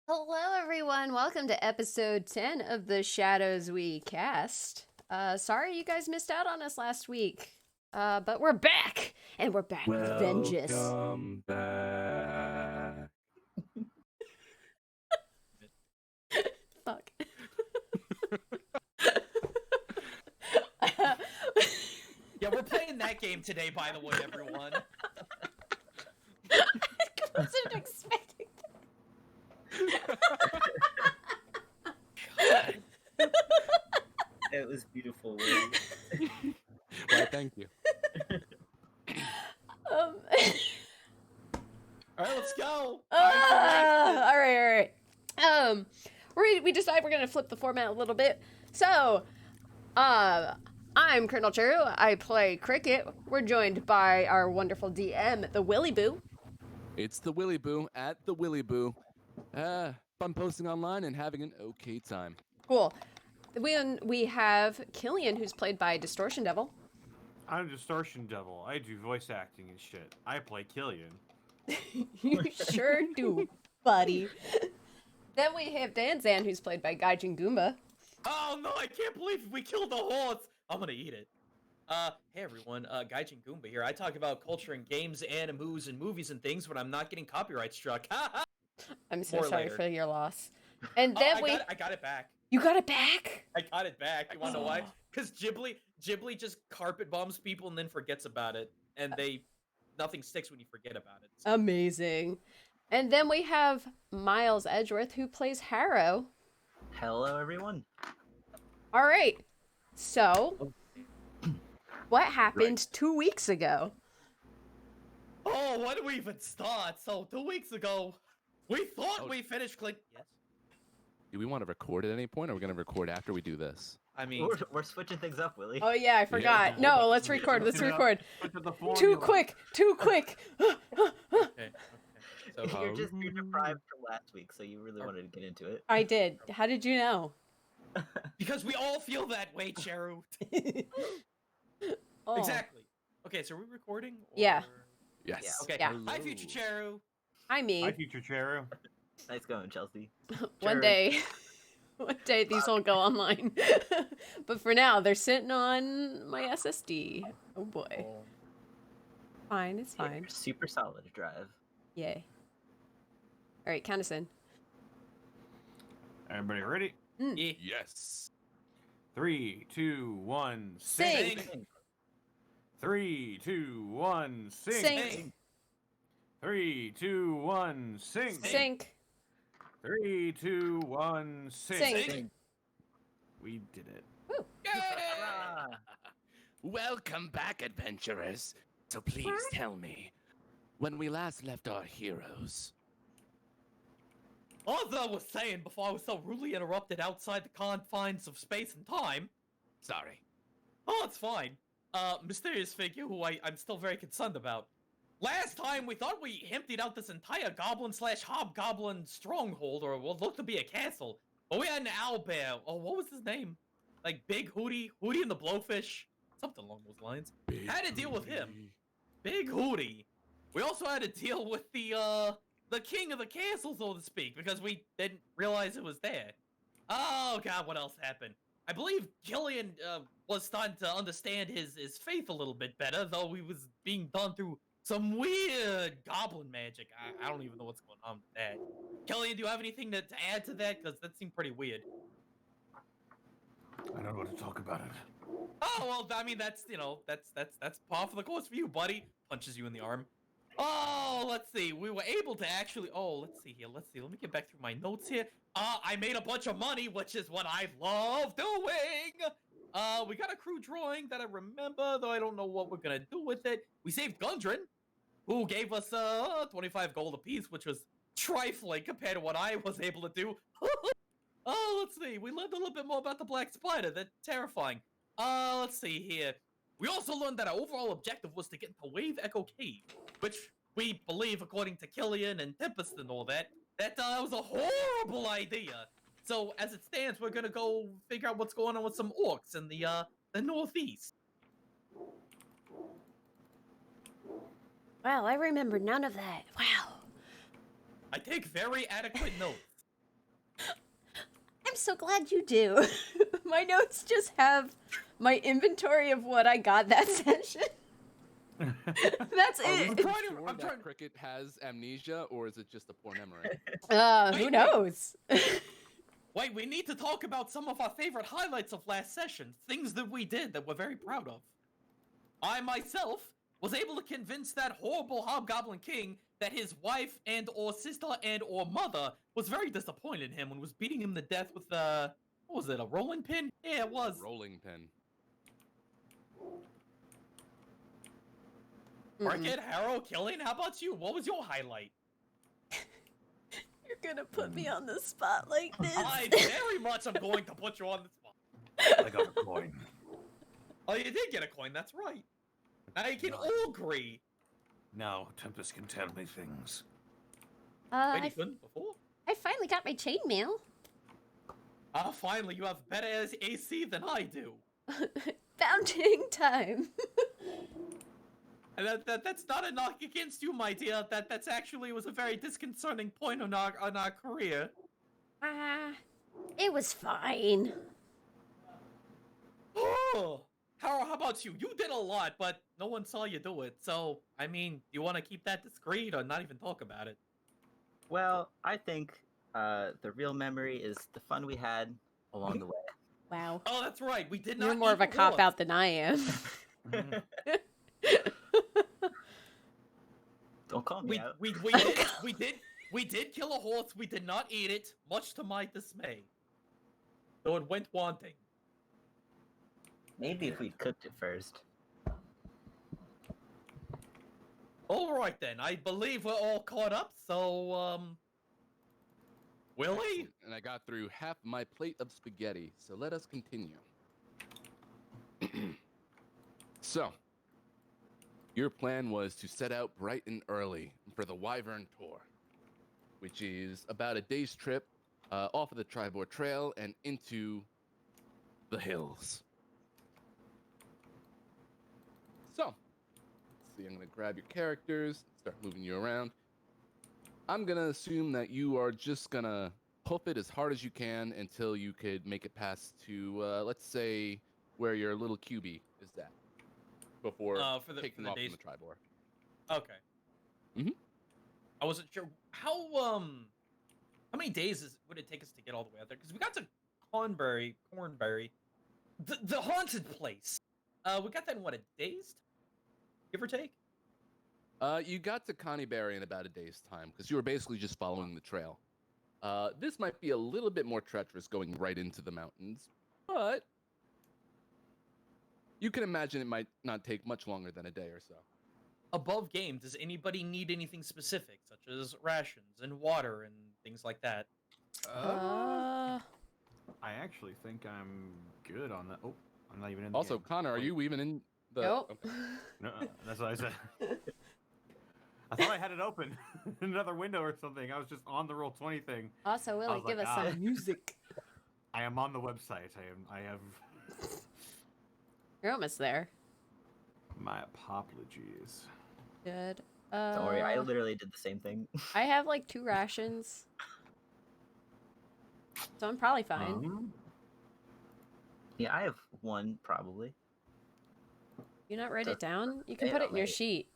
Hello, everyone. Welcome to episode 10 of the Shadows We Cast. Sorry you guys missed out on us last week, but we're back, and we're back with vengeance. Welcome back. Fuck. Yeah, we're playing that game today, by the way, everyone. I wasn't expecting that. It was beautiful. Will. Well, thank you. All right, let's go. All right. We decided we're gonna flip the format a little bit. So, I'm ColonelCheru. I play Cricket. We're joined by our wonderful DM, the Willy Boo. It's the Willy Boo at the Willy Boo. Fun posting online and having an okay time. Cool. We have Killian, who's played by Distortion Devil. I'm Distortion Devil. I do voice acting and shit. I play Killian. You sure do, buddy. Then we have Danzan, who's played by Gaijin Goomba. Oh no, I can't believe we killed the horse. I'm gonna eat it. Hey everyone, Gaijin Goomba here. I talk about culture and games, animus, and movies and things when I'm not getting copyright struck. I'm so More sorry later. for your loss. And then I got it back. You got it back? I got it back. You wanna know why? Because Ghibli just carpet bombs people and then forgets about it, and nothing sticks when you forget about it. So. Amazing. And then we have Miles Edgeworth, who plays Harrow. Hello, everyone. All right. So, what happened 2 weeks ago? Oh, when did we even start? So 2 weeks ago, we thought we finished Yes. Do we want to record at any point, or are we going to record after we do this? I mean, We're switching things up, Willie. Oh yeah, I forgot. No, let's record. Let's record. Too quick. Too quick. okay. So You're deprived from last week, so you really wanted to get into it. I did. How did you know? because we all feel that way, Cheru. Oh. Exactly. Okay, so are we recording? Or... Yeah. Yes. Yeah. Okay. Yeah. Hi, future Cheru. Hi, me. Hi, future Cheru. Nice going, Chelsea. One day these will go online. But for now, they're sitting on my SSD. Oh boy. Fine, it's fine. Super solid drive. Yay. All right, count us in. Everybody ready? Yeah. Yes. 3, 2, 1, Sing. sing. 3, 2, 1, sing. Sing. 3, 2, 1, sing. Sync. 3, 2, 1, sing. Sing. We did it. Woo. Ah, Welcome back, adventurers. So please tell me, when we last left our heroes. As I was saying before I was so rudely interrupted outside the confines of space and time. Sorry. Oh, it's fine. Mysterious figure who I'm still very concerned about. Last time we thought we emptied out this entire goblin/hobgoblin stronghold, or what looked to be a castle. But we had an owlbear. Oh, what was his name? Like Big Hootie and the Blowfish? Something along those lines. Had to deal with him. Big Hootie. We also had to deal with the king of the castle, so to speak, because we didn't realize it was there. Oh god, what else happened? I believe Killian was starting to understand his faith a little bit better, though he was being done through some weird goblin magic. I don't even know what's going on with that. Killian, do you have anything to add to that? Because that seemed pretty weird. I don't know what to talk about it. Oh, well, I mean, that's par for the course for you, buddy. Punches you in the arm. Oh, let's see. We were able to actually... Oh, let's see here. Let's see. Let me get back through my notes here. I made a bunch of money, which is what I love doing. We got a crew drawing that I remember, though I don't know what we're going to do with it. We saved Gundren, who gave us 25 gold apiece, which was trifling compared to what I was able to do. Oh, let's see. We learned a little bit more about the Black Spider. That's terrifying. Let's see here. We also learned that our overall objective was to get into Wave Echo Cave, which we believe, according to Killian and Tempest and all that was a horrible idea. So, as it stands, we're gonna go figure out what's going on with some orcs in the northeast. Wow, I remember none of that. Wow. I take very adequate notes. so glad you do. My notes just have my inventory of what I got that session. That's Are we it. sure I'm that trying- Cricket has amnesia, or is it just a poor memory? Who knows? Wait, we need to talk about some of our favorite highlights of last session. Things that we did that we're very proud of. I myself was able to convince that horrible Hobgoblin King that his wife and or sister and or mother was very disappointed in him and was beating him to death with what was it, a rolling pin? Yeah, it was. Rolling pin. Cricket, Harrow, Killing, how about you? What was your highlight? You're gonna put me on the spot like this. I very much am going to put you on the spot. I got a coin. Oh, you did get a coin, that's right. Now you can all agree. Now Tempest can tell me things. Wait, you couldn't before? I finally got my chainmail. Ah, finally, you have better AC than I do. Founding time. And that's not a knock against you, my dear. That's actually was a very disconcerting point on our career. It was fine. Oh, how about you? You did a lot, but no one saw you do it. So, I mean, do you want to keep that discreet or not even talk about it? Well, I think the real memory is the fun we had along the way. Wow. Oh, that's right. We did not. You're more of a cop out than I am. Don't call me out. We did kill a horse. We did not eat it, much to my dismay. So it went wanting. Maybe if we cooked it first. All right then. I believe we're all caught up. So, Willie? And I got through half my plate of spaghetti, so let us continue. So, your plan was to set out bright and early for the Wyvern Tour, which is about a day's trip off of the Tribor Trail and into the hills. So, let's see, I'm going to grab your characters, start moving you around. I'm going to assume that you are just going to hoof it as hard as you can until you could make it past to, let's say, where your little QB is at. Before For the taking off days. from the Tribor. Okay. Mhm. I wasn't sure how many days would it take us to get all the way out there? Because we got to Cornbury, the haunted place. We got that in what, a day's time? Give or take. You got to Connieberry in about a day's time because you were basically just following the trail. This might be a little bit more treacherous going right into the mountains, but you can imagine it might not take much longer than a day or so. Above game, does anybody need anything specific, such as rations and water and things like that? I actually think I'm good on that. Oh, I'm not even in the Also, game. Connor, are Wait. you even in the... Nope. Okay. No, that's what I said. I thought I had it open. Another window or something. I was just on the Roll20 thing. Also, Willie, was give like, us some music. I am on the website. I have You're almost there. my apologies. Good. Don't worry, I literally did the same thing. I have like 2 rations. So I'm probably fine. Yeah, I have one probably. You not write it down? You can Yeah, put it in your mate. sheet.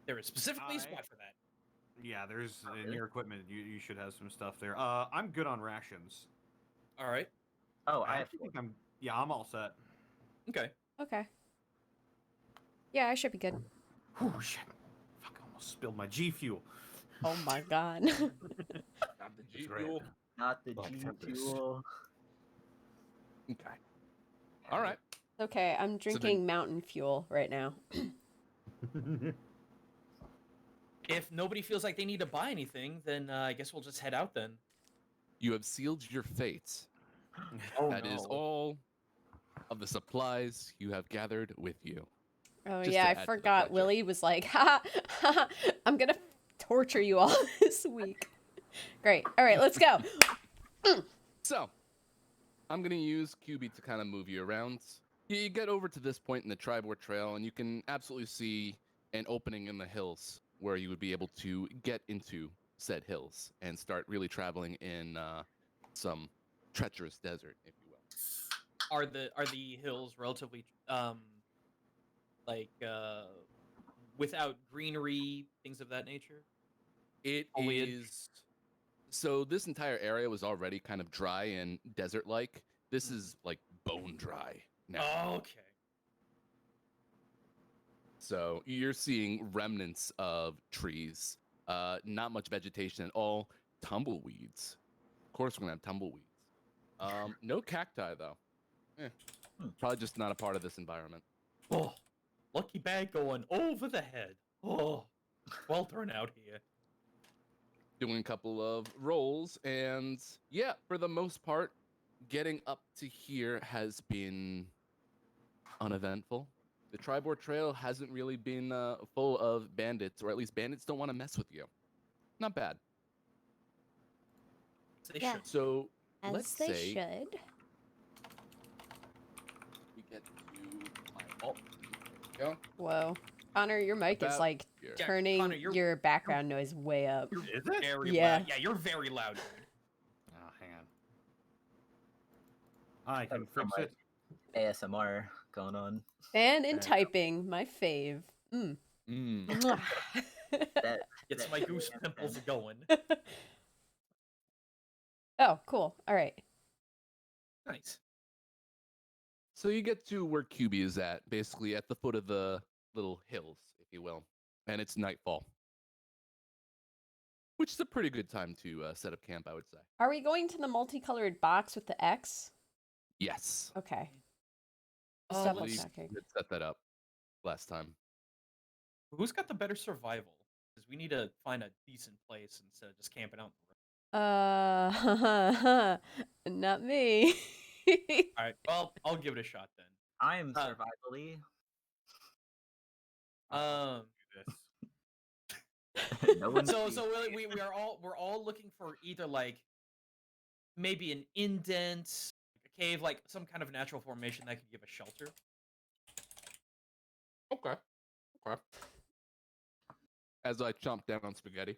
There is specifically a spot for that. Yeah, there's Oh, in really? your equipment. You should have some stuff there. I'm good on rations. All right. Oh, I have actually think I'm all set. Okay. Okay. Yeah, I should be good. Whew, shit. Fuck, I almost spilled my G Fuel. Oh my god. Not the G It's great. Fuel. not the Like G Tempest. Fuel. Okay. All right. Okay, I'm drinking mountain fuel right now. If nobody feels like they need to buy anything, then I guess we'll just head out then. You have sealed your fates. Oh That is no. all of the supplies you have gathered with you. Oh Just yeah, to I add to the forgot. pleasure. Willie was like, ha, ha, I'm gonna torture you all this week. Great. All right, let's go. So, I'm going to use QB to kind of move you around. You get over to this point in the Tribor Trail, and you can absolutely see an opening in the hills where you would be able to get into said hills and start really traveling in some treacherous desert, if you will. Are the hills relatively like without greenery, things of that nature? It Foliage. is. So this entire area was already kind of dry and desert-like. This is like bone dry now. Okay. So you're seeing remnants of trees, not much vegetation at all. Tumbleweeds. Of course, we're gonna have tumbleweeds. No cacti though. Probably just not a part of this environment. Oh, lucky bag going over the head. Oh, well thrown out here. Doing a couple of rolls, and yeah, for the most part, getting up to here has been uneventful. The Tribord Trail hasn't really been full of bandits, or at least bandits don't want to mess with you. Not bad. They Yeah. should. So As let's they say should. we get to my vault. There we go. Whoa. Connor, your mic is About like here. Yeah, turning Connor, your background noise way up. You're Is it? very Yeah. loud. Yeah, you're very loud, dude. Oh, hang on. I can Some, fix like, it. ASMR going on. And in Okay. typing, my fave. Mm. Mwah. That Gets that my really goose pimples understand. going. Oh, cool. All right. Nice. So you get to where QB is at, basically at the foot of the little hills, if you will, and it's nightfall, which is a pretty good time to set up camp, I would say. Are we going to the multicolored box with the X? Yes. Okay. Oh, Just I double believe checking. we had set that up last time. Who's got the better survival? Because we need to find a decent place instead of just camping out. Not me. All right. Well, I'll give it a shot then. I'm Uh, survivally. Um. Do this. No one. So we're all looking for either like maybe an indent, a cave, like some kind of natural formation that could give us shelter. Okay. Okay. As I chomp down on spaghetti.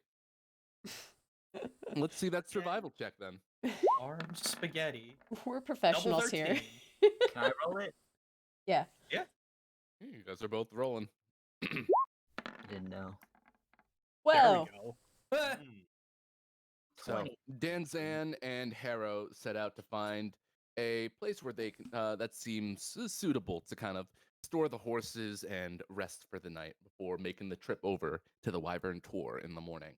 Let's see that survival check then. Orange spaghetti. We're Double professionals here. 13. Can I roll it? Yeah. Yeah. You guys are both rolling. I didn't know. Well, There we go. Mm. So 20. Danzan and Harrow set out to find a place where they can, that seems suitable to kind of store the horses and rest for the night before making the trip over to the Wyvern Tour in the morning.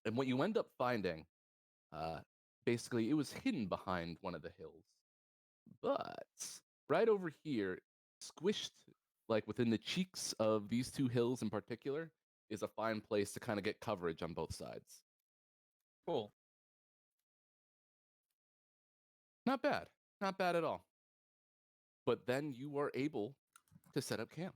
And what you end up finding, basically, it was hidden behind one of the hills. But right over here, squished like within the cheeks of these two hills in particular, is a fine place to kind of get coverage on both sides. Cool. Not bad. Not bad at all. But then you are able to set up camp.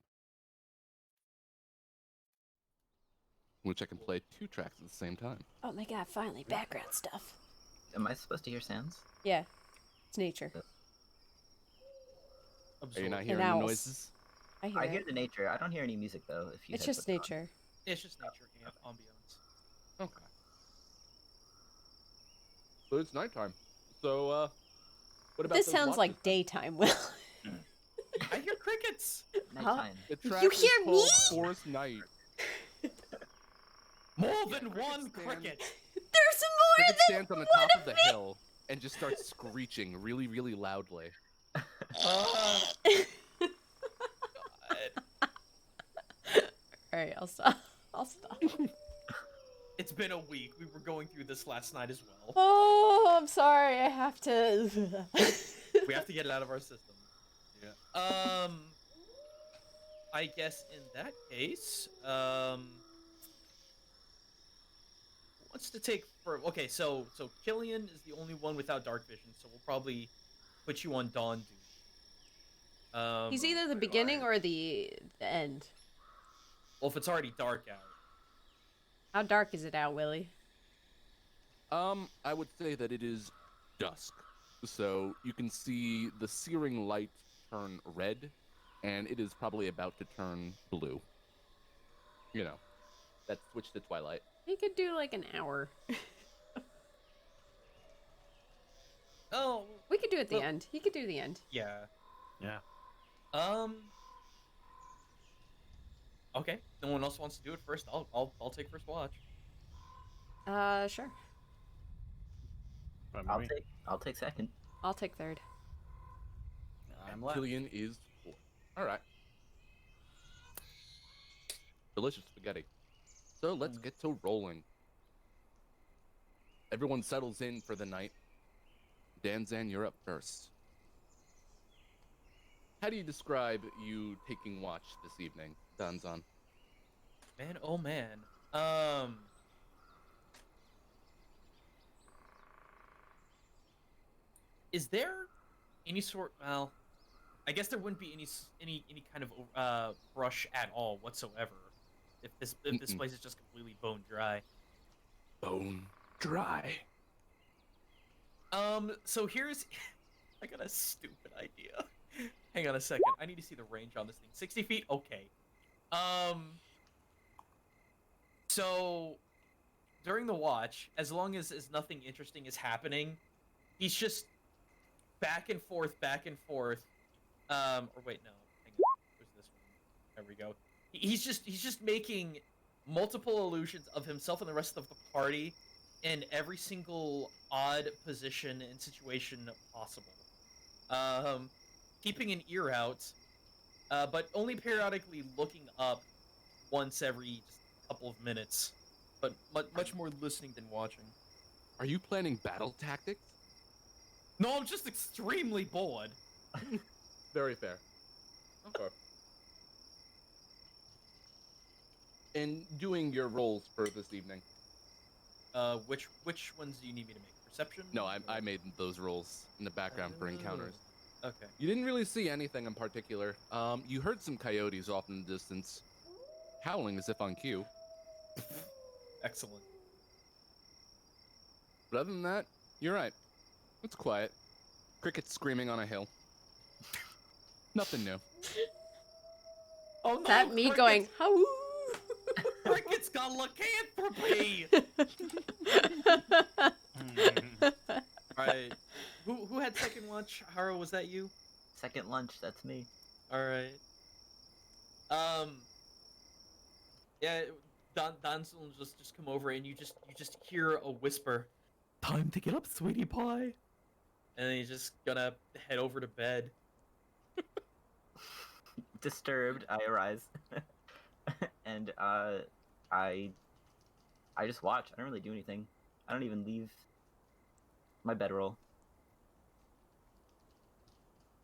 Which I can play 2 tracks at the same time. oh my god, finally, background stuff. Am I supposed to hear sounds? Yeah. It's nature. Are you not Absorb. hearing the owls. noises? I hear I it. hear the nature. I don't hear any music though. If you It's had just put it on. nature. It's just nature ambiance. Okay. So it's nighttime. So, what about This those sounds watches like then? daytime, Will. I hear crickets. Nighttime. The track You is hear me? called Forest Night. More than crickets one stand- cricket. There's more Cricket than stands on the one top of of the me! hill and just starts screeching really, really loudly. Alright, I'll stop. I'll stop. It's been a week. We were going through this last night as well. Oh, I'm sorry. I have to. We have to get it out of our system. Yeah. I guess in that case, what's to take for? Okay, so Killian is the only one without dark vision, so we'll probably put you on dawn duty. He's either the beginning or the end. Well, if it's already dark out. How dark is it out, Willie? I would say that it is dusk. So you can see the searing light turn red, and it is probably about to turn blue. You know, that switch to twilight. He could do like an hour. Oh, We could do it at the Well- end. He could do the end. yeah. Yeah. Okay. No one else wants to do it first. I'll take first watch. Sure. Fine by me. I'll take second. I'll take third. I'm left. Killian is fourth. All right. Delicious spaghetti. So let's get to rolling. Everyone settles in for the night. Danzan, you're up first. How do you describe you taking watch this evening, Danzan? Man, oh man. Is there any sort? Well, I guess there wouldn't be any kind of brush at all whatsoever. If this Mm-mm. place is just completely bone dry. Bone dry. So here's, I got a stupid idea. Hang on a second. I need to see the range on this thing. 60 feet? Okay. So during the watch, as long as nothing interesting is happening, he's just back and forth. Or wait, no. Hang on. Where's this one? There we go. He's just making multiple illusions of himself and the rest of the party in every single odd position and situation possible. Keeping an ear out, but only periodically looking up once every just couple of minutes. But much more listening than watching. Are you planning battle tactics? No, I'm just extremely bored. Very fair. Okay. And doing your rolls for this evening. Which ones do you need me to make? Perception? No, I made those rolls in the background for encounters. Okay. You didn't really see anything in particular. You heard some coyotes off in the distance, howling as if on cue. Excellent. But other than that, you're right. It's quiet. Crickets screaming on a hill. Nothing new. Oh no! That me going, how? Cricket's got lycanthropy! Alright. Who had second watch? Haro, was that you? Second lunch, that's me. Alright. Yeah, Don's will just come over and you just hear a whisper. Time to get up, sweetie pie. And then he's just gonna head over to bed. Disturbed, I arise. And I just watch. I don't really do anything. I don't even leave my bedroll.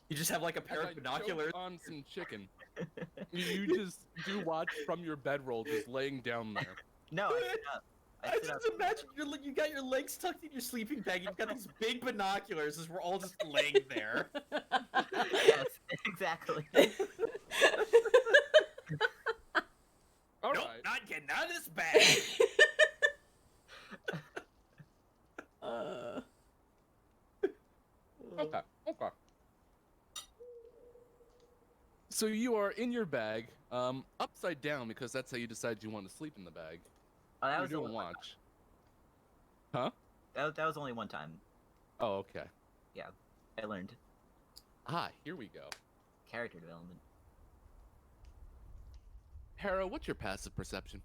You just have like a pair As of I binoculars. choke on some chicken. You just do watch from your bedroll, just laying down there. No, I sit up. I I sit up. just imagine you got your legs tucked in your sleeping bag. You've got these big binoculars as we're all just laying there. Yes, exactly. All Nope, right. not getting out of this bag. Okay. Okay. So you are in your bag, upside down because that's how you decide you want to sleep in the bag. Oh, that You're was doing only one watch. Huh? time. That was only one time. Oh, okay. I learned Ah, here we go. character development. Hera, what's your passive perception?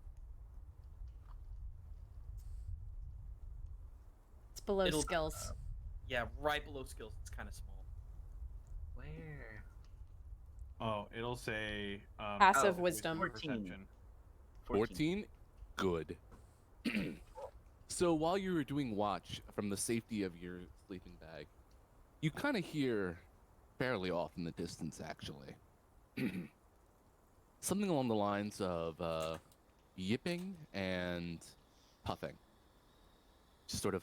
It's below It'll- skills. Yeah, right below skills. It's kind of small. Where? Oh, it'll say Passive oh, wisdom. 14. perception. 14? Good. So while you were doing watch from the safety of your sleeping bag, you kind of hear fairly off in the distance, actually. Something along the lines of yipping and puffing. Just sort of.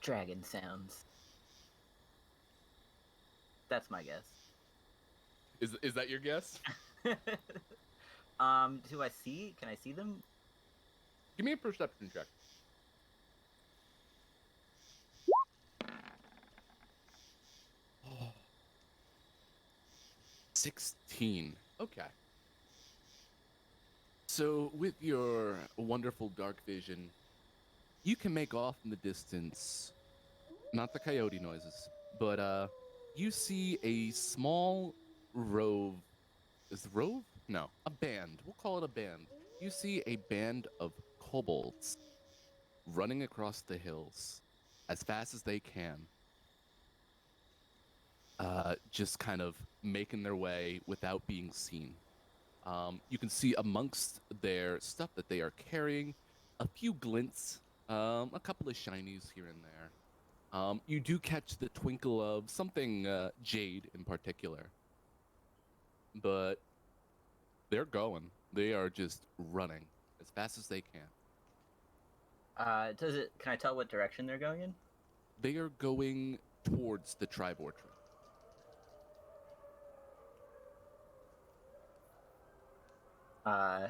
Dragon sounds. That's my guess. Is that your guess? Do I see? Can I see them? Give me a perception check. Oh. 16. Okay. So with your wonderful dark vision, you can make off in the distance, not the coyote noises, but you see a small rove. Is it rove? No, a band. We'll call it a band. You see a band of kobolds running across the hills as fast as they can, just kind of making their way without being seen. You can see amongst their stuff that they are carrying a few glints, a couple of shinies here and there. You do catch the twinkle of something jade in particular, but they're going. They are just running as fast as they can. Can I tell what direction they're going in? They are going towards the Tribor tree. I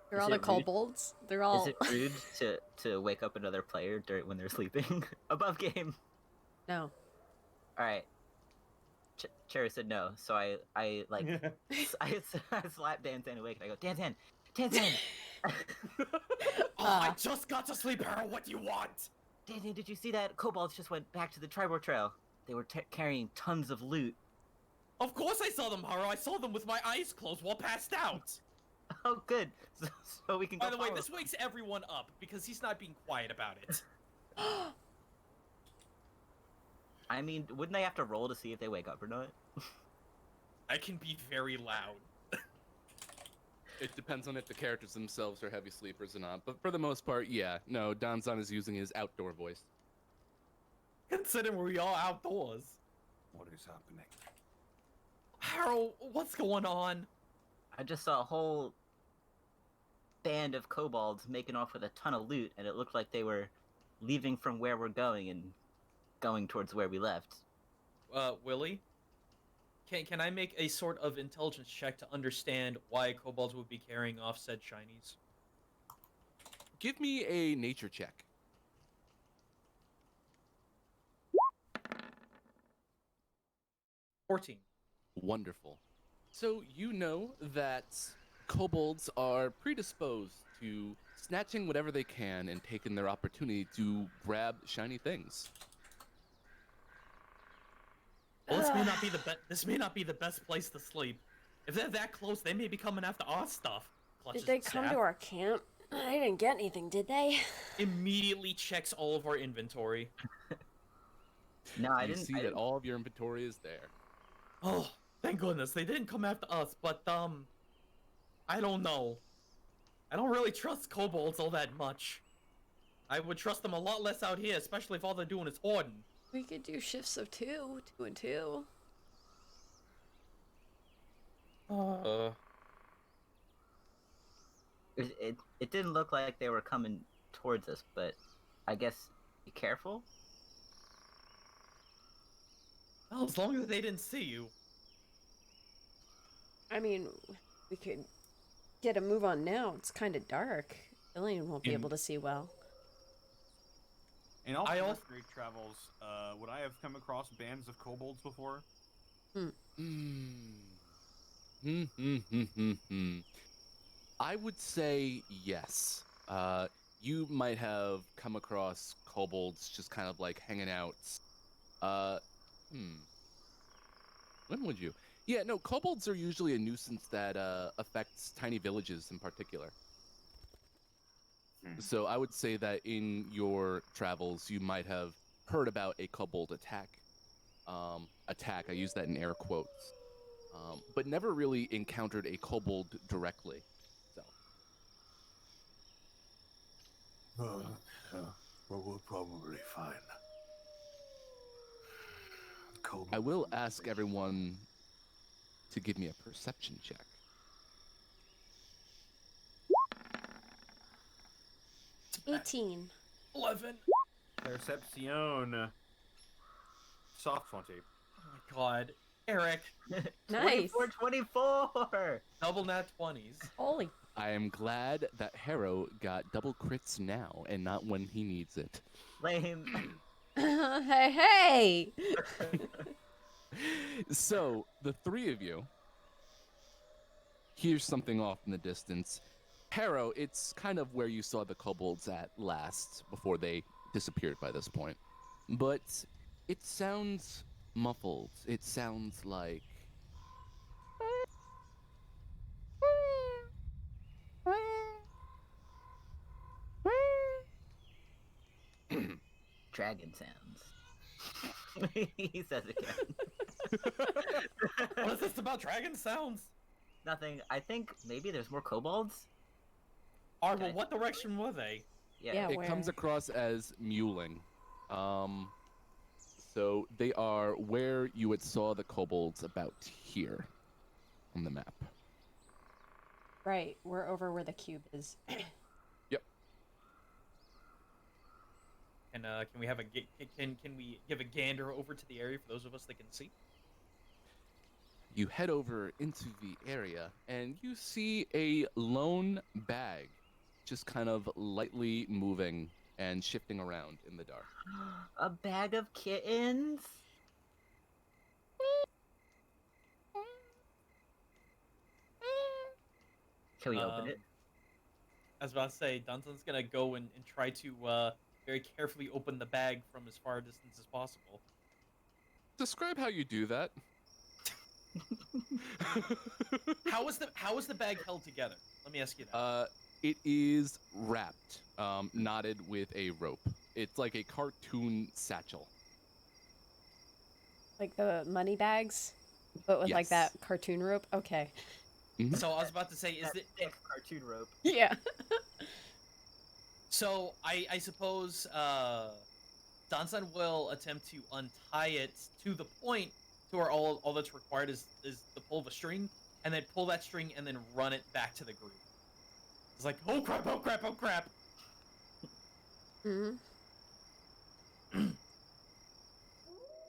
They're Is all the it rude? kobolds. They're all. Is it rude to wake up another player when they're sleeping? Above game. No. All right. Cheru said no, so I like I slap Dantan awake and I go, Dantan, Dantan. I just got to sleep, Harold. What do you want? Dantan, did you see that? Kobolds just went back to the Tribor Trail. They were carrying tons of loot. Of course I saw them, Harold. I saw them with my eyes closed while passed out. Oh, good. So we can go. By the way, follow this wakes everyone up because he's not being quiet about it. I mean, wouldn't they have to roll to see if they wake up or not? I can be very loud. It depends on if the characters themselves are heavy sleepers or not, but for the most part, yeah. No, Danzan is using his outdoor voice. Considering we're all outdoors. What is happening? Harold, what's going on? I just saw a whole band of kobolds making off with a ton of loot, and it looked like they were leaving from where we're going and going towards where we left. Willie? Can I make a sort of intelligence check to understand why kobolds would be carrying off said shinies? Give me a nature check. $14. Wonderful. So you know that kobolds are predisposed to snatching whatever they can and taking their opportunity to grab shiny things. Well, this may not be the best place to sleep. If they're that close, they may be coming after our stuff. Clutches Did they the come staff. to our camp? I didn't get anything, did they? Immediately checks all of our inventory. No, I You didn't. see that all of your inventory is there. Oh, thank goodness they didn't come after us. But I don't know. I don't really trust kobolds all that much. I would trust them a lot less out here, especially if all they're doing is hoarding. We could do shifts of 2 and 2. It didn't look like they were coming towards us, but I guess be careful. Well, as long as they didn't see you. I mean, we could get a move on now. It's kind of dark. Illian won't be able to see well. In all I my also- great travels, would I have come across bands of kobolds before? I would say yes. You might have come across kobolds just kind of like hanging out. When would you? Yeah, no, kobolds are usually a nuisance that affects tiny villages in particular. So I would say that in your travels, you might have heard about a kobold attack. I use that in air quotes. But never really encountered a kobold directly. So Well, we'll probably find. I will ask everyone to give me a perception check. 18. 11. Perception. Soft 20. Oh my god. Eric, Nice. 24. double nat 20s. Holy. I am glad that Harrow got double crits now and not when he needs it. Lame. Hey, hey! So, the three of you hear something off in the distance. Harrow, it's kind of where you saw the kobolds at last before they disappeared by this point. But it sounds muffled. It sounds like Dragon sounds. He says again. What is this about dragon sounds? Nothing. I think maybe there's more kobolds. Alright, well, Okay. what direction were they? Yeah. it Where? comes across as mewling. So they are where you had saw the kobolds about here on the map. Right. We're over where the cube is. Yep. And can we have can we give a gander over to the area for those of us that can see? You head over into the area and you see a lone bag just kind of lightly moving and shifting around in the dark. A bag of kittens. Can we open it? I was about to say, Dunstan's gonna go and try to very carefully open the bag from as far a distance as possible. Describe how you do that. How is the bag held together? Let me ask you that. It is wrapped, knotted with a rope. It's like a cartoon satchel. Like the money bags, but with like Yes. that cartoon rope. Okay. So I was about to say, is That it? thick cartoon rope. Yeah. So I suppose Dansan will attempt to untie it to the point to where all that's required is the pull of a string, and then pull that string and then run it back to the group. It's like, oh crap, oh crap, oh crap. hmm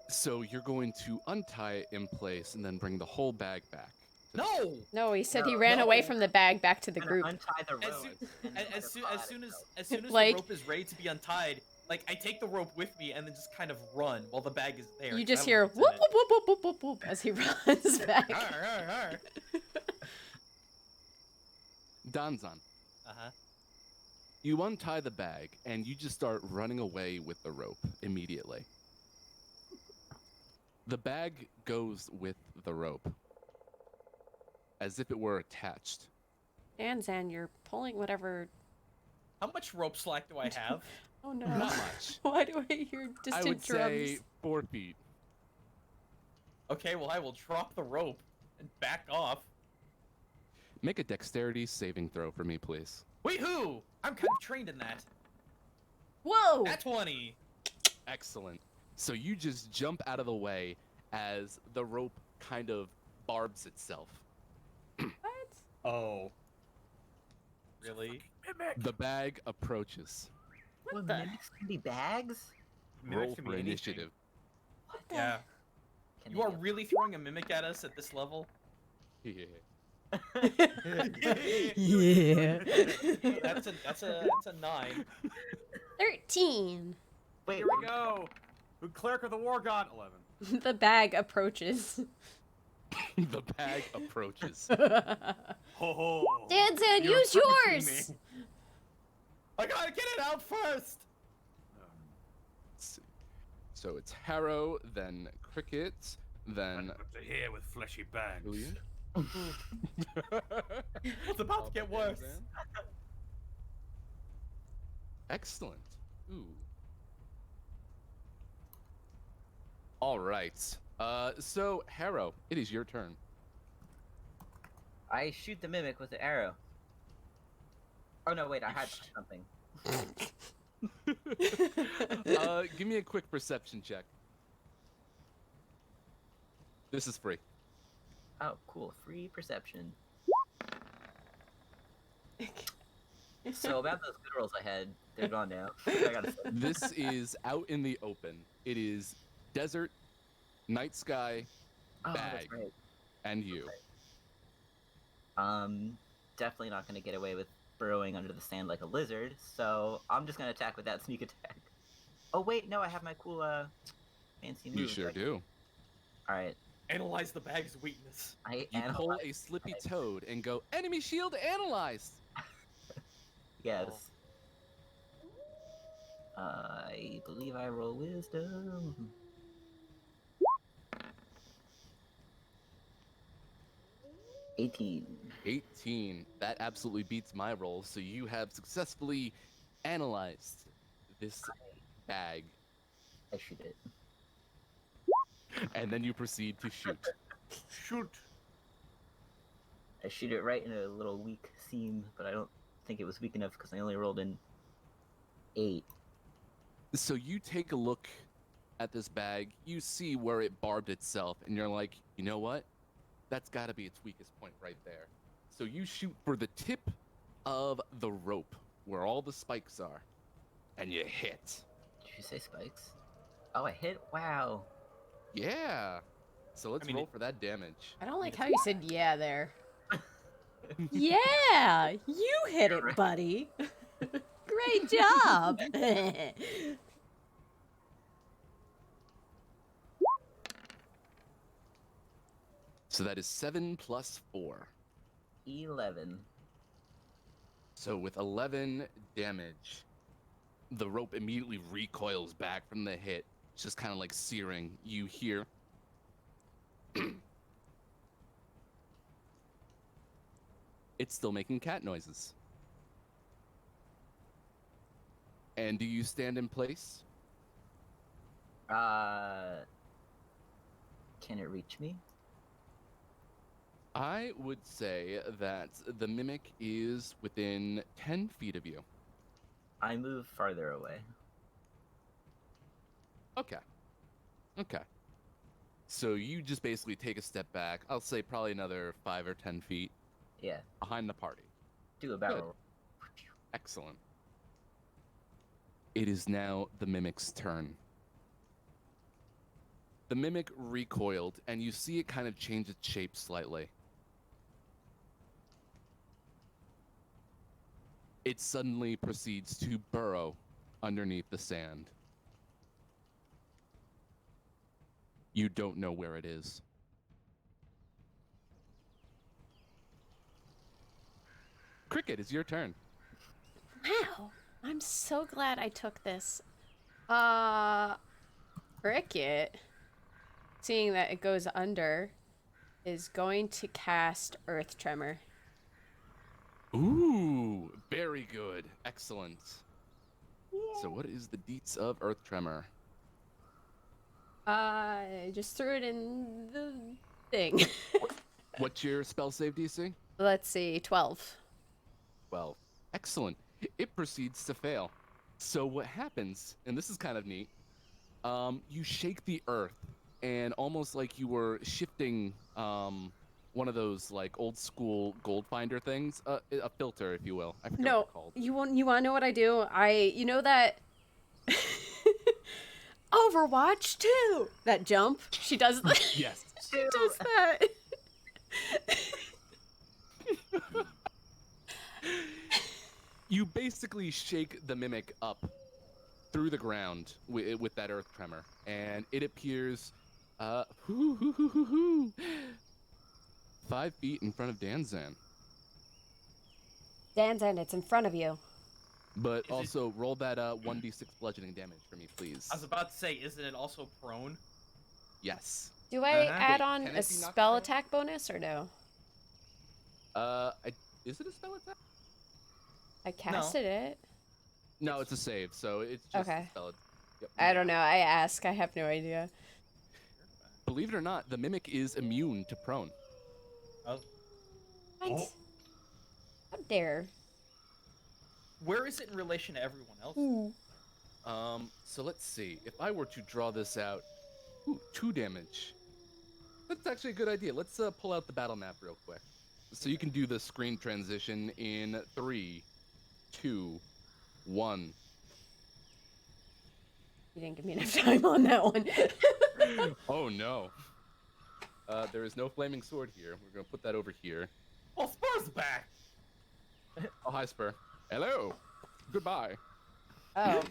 So you're going to untie it in place and then bring the whole bag back. No! No, he said he No, ran away no. from the bag back to the Gonna group. untie the As rope. soon- and then As soon pull as out soon the as rope. as soon as Like- the rope is ready to be untied, like I take the rope with me and then just kind of run while the bag is there. You 'cause I just don't hear know whoop what's whoop whoop whoop whoop whoop whoop as he runs back. in it. Arr, arr, arr. Danzan, Uh-huh. you untie the bag and you just start running away with the rope immediately. The bag goes with the rope, as if it were attached. Danzan, you're pulling whatever. How much rope slack do I have? Oh no! Not much. Why do I hear I distant would drums? say 4 feet. Okay, well I will drop the rope and back off. Make a dexterity saving throw for me, please. Wee-hoo! I'm kind of trained in that. Whoa! At 20. Excellent. So you just jump out of the way as the rope kind of barbs itself. What? Oh. Really? The bag approaches. What, the- mimics can be bags? Mimics Roll can for be anything. initiative. What the? Yeah. Can You they are get- really throwing a mimic at us at this level? Yeah. Yeah. That's a 9. 13. Wait, Here we go. The cleric of the war god. 11. The bag approaches. The bag approaches. Ho ho. Danzan, You're use frightening yours! me. I gotta get it out first! So it's Harrow, then Cricket, then But to here with fleshy bags. Julian. It's about to get worse. Excellent. Ooh. All right. So Harrow, it is your turn. I shoot the mimic with the arrow. Oh no, wait, I had something. Give me a quick perception check. This is free. Oh, cool. Free perception. So about those good rolls I had, they're gone now. I gotta say. This is out in the open. It is desert, night sky, Oh, that's bag. right. and you. Definitely not gonna get away with burrowing under the sand like a lizard, so I'm just gonna attack with that sneak attack. Oh wait, no, I have my cool fancy move. You sure do. Alright, Analyze the bag's weakness. I You pull analyze. a slippy toad and go, enemy shield analyzed! Yes. I believe I roll wisdom. 18. 18. That absolutely beats my roll. So you have successfully analyzed this bag, I shoot it. and then you proceed to shoot. Shoot. I shoot it right in a little weak seam, but I don't think it was weak enough because I only rolled in 8. So you take a look at this bag, you see where it barbed itself, and you're like, you know what? That's got to be its weakest point right there. So you shoot for the tip of the rope where all the spikes are, and you hit. Did you say spikes? Oh, I hit? Wow. Yeah. So let's I mean, roll for that damage. I don't like how you said yeah there. Yeah, you hit it, buddy. Great job. So that is 7 plus 4. 11. So with 11 damage, the rope immediately recoils back from the hit. It's just kind of like searing. You hear. It's still making cat noises. And do you stand in place? Can it reach me? I would say that the mimic is within 10 feet of you. I move farther away. Okay. Okay. So you just basically take a step back. I'll say probably another 5 or 10 feet Yeah, behind the party. do a barrel. Excellent. It is now the mimic's turn. The mimic recoiled, and you see it kind of change its shape slightly. It suddenly proceeds to burrow underneath the sand. You don't know where it is. Cricket, it's your turn. Wow, I'm so glad I took this. Cricket, seeing that it goes under, is going to cast Earth Tremor. Ooh, very good. Excellent. So what is the deets of Earth Tremor? I just threw it in the thing. What's your spell save DC? Let's see, 12. 12. Excellent. It proceeds to fail. So what happens, and this is kind of neat, you shake the earth, and almost like you were shifting one of those like old school gold finder things, a filter, if you will. I forget what No, they're called. you want to know what I do? You know that Overwatch 2. That jump. She does Yes. she does that. You basically shake the mimic up through the ground with that earth tremor, and it appears 5 feet in front of Danzan. Danzan, it's in front of you. But Is it- also roll that 1d6 bludgeoning damage for me, please. I was about to say, isn't it also prone? Yes. Do I Uh-huh. add Wait, on can a it be knocked spell prone? attack bonus or no? Is it a spell attack? I casted it. No, it's a save, so it's just Okay. a spell. Yep. I don't know. I ask. I have no idea. Believe it or not, the mimic is immune to prone. Oh. What? Oh. How dare? Where is it in relation to everyone else? So let's see. If I were to draw this out, 2 damage. That's actually a good idea. Let's pull out the battle map real quick. So you can do the screen transition in 3, 2, 1. You didn't give me enough time on that one. Oh no. There is no flaming sword here. We're gonna put that over here. Oh, Spur's back! Oh, hi, Spur. Hello. Goodbye. Oh.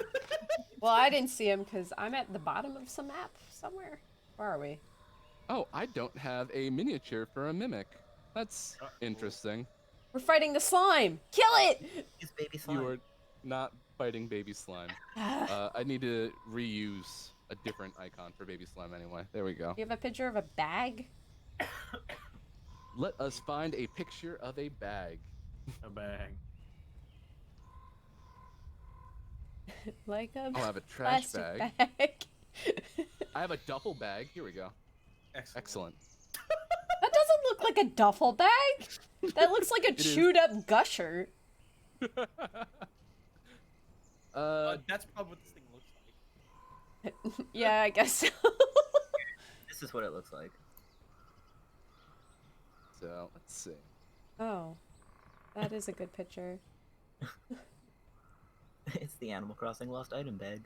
Well, I didn't see him because I'm at the bottom of some map somewhere. Where are we? Oh, I don't have a miniature for a mimic. That's interesting. We're fighting the slime. Kill it. Use baby slime. You are not fighting baby slime. I need to reuse a different icon for baby slime anyway. There we go. You have a picture of a bag? Let us find a picture of a bag. A bag. Like a I'll have a trash plastic bag. bag. I have a duffel bag. Here we go. Excellent. That doesn't look like a duffel bag. That looks like a It is. chewed up gusher. That's probably what this thing looks like. Yeah, I guess so. This is what it looks like. So let's see. Oh, that is a good picture. It's the Animal Crossing lost item bag.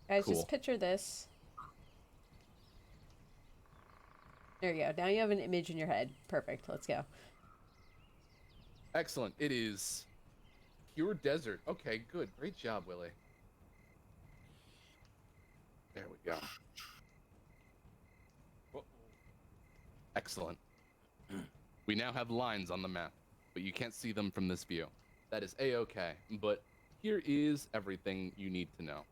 Guys, Cool. just picture this. There you go. Now you have an image in your head. Perfect. Let's go. Excellent. It is pure desert. Okay, good. Great job, Willie. There we go. Excellent. We now have lines on the map, but you can't see them from this view. That is A-okay. But here is everything you need to know.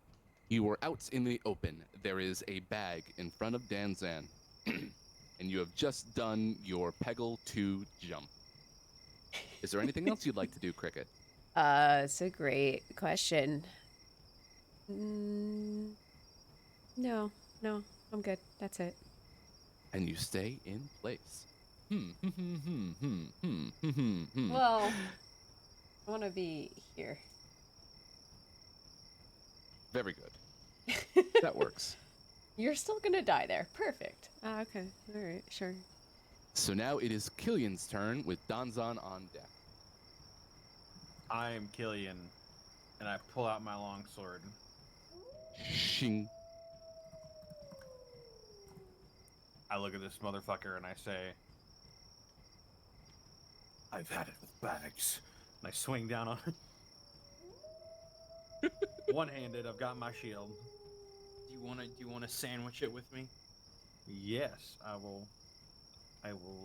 You are out in the open. There is a bag in front of Danzan. And you have just done your Peggle 2 jump. Is there anything else you'd like to do, Cricket? It's a great question. No, I'm good. That's it. And you stay in place. Well, I want to be here. Very good. That works. You're still gonna die there. Perfect. Okay. All right. Sure. So now it is Killian's turn with Danzan on deck. I am Killian, and I pull out my long sword. Shing. I look at this motherfucker and I say, I've had it with bags. And I swing down on it. One-handed, I've got my shield. Do you wanna sandwich it with me? Yes, I will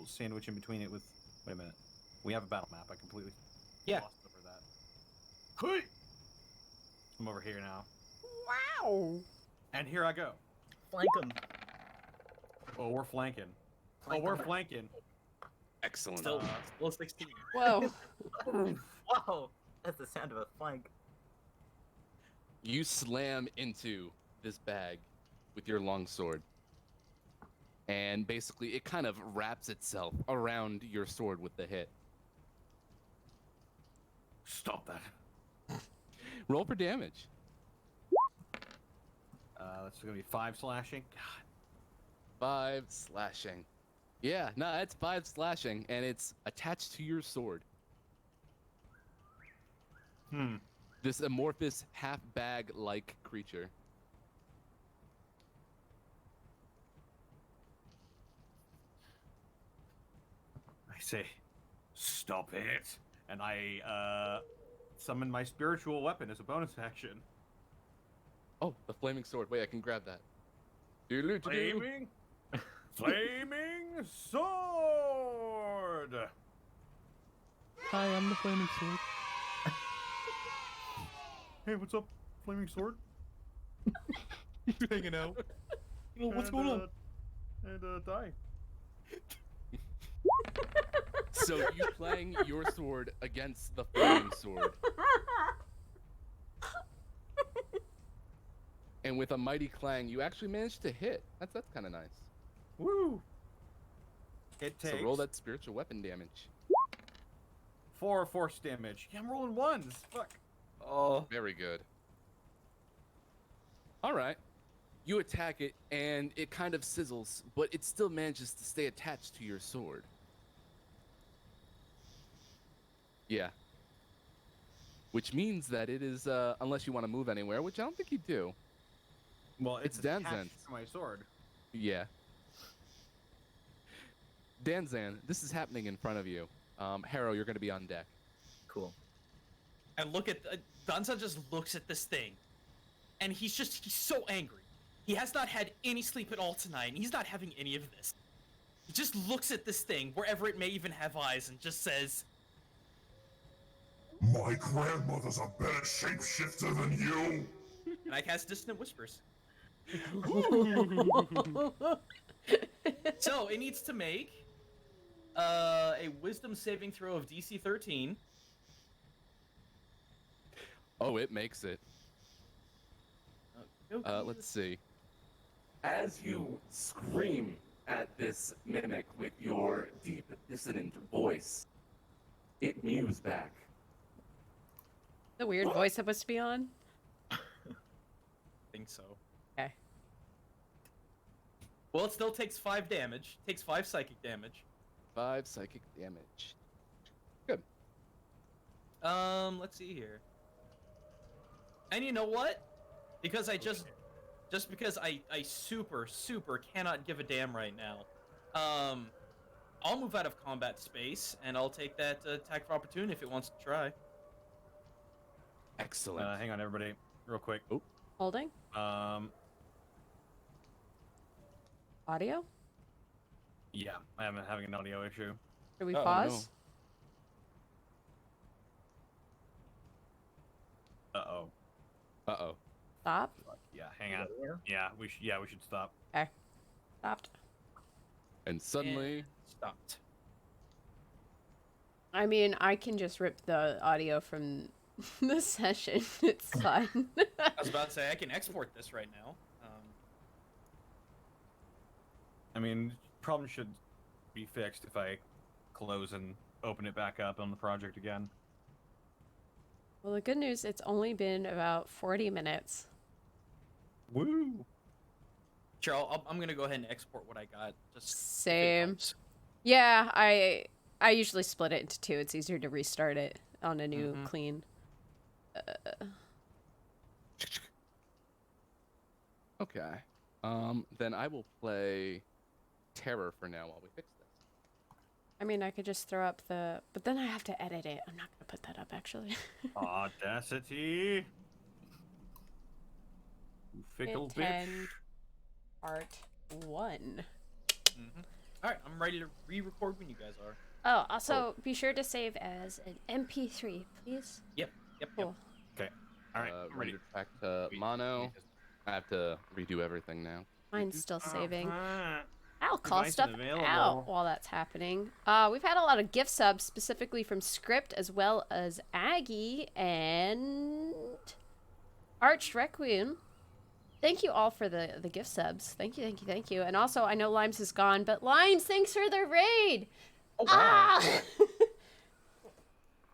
sandwich in between it with. Wait a minute. We have a battle map. I completely lost over that. Hey! I'm over here now. Wow. And here I go. Flank him. Oh, we're flanking. Flank Oh, we're 'em. flanking. Excellent. Still 16. Whoa. Whoa! That's the sound of a flank. You slam into this bag with your longsword. And basically, it kind of wraps itself around your sword with the hit. Stop that. Roll for damage. That's gonna be 5 slashing. God. 5 slashing. Yeah, no, it's 5 slashing, and it's attached to your sword. This amorphous, half-bag-like creature. I say, stop it. And I summon my spiritual weapon as a bonus action. Oh, the flaming sword. Wait, I can grab that. Doodaloo-doo-doo. Flaming, flaming sword. Hi, I'm the flaming sword. Hey, what's up, flaming sword? Hanging out. What's going on? And die. So you clang your sword against the flaming sword. And with a mighty clang, you actually managed to hit. That's kind of nice. Woo! It takes So roll that spiritual weapon damage. 4 force damage. Yeah, I'm rolling ones. Fuck. Oh. Very good. All right. You attack it, and it kind of sizzles, but it still manages to stay attached to your sword. Yeah. Which means that it is, unless you want to move anywhere, which I don't think you do. Well, It's attached Danzan's. to my sword. Yeah. Danzan, this is happening in front of you. Harrow, you're going to be on deck. Cool. And look at Danza just looks at this thing, and he's so angry. He has not had any sleep at all tonight, and he's not having any of this. He just looks at this thing, wherever it may even have eyes, and just says, My grandmother's a better shapeshifter than you. and I cast Dissonant Whispers. So it needs to make a Wisdom saving throw of DC 13. Oh, it makes it. Let's see. As you scream at this mimic with your deep, dissonant voice, it mews back. The weird voice supposed to be on? I think so. Okay. Well, it still takes 5 damage. Takes 5 psychic damage. 5 psychic damage. Good. Let's see here. And you know what? Because I just because I super cannot give a damn right now. I'll move out of combat space and I'll take that attack of opportunity if it wants to try. Excellent. Hang on, everybody, real quick. Oh. Holding? Audio? Yeah, I am having an audio issue. Should we Oh, pause? Uh-oh. Uh-oh. Stop? Yeah, hang on. Yeah, we should stop. Okay. Stopped. And suddenly... And stopped. I mean, I can just rip the audio from the session. It's fine. I was about to say I can export this right now. I mean, problem should be fixed if I close and open it back up on the project again. Well, the good news, it's only been about 40 minutes. Woo! Sure, I'm gonna go ahead and export what I got. Just if it Same. helps. Yeah, I usually split it into 2. It's easier to restart it on a new clean. Okay. Then I will play Terror for now while we fix this. I mean, I could just throw up the... But then I have to edit it. I'm not going to put that up, actually. Audacity! You fickle Hit bitch. 10, part 1. Alright, I'm ready to re-record when you guys are. Oh, also, be sure to save as an MP3, please. Yep. Cool. Okay. Alright, I'm ready. Render track to mono. I have to redo everything now. Mine's still saving. Uh-huh. I'll call Device stuff unavailable. out while that's happening. We've had a lot of gift subs, specifically from Script, as well as Aggie and Arch Requiem. Thank you all for the gift subs. Thank you. And also, I know Limes is gone, but Limes, thanks for the raid! Oh, wow. Ah!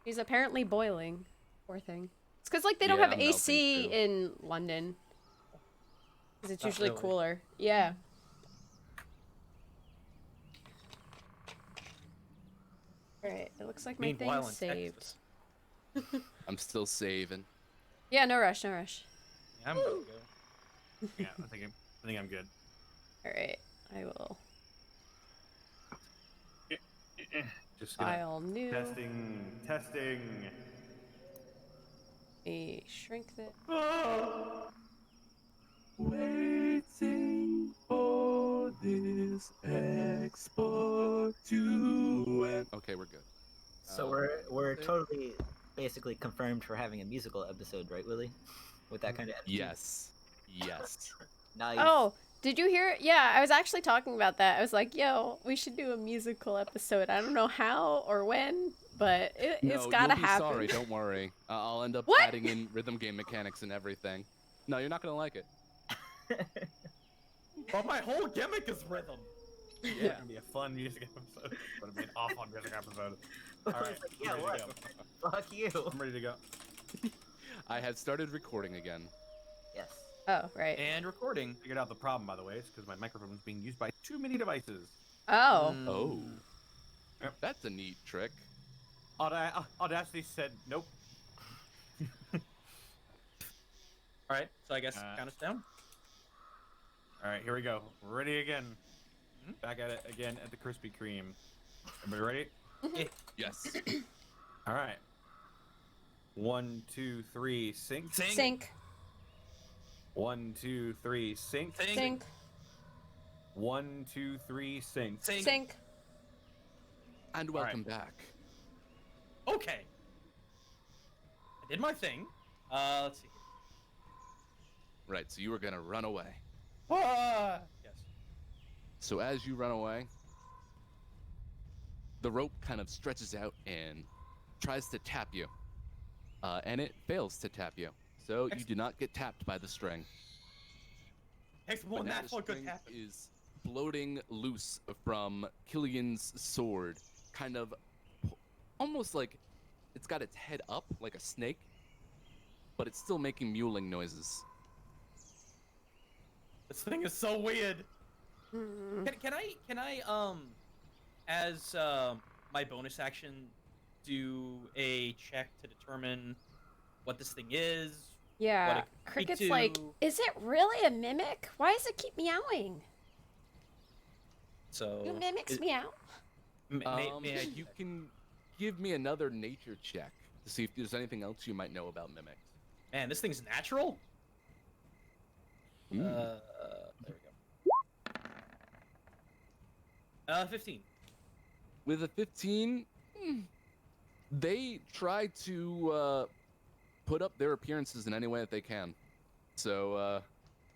He's apparently boiling. Poor thing. It's because, like, they don't Yeah, have I'm melting AC too. in London. Because it's Not usually really. cooler. Yeah. Alright, it looks like my Meanwhile, thing's in saved. Texas. I'm still saving. Yeah, no rush. Yeah, I'm good to go. Yeah, I think I'm good. Alright, I will Just gonna file new. testing. Me shrink this. Waiting for this export to end. Okay, we're good. So we're totally basically confirmed for having a musical episode, right, Willie? With that kind of attitude. Yes. Nice. Oh, did you hear? Yeah, I was actually talking about that. I was like, yo, we should do a musical episode. I don't know how or when, but it's gotta you'll be happen. sorry, don't worry. I'll end up What? adding in rhythm game mechanics and everything. No, you're not gonna like it. But my whole gimmick is rhythm. Yeah, it's gonna be a fun music episode. But it'll be an awful music episode. Alright, Like, yeah, I'm ready to what? Fuck you. go. I'm ready to go. I had started recording again. Yes. Oh, right. And recording. Figured out the problem, by the way. It's because my microphone is being used by too many devices. Oh. Oh. Yep. That's a neat trick. Audacity said nope. Alright, so I guess count us down. Alright, here we go. Ready again. Back at it again at the Krispy Kreme. Everybody ready? Yes. Alright. 1, 2, 3, sync. Sing. Sync. 1, 2, 3, sync. Sing. Sync. 1, 2, 3, sync. Sync. And welcome back. Okay. I did my thing. Let's see. Right, so you were gonna run away. Yes. So as you run away, the rope kind of stretches out and tries to tap you. And it fails to tap you. So you do not get tapped by the string. Next But one, now that's the what could string happen. is floating loose from Killian's sword, kind of almost like it's got its head up like a snake, but it's still making mewling noises. This thing is so weird. Can I as my bonus action do a check to determine what this thing is? What Yeah. it could speak Cricket's to? like, is it really a mimic? Why does it keep meowing? So Do mimics it- meow? may I You can give me another nature check to see if there's anything else you might know about mimics. Man, this thing's natural. Ooh. There we go. 15. With a 15, they try to put up their appearances in any way that they can. So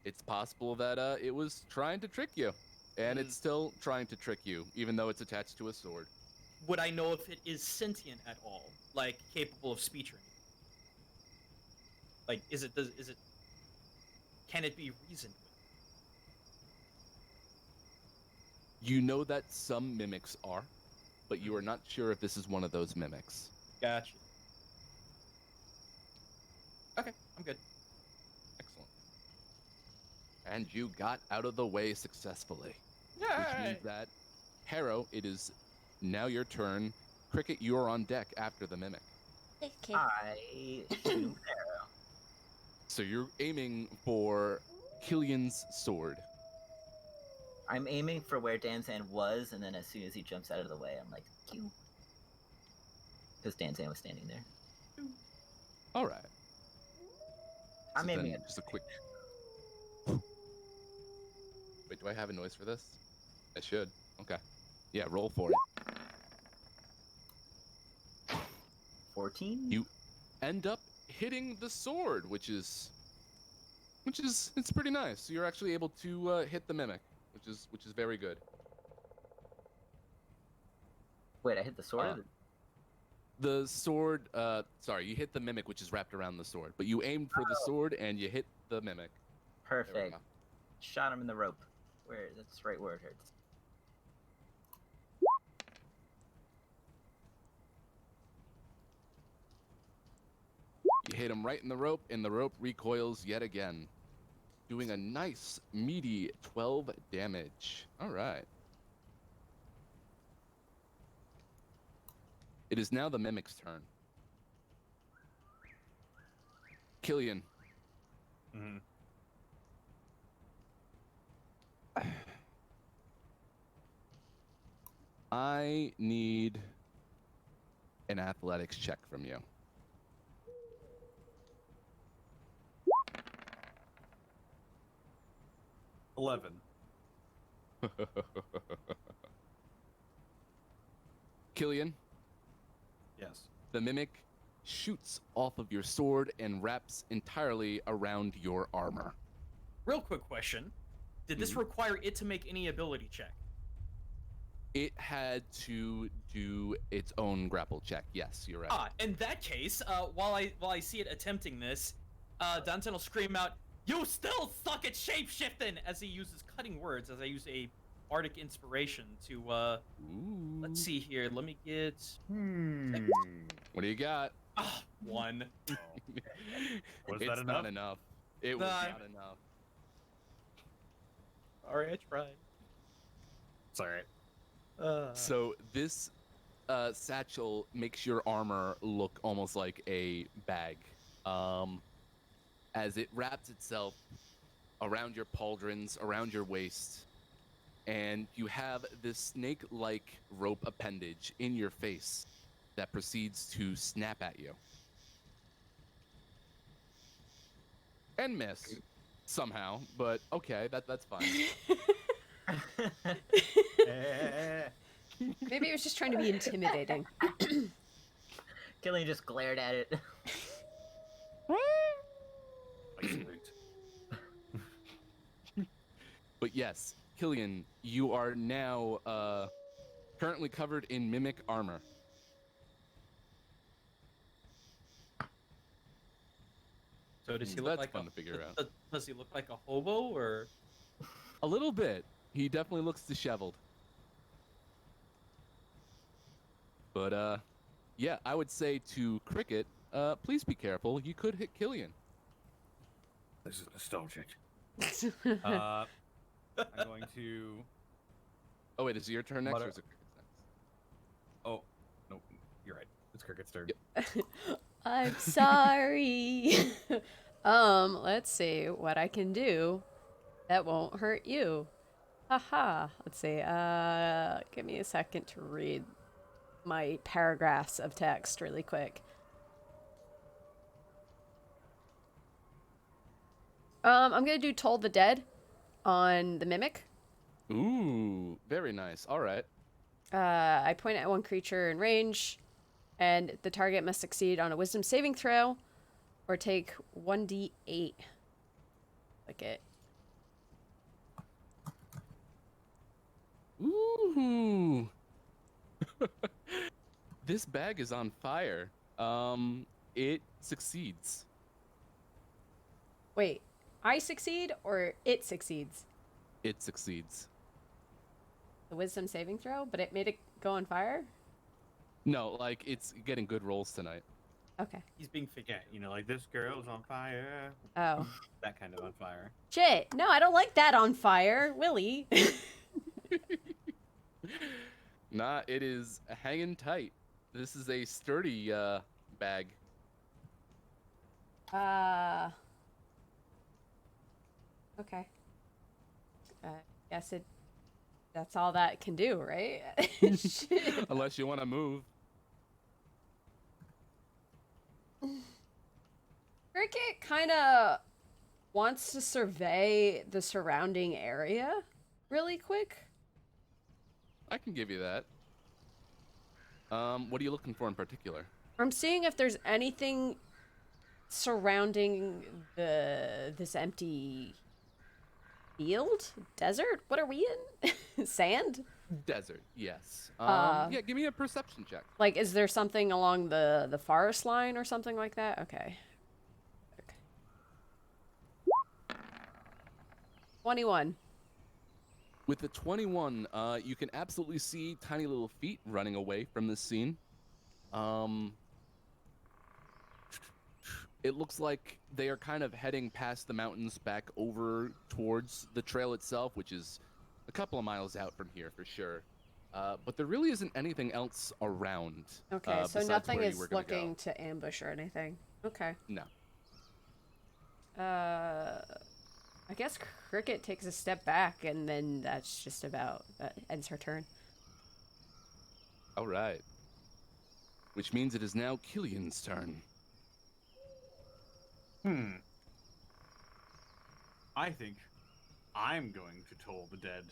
it's possible that it was trying to trick you. And it's still trying to trick you, even though it's attached to a sword. Would I know if it is sentient at all? Like, capable of speech or anything? Like, can it be reasoned with? You know that some mimics are, but you are not sure if this is one of those mimics. Gotcha. Okay, I'm good. Excellent. And you got out of the way successfully. Which means that, Harrow, it is now your turn. Cricket, you are on deck after the mimic. Okay. I shoot arrow. So you're aiming for Killian's sword. I'm aiming for where Danzan was, and then as soon as he jumps out of the way, I'm like, Q. Because Danzan was standing there. All right. I'm So aiming then at just a quick. Wait, do I have a noise for this? I should. Okay. Yeah, roll for it. 14. You end up hitting the sword, which is it's pretty nice. So you're actually able to hit the mimic, which is very good. Wait, I hit the sword. or The sword, sorry, you hit the mimic, which is wrapped around the sword, but you aimed for the sword and you hit the mimic. There we Perfect. go. Shot him in the rope. That's right where it hurts. You hit him right in the rope, and the rope recoils yet again, doing a nice meaty 12 damage. All right. It is now the mimic's turn. Killian. Mm-hmm. I need an athletics check from you. $11. Killian, Yes. the mimic shoots off of your sword and wraps entirely around your armor. Real quick question. Did this require it to make any ability check? It had to do its own grapple check. Yes, you're right. In that case, while I see it attempting this, Danton will scream out, "You still suck at shapeshifting!" as he uses cutting words, as I use a bardic inspiration to, Ooh. let's see here, let me get... What do you got? 1. Was It's that not enough? enough. It was not enough. Alright, I tried. It's alright. So this satchel makes your armor look almost like a bag, as it wraps itself around your pauldrons, around your waist, and you have this snake-like rope appendage in your face that proceeds to snap at you. And miss, somehow, but okay, that's fine. Maybe it was just trying to be intimidating. Killian just glared at it. But yes, Killian, you are now currently covered in mimic armor. So does he So look that's like fun to figure out. Does he look like a hobo or? A little bit. He definitely looks disheveled. But yeah, I would say to Cricket, please be careful. You could hit Killian. This is nostalgic. I'm going to. Oh wait, is it your turn next, Butter- or is it Cricket's next? Oh, no, you're right. It's Cricket's turn. Yep. I'm sorry. Let's see what I can do that won't hurt you. Haha. Let's see. Give me a second to read my paragraphs of text really quick. I'm gonna do Toll the Dead on the Mimic. Ooh, very nice. All right. I point at one creature in range, and the target must succeed on a Wisdom saving throw, or take 1d8. Like it. Ooh. This bag is on fire. It succeeds. Wait, I succeed or it succeeds? It succeeds. The Wisdom saving throw, but it made it go on fire? No, like it's getting good rolls tonight. Okay. He's being Yeah, figured. you know, like this girl's on fire. Oh. That kind of on fire. Shit. No, I don't like that on fire. Willie. Nah, it is hanging tight. This is a sturdy bag. Okay. Guess that's all that can do, right? Shit. Unless you want to move. Cricket kind of wants to survey the surrounding area really quick. I can give you that. What are you looking for in particular? I'm seeing if there's anything surrounding this empty field, desert. What are we in? Sand? Desert, yes. Yeah, give me a perception check. Like, is there something along the forest line or something like that? Okay. 21. With the 21, you can absolutely see tiny little feet running away from this scene. It looks like they are kind of heading past the mountains back over towards the trail itself, which is a couple of miles out from here for sure. But there really isn't anything else around. Okay, so besides nothing where you is were gonna looking go. to ambush or anything. Okay. No. I guess Cricket takes a step back, and then that's just about ends her turn. All right. Which means it is now Killian's turn. I think I'm going to toll the dead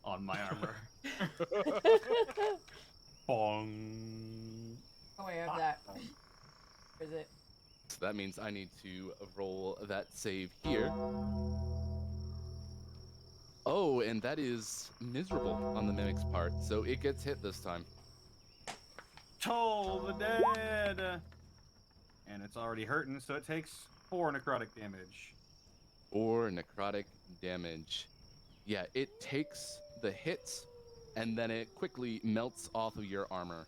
on my armor. Bong. Oh, I have that. Where is it? So that means I need to roll that save here. Oh, and that is miserable on the Mimic's part, so it gets hit this time. Toll the dead! And it's already hurting, so it takes 4 necrotic damage. Or necrotic damage. Yeah, it takes the hits, and then it quickly melts off of your armor.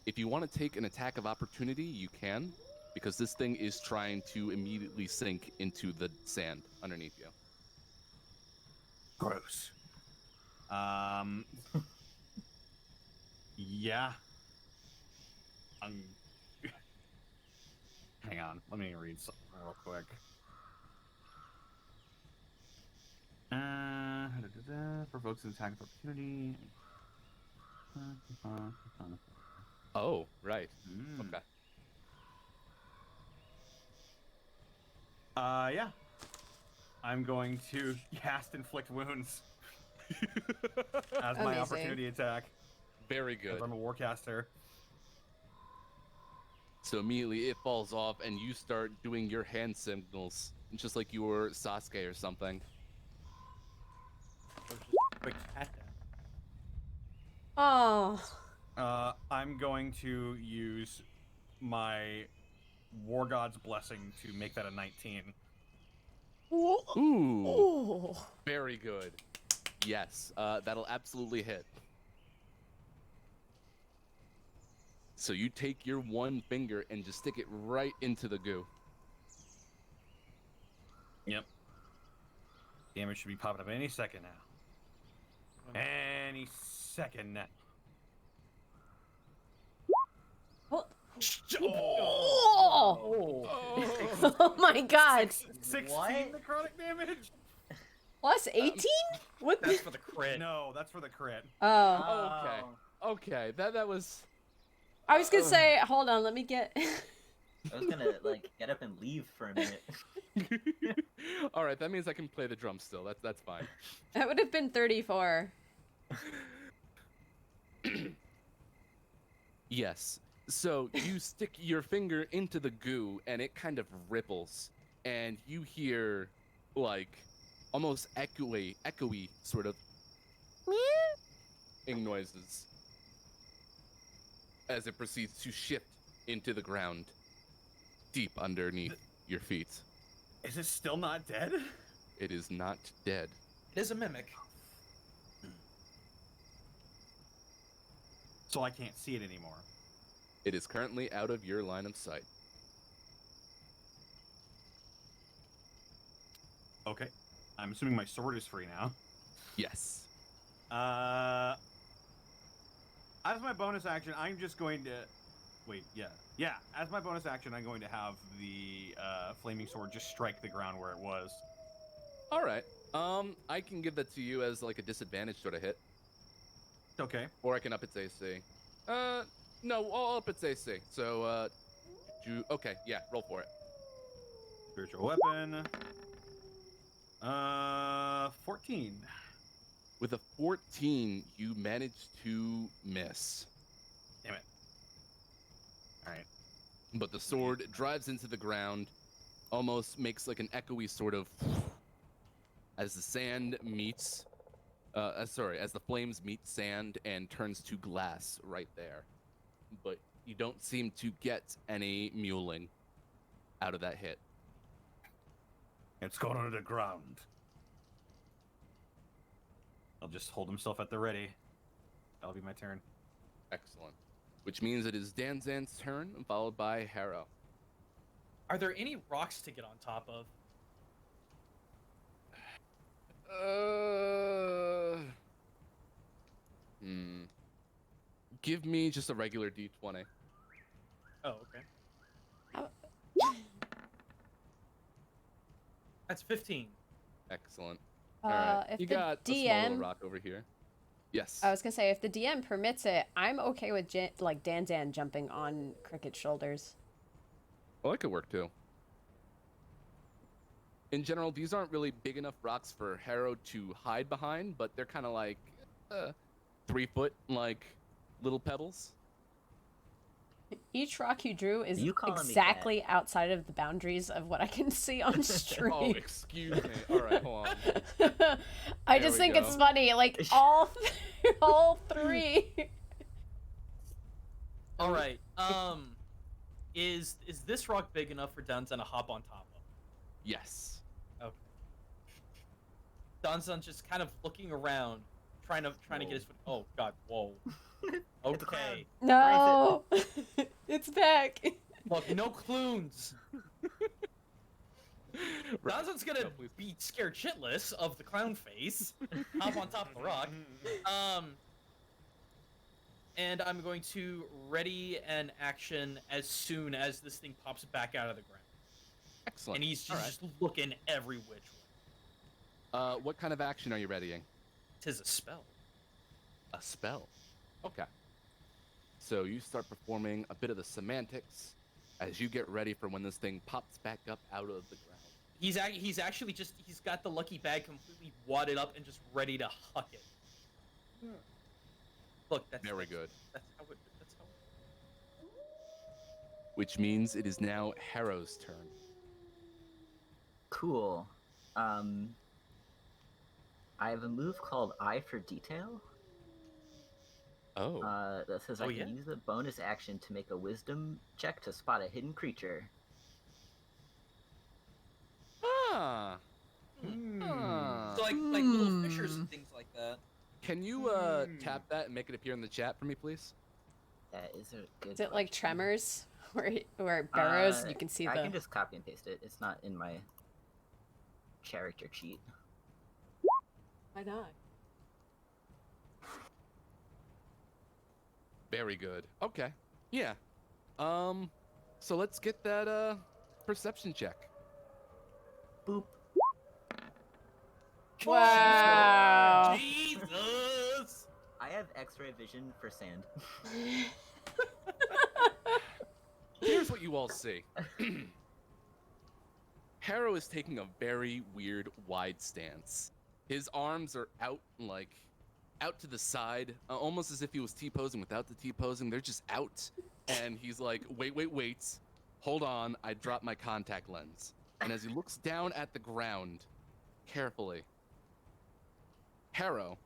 If you want to take an attack of opportunity, you can, because this thing is trying to immediately sink into the sand underneath you. Gross. Yeah. Hang on, let me read something real quick. Provokes an attack of opportunity. Oh, right. Mm. Okay. Yeah. I'm going to cast Inflict Wounds as my Amazing. opportunity attack. Very good. 'Cause I'm a warcaster. So immediately it falls off, and you start doing your hand signals, just like you were Sasuke or something. Or just a quick hat down. Oh. I'm going to use my War God's Blessing to make that a 19. Ooh, Ooh. very good. Yes, that'll absolutely hit. So you take your one finger and just stick it right into the goo. Yep. Damage should be popping up any second now. Any second now. Oh. Oh. Oh my god. 16 What? necrotic damage? Plus 18? What? That's for the crit. No, that's for the crit. Oh. Okay. Okay, that was... I was gonna say, hold on, let me get. I was gonna like get up and leave for a minute. All right, that means I can play the drum still. That's fine. That would have been 34. Yes. So you stick your finger into the goo, and it kind of ripples, and you hear like almost echoey sort of noises as it proceeds to shift into the ground deep underneath your feet. Is it still not dead? It is not dead. It is a mimic. So I can't see it anymore. It is currently out of your line of sight. Okay. I'm assuming my sword is free now. Yes. As my bonus action, I'm just going to... Wait, yeah. Yeah, as my bonus action, I'm going to have the flaming sword just strike the ground where it was. All right. I can give that to you as like a disadvantage sort of hit, Okay. or I can up its AC. No, I'll up its AC. So, okay, yeah, roll for it. Spiritual weapon. 14. With a 14, you manage to miss. Damn it. Alright. But the sword drives into the ground, almost makes like an echoey sort of as the sand meets, as the flames meet sand and turns to glass right there. But you don't seem to get any muling out of that hit. It's going under the ground. I'll just hold himself at the ready. That'll be my turn. Excellent. Which means it is Danzan's turn, followed by Harrow. Are there any rocks to get on top of? Give me just a regular D20. Oh, okay. How- That's 15. Excellent. All right. If You the got a small little DM, rock over here. Yes. I was gonna say, if the DM permits it, I'm okay with like Danzan jumping on Cricket's shoulders. Well, that could work too. In general, these aren't really big enough rocks for Harrow to hide behind, but they're kind of like 3 foot, like little pebbles. Each rock you drew is You calling me exactly outside of the boundaries of what I can see on stream. Oh, excuse me. All right, hold on. I There just we think go. it's funny, like all three. All right. Is this rock big enough for Dunzan to hop on top of? Yes. Okay. Dunzan's just kind of looking around, trying to get his foot. Oh God! Whoa. Okay. No, it's back. Look, no clunes. Right. Dunzan's gonna No, please. be scared shitless of the clown face. Hop on top of the rock. And I'm going to ready an action as soon as this thing pops back out of the ground. Excellent. And he's All right. just looking every which way. What kind of action are you readying? Tis a spell. A spell. Okay. So you start performing a bit of the semantics as you get ready for when this thing pops back up out of the ground. He's actually just he's got the lucky bag completely wadded up and just ready to huck it. Look, that's Very good. That's how it. That's how. Which means it is now Harrow's turn. Cool. I have a move called Eye for Detail. Oh. That says Oh, I yeah? can use a bonus action to make a Wisdom check to spot a hidden creature. Ah. Hmm. Ah. So like little fishers and things like that. Can you tap that and make it appear in the chat for me, please? That is a good. Is it like question. Tremors, where it burrows and you can see I the? can just copy and paste it. It's not in my character sheet. Why not? Very good. Okay. Yeah. So let's get that perception check. Boop. Wow. Jesus! I have X-ray vision for sand. Here's what you all see. Harrow is taking a very weird wide stance. His arms are out to the side, almost as if he was T-posing without the T-posing. They're just out. And he's like, wait. Hold on, I dropped my contact lens. And as he looks down at the ground, carefully, Harrow,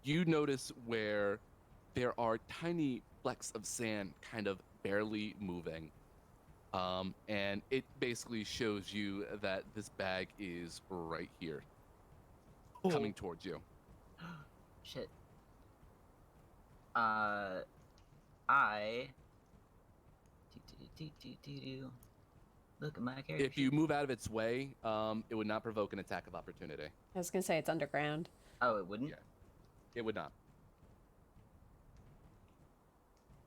you notice where there are tiny flecks of sand kind of barely moving. And it basically shows you that this bag is right here, coming towards you. Shit. I. Look at my character. If you move out of its way, it would not provoke an attack of opportunity. I was gonna say it's underground. Oh, it wouldn't? Yeah. It would not.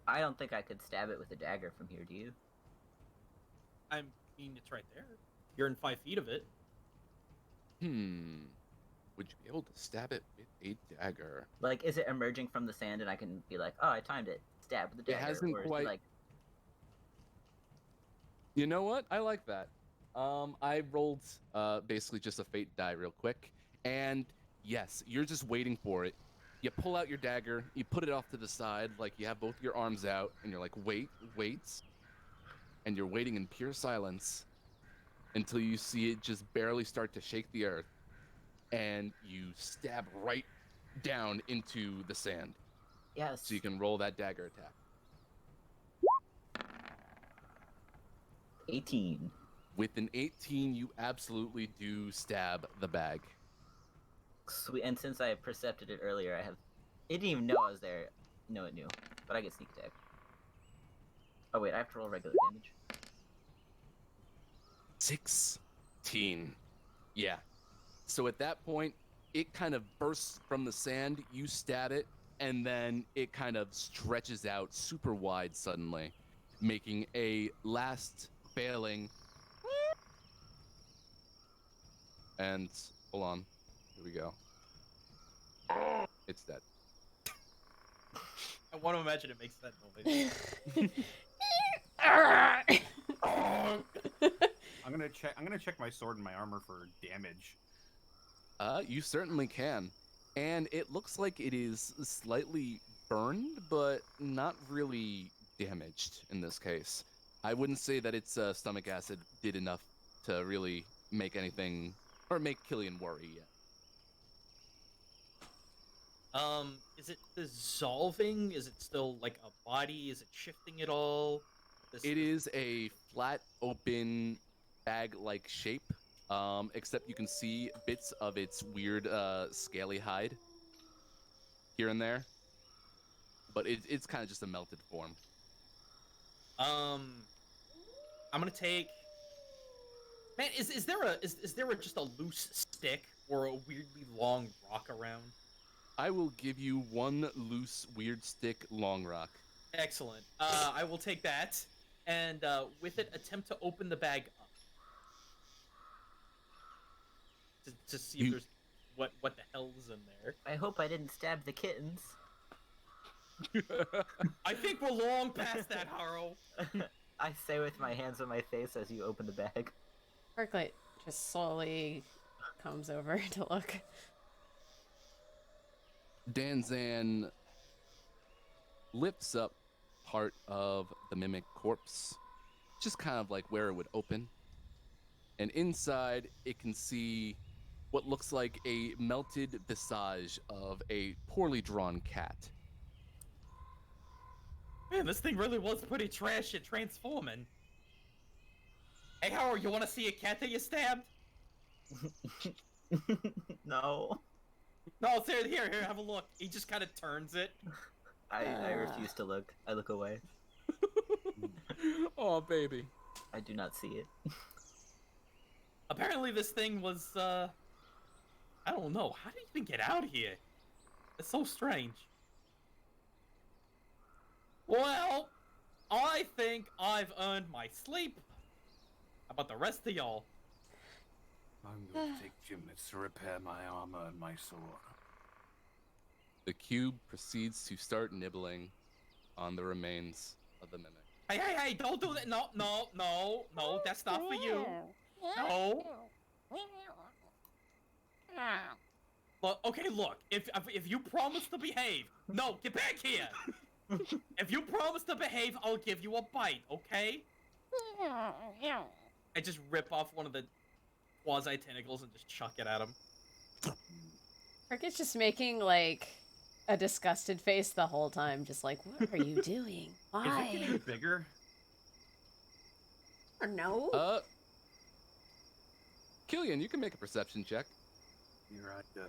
I don't think I could stab it with a dagger from here, do you? I mean, it's right there. You're in 5 feet of it. Would you be able to stab it with a dagger? Like, is it emerging from the sand and I can be like, oh, I timed it. Stab with the dagger. It hasn't or is quite. like, You know what? I like that. I rolled basically just a fate die real quick, and yes, you're just waiting for it. You pull out your dagger, you put it off to the side, like you have both your arms out, and you're like, wait, and you're waiting in pure silence until you see it just barely start to shake the earth, and you stab right down into the sand. yes. So you can roll that dagger attack. 18. With an 18, you absolutely do stab the bag. Sweet. And since I percepted it earlier, it didn't even know I was there. No, it knew. But I get sneak attack. Oh, wait, I have to roll regular damage. 16. Yeah. So at that point, it kind of bursts from the sand, you stab it, and then it kind of stretches out super wide suddenly, making a last failing. And hold on. Here we go. It's dead. I want to imagine it makes that noise. I'm gonna check my sword and my armor for damage. You certainly can. And it looks like it is slightly burned, but not really damaged in this case. I wouldn't say that its stomach acid did enough to really make anything, or make Killian worry yet. Is it dissolving? Is it still like a body? Is it shifting at all? It is a flat, open, bag-like shape, except you can see bits of its weird, scaly hide here and there. But it's kind of just a melted form. I'm gonna take. Man, is there just a loose stick or a weirdly long rock around? I will give you one loose, weird stick long rock. Excellent. I will take that, and with it, attempt to open the bag up to see if there's what the hell is in there. I hope I didn't stab the kittens. I think we're long past that, Haro. I say with my hands on my face as you open the bag. Percolate just slowly comes over to look. Danzan lifts up part of the mimic corpse, just kind of like where it would open. And inside, it can see what looks like a melted visage of a poorly drawn cat. Man, this thing really was pretty trash at transforming. Hey, Howard, you want to see a cat that you stabbed? No. No, seriously, here, have a look. He just kind of turns it. I refuse to look. I look away. Oh, baby. I do not see it. Apparently, this thing was, I don't know. How did it even get out here? It's so strange. Well, I think I've earned my sleep. How about the rest of y'all? I'm going to take 2 minutes to repair my armor and my sword. The cube proceeds to start nibbling on the remains of the mimic. Hey, don't do that. No, that's not for you. No. Look, okay, look. If you promise to behave, no, get back here. If you promise to behave, I'll give you a bite, okay? I just rip off one of the quasi tentacles and just chuck it at him. Cricket's just making like a disgusted face the whole time, just like, what are you doing? Why? Is it getting bigger? I don't know. Killian, you can make a perception check. Here I go.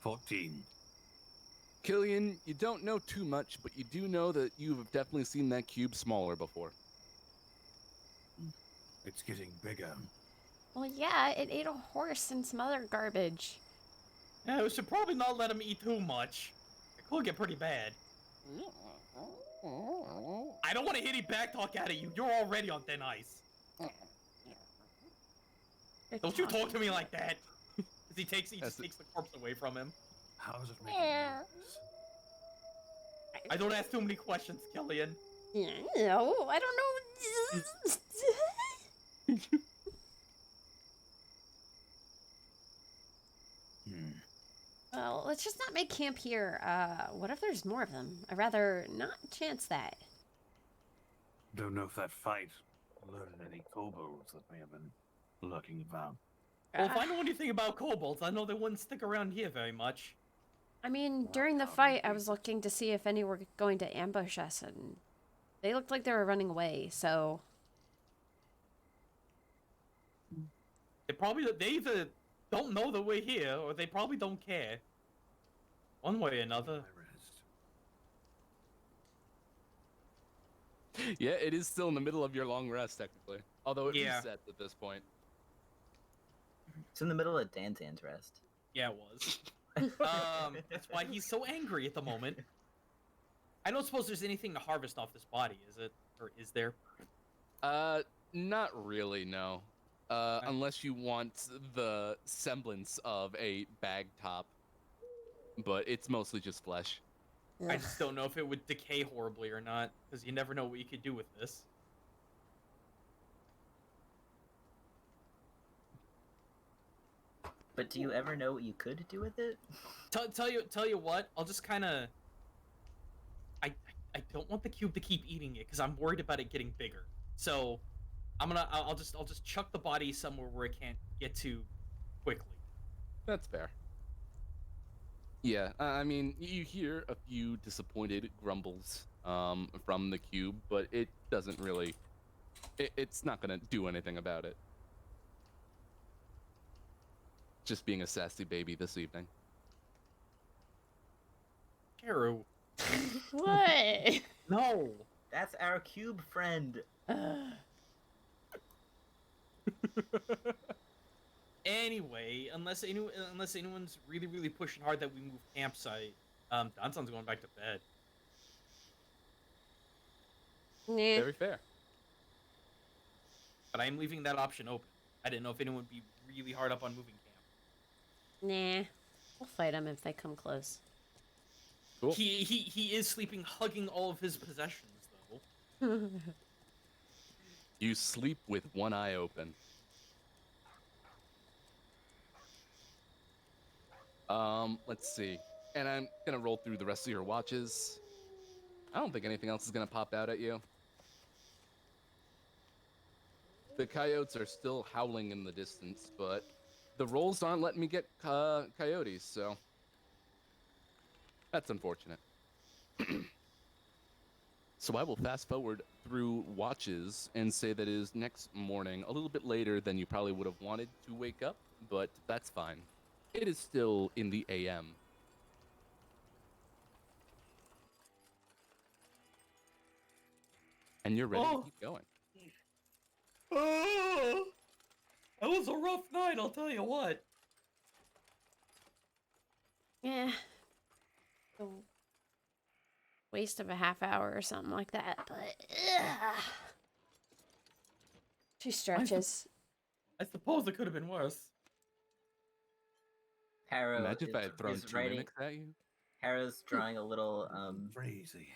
14. Killian, you don't know too much, but you do know that you've definitely seen that cube smaller before. It's getting bigger. Well, yeah, it ate a horse and some other garbage. Yeah, we should probably not let him eat too much. It could get pretty bad. I don't want to hit any backtalk out of you. You're already on thin ice. Don't you talk to me like that. Because he just takes the corpse away from him. How is it making noise? I don't ask too many questions, Killian. No, I don't know. Well, let's just not make camp here. What if there's more of them? I'd rather not chance that. Don't know if that fight alerted any kobolds that may have been lurking about. Well, if I know anything about kobolds, I know they wouldn't stick around here very much. I mean, during the fight, I was looking to see if any were going to ambush us, and they looked like they were running away, so... They either don't know that we're here, or they probably don't care. One way or another. Yeah, it is still in the middle of your long rest, technically. Although it resets at this point. It's in the middle of Danzan's rest. Yeah, it was. That's why he's so angry at the moment. I don't suppose there's anything to harvest off this body, is it? Or is there? Not really, no. Unless you want the semblance of a bag top. But it's mostly just flesh. I just don't know if it would decay horribly or not, because you never know what you could do with this. But do you ever know what you could do with it? Tell you what, I'll just kind of... I don't want the cube to keep eating it, because I'm worried about it getting bigger. So, I'll just chuck the body somewhere where it can't get to quickly. That's fair. Yeah, I mean, you hear a few disappointed grumbles from the cube, but it doesn't really... It's not gonna do anything about it. Just being a sassy baby this evening. Cheru. What? No. That's our cube friend. Anyway, unless anyone's really pushing hard that we move campsite, Danzan's going back to bed. Nah. Very fair. But I am leaving that option open. I didn't know if anyone would be really hard up on moving camp. Nah. We'll fight them if they come close. Cool. He is sleeping, hugging all of his possessions, though. You sleep with one eye open. Let's see. And I'm gonna roll through the rest of your watches. I don't think anything else is gonna pop out at you. The coyotes are still howling in the distance, but the rolls aren't letting me get coyotes, so that's unfortunate. So I will fast forward through watches and say that it is next morning, a little bit later than you probably would have wanted to wake up, but that's fine. It is still in the AM. And you're ready to keep going. Oh, that was a rough night, I'll tell you what. Yeah. A waste of a half hour or something like that, but she stretches. I suppose it could have been worse. Harrow Imagine if I had thrown is two writing. mimics at you. Harrow's drawing a little, Crazy.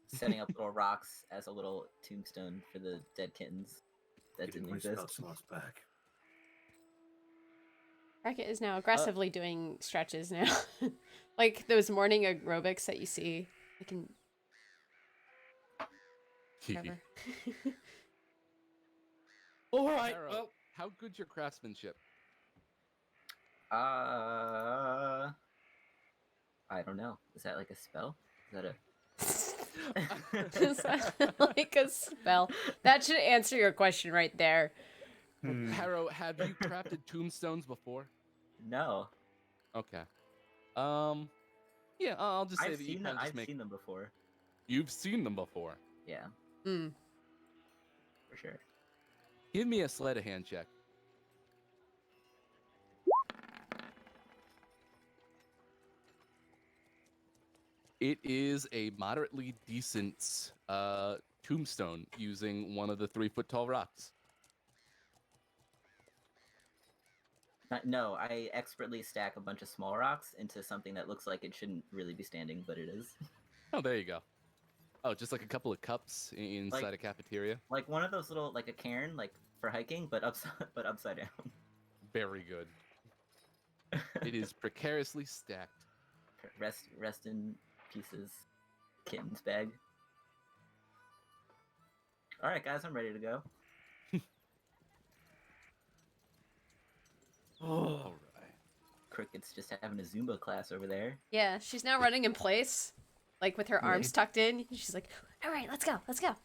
setting up little rocks as a little tombstone for the dead kittens that Getting didn't my spell exist. slots back. Racket is now aggressively doing stretches now. Like those morning aerobics that you see. I can. Whatever. All right. Harrow, Well, how good's your craftsmanship? I don't know. Is that like a spell? Is that a... Is that like a spell? That should answer your question right there. Harrow, have you crafted tombstones before? No. Okay. Yeah, I'll just say I've that you seen kind them. of just I've make. seen them before. You've seen them before. Yeah, Hmm. for sure. Give me a sleight of hand check. It is a moderately decent tombstone using one of the 3-foot tall rocks. No, I expertly stack a bunch of small rocks into something that looks like it shouldn't really be standing, but it is. Oh, there you go. Oh, just like a couple of cups inside Like- a cafeteria. Like one of those little, like a cairn, like for hiking, but upside down. Very good. It is precariously stacked. Rest in pieces, kitten's bag. All right, guys, I'm ready to go. All right. Cricket's just having a Zumba class over there. Yeah, she's now running in place, like with her arms tucked in. She's like, "All right, let's go, let's go."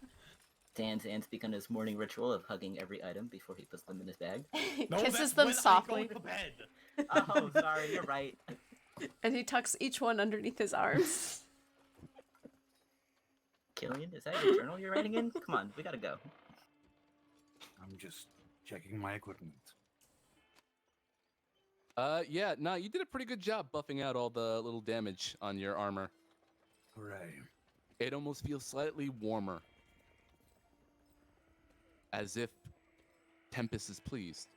Dan's begun his morning ritual of hugging every item before he puts them in his bag. no, Kisses that's them when softly, I go to bed. Oh, sorry, you're right. and he tucks each one underneath his arms. Killian, is that your journal you're writing in? Come on, we gotta go. I'm just checking my equipment. Yeah, no, you did a pretty good job buffing out all the little damage on your armor. Hooray. It almost feels slightly warmer. As if Tempest is pleased.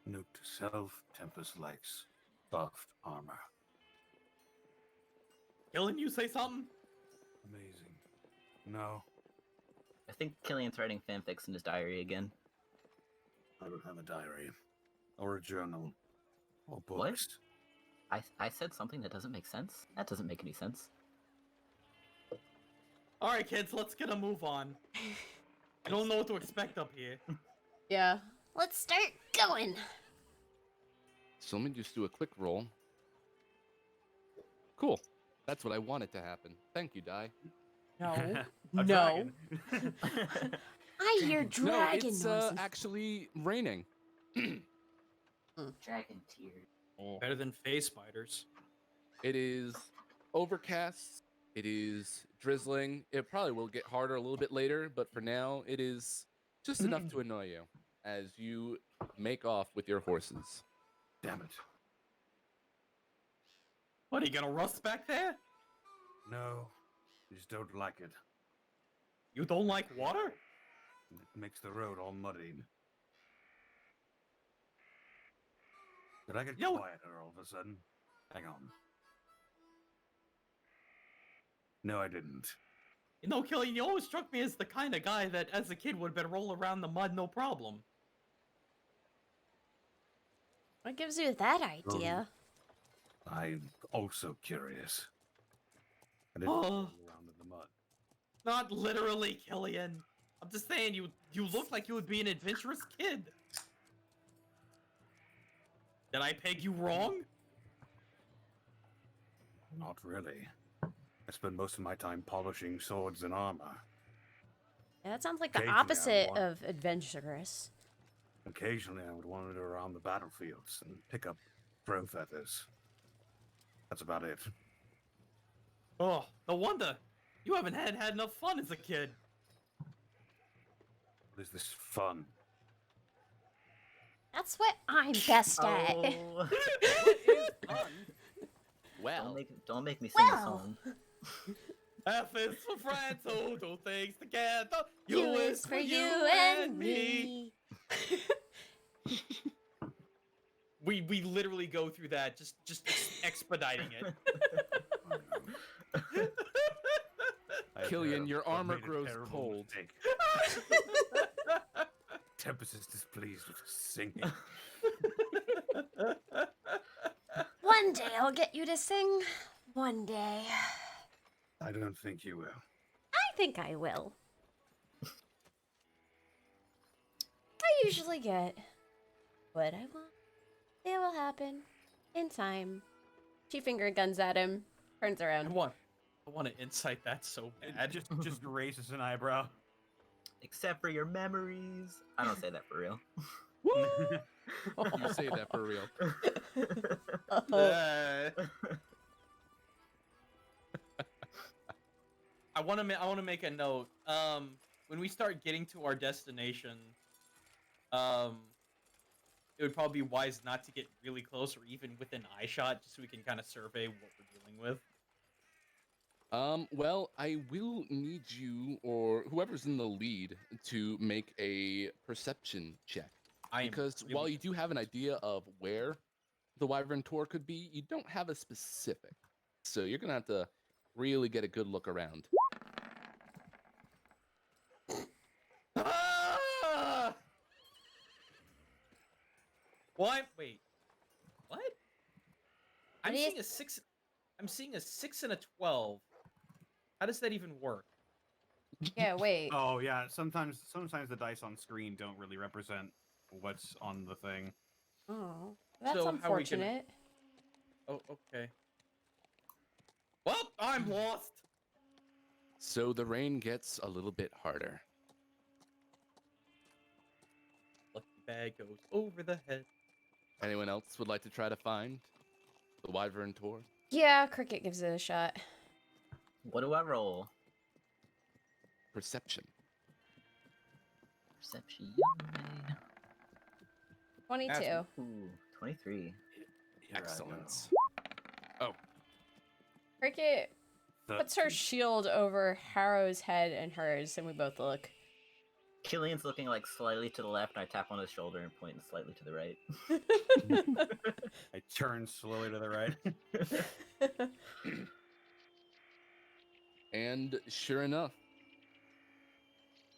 Note to self, Tempest likes soft armor. Killing you say something? Amazing. No, I think Killian's writing fanfics in his diary again. I don't have a diary. Or a journal. Or What? books. I said something that doesn't make sense? That doesn't make any sense. All right, kids, let's get a move on. I don't know what to expect up here. Yeah. Let's start going. So let me just do a quick roll. Cool. That's what I wanted to happen. Thank you, Di. No. A no. dragon. I hear No, dragon it's noises. actually raining. Dragon tears. Better than phase spiders. It is overcast. It is drizzling. It probably will get harder a little bit later, but for now, it is just enough to annoy you as you make off with your horses. Damn it. What, are you gonna rust back there? No, just don't like it. You don't like water? It makes the road all muddied. Did I get No. quieter all of a sudden? Hang on. No, I didn't. You know, Killian, you always struck me as the kind of guy that, as a kid, would have been roll around the mud no problem. What gives you that idea? I'm also curious. I didn't Oh. roll around in the mud. Not literally, Killian. I'm just saying, you look like you would be an adventurous kid. Did I peg you wrong? Not really. I spend most of my time polishing swords and armor. Yeah, that sounds like the Occasionally I opposite want- of adventurous. Occasionally, I would wander around the battlefields and pick up throw feathers. That's about it. Oh, no wonder. You haven't had enough fun as a kid. What is this fun? That's what I'm best at. Oh, Well, don't make me sing the Well. song. F is for friends who do things together. U is for you and me. We literally go through that, just expediting it. Killian, your I've armor made a grows terrible cold. mistake. Tempest is displeased with singing. One day I'll get you to sing. One day. I don't think you will. I think I will. I usually get what I want. It will happen in time. She finger guns at him, turns I around. want to incite that so bad. Just raises an eyebrow. Except for your memories. I don't say that for real. You say that for real. I want to make a note. When we start getting to our destination, it would probably be wise not to get really close or even within eye shot, just so we can kind of survey what we're dealing with. Well, I will need you or whoever's in the lead to make a perception check. Because while you do have an idea of where the Wyvern Tour could be, you don't have a specific. So you're gonna have to really get a good look around. Ah! What? Wait. What? I'm do you- seeing a 6. I'm seeing a 6 and a 12. How does that even work? Yeah, wait. Oh yeah, sometimes the dice on screen don't really represent what's on the thing. Oh, that's So how are we gonna- unfortunate. Oh, okay. Well, I'm lost. So the rain gets a little bit harder. Lucky bag goes over the head. Anyone else would like to try to find the Wyvern Tour? Yeah, Cricket gives it a shot. What do I roll? Perception. Perception. 22. Ooh, 23. Excellent. Cricket puts her shield over Harrow's head and hers, and we both look. Killian's looking like slightly to the left, and I tap on his shoulder and point slightly to the right. I turn slowly to the right. And sure enough,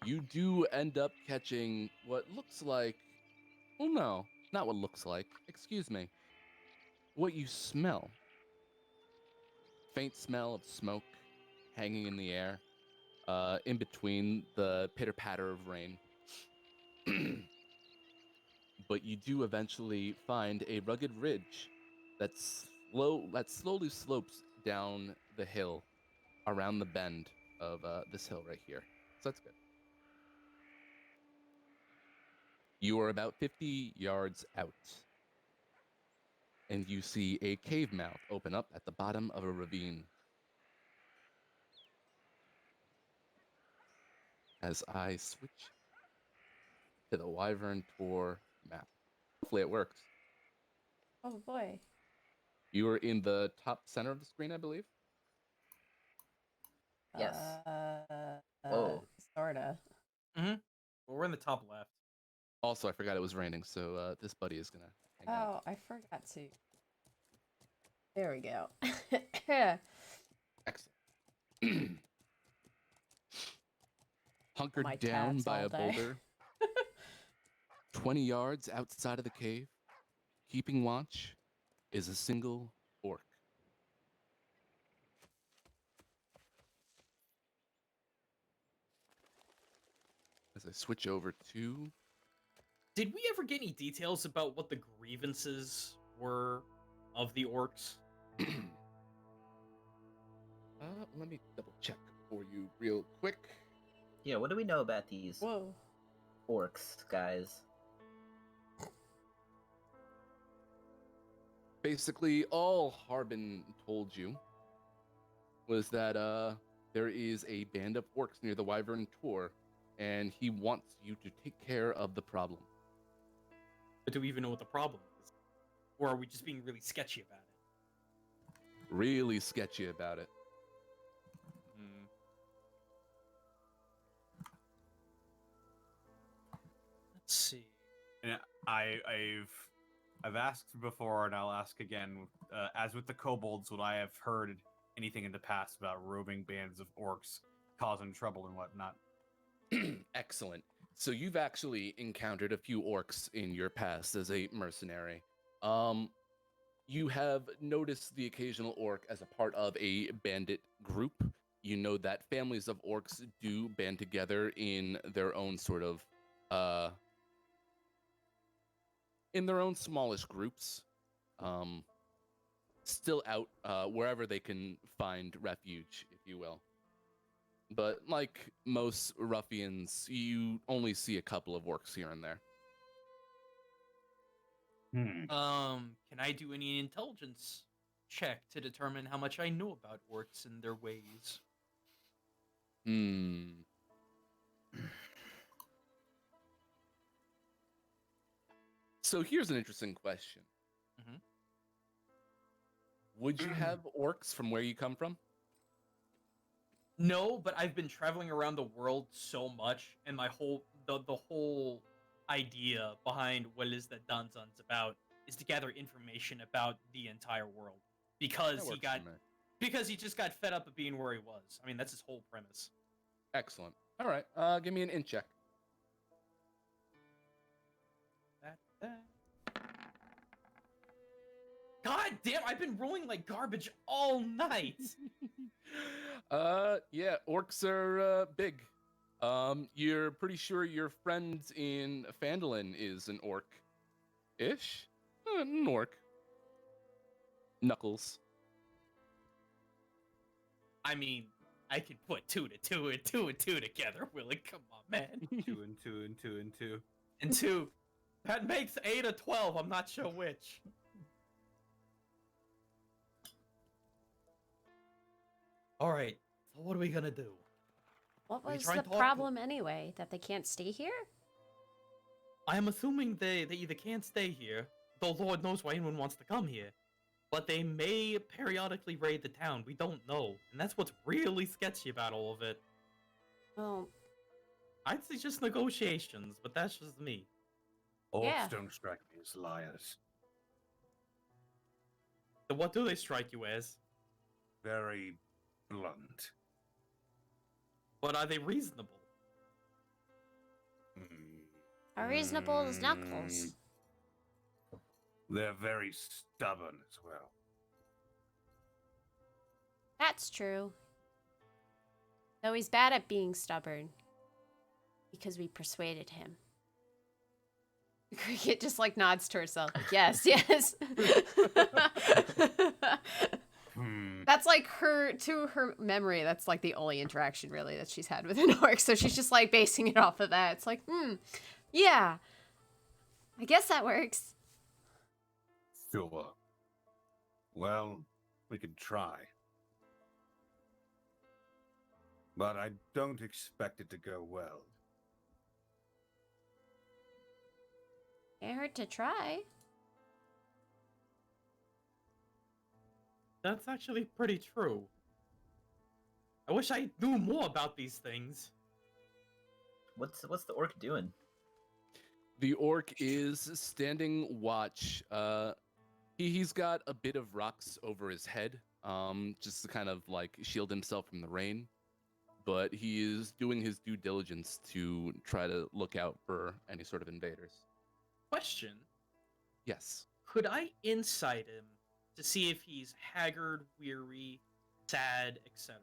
you do end up catching what looks like, well, no, not what looks like, excuse me, what you smell. Faint smell of smoke hanging in the air, in between the pitter-patter of rain. But you do eventually find a rugged ridge that slowly slopes down the hill around the bend of this hill right here. So that's good. You are about 50 yards out, and you see a cave mouth open up at the bottom of a ravine. As I switch to the Wyvern Tour map. Hopefully it works. Oh boy. You are in the top center of the screen, I believe. Yes. Oh. Sorta. Well, we're in the top left. Also, I forgot it was raining, so this buddy is gonna hang Oh, I forgot to. There we go. Excellent. Hunkered My down tabs by all a day. boulder, 20 yards outside of the cave, keeping watch, is a single orc. As I switch over to Did we ever get any details about what the grievances were of the orcs? let me double check for you real quick. Yeah, what do we know about these Whoa. orcs, guys? Basically, all Harbin told you was that there is a band of orcs near the Wyvern Tor, and he wants you to take care of the problem. But do we even know what the problem is? Or are we just being really sketchy about it? Really sketchy about it. Let's see. And I've asked before, and I'll ask again. As with the kobolds, would I have heard anything in the past about roving bands of orcs causing trouble and whatnot? Excellent. So you've actually encountered a few orcs in your past as a mercenary. You have noticed the occasional orc as a part of a bandit group. You know that families of orcs do band together in their own sort of in their own smallish groups, still out wherever they can find refuge, if you will. But like most ruffians, you only see a couple of orcs here and there. Can I do any intelligence check to determine how much I know about orcs and their ways? So here's an interesting question. Mhm. Would you have orcs from where you come from? No, but I've been traveling around the world so much, and my whole the whole idea behind what it is that Danzan's about is to gather information about the entire world. That works for me. Because he just got fed up of being where he was. I mean, that's his whole premise. Excellent. All right, give me an int check. God damn, I've been rolling like garbage all night. Yeah, orcs are big. You're pretty sure your friend in Phandalin is an orc-ish? An orc. Knuckles. I mean, I can put 2 to 2 and 2 and 2 together, Willie. Come on, man. 2 and 2 and 2 and 2. And 2. That makes 8 or 12. I'm not sure which. All right. So what are we gonna do? What We was try the and talk to- problem anyway? That they can't stay here? I'm assuming they either can't stay here, though Lord knows why anyone wants to come here. But they may periodically raid the town. We don't know, and that's what's really sketchy about all of it. Well, I'd suggest negotiations, but that's just me. Orcs Yeah. don't strike me as liars. So what do they strike you as? Very blunt. But are they reasonable? how reasonable is Knuckles? They're very stubborn as well. That's true. Though he's bad at being stubborn. Because we persuaded him. Cricket just like nods to herself. Like, yes, yes. That's like to her memory, that's like the only interaction really that she's had with an orc. So she's just like basing it off of that. It's like, yeah. I guess that works. Sure. Well, we could try. But I don't expect it to go well. Can't hurt to try. That's actually pretty true. I wish I knew more about these things. What's the orc doing? The orc is standing watch. He's got a bit of rocks over his head, just to kind of like shield himself from the rain. But he is doing his due diligence to try to look out for any sort of invaders. Question: Yes. could I insight him to see if he's haggard, weary, sad, etc.?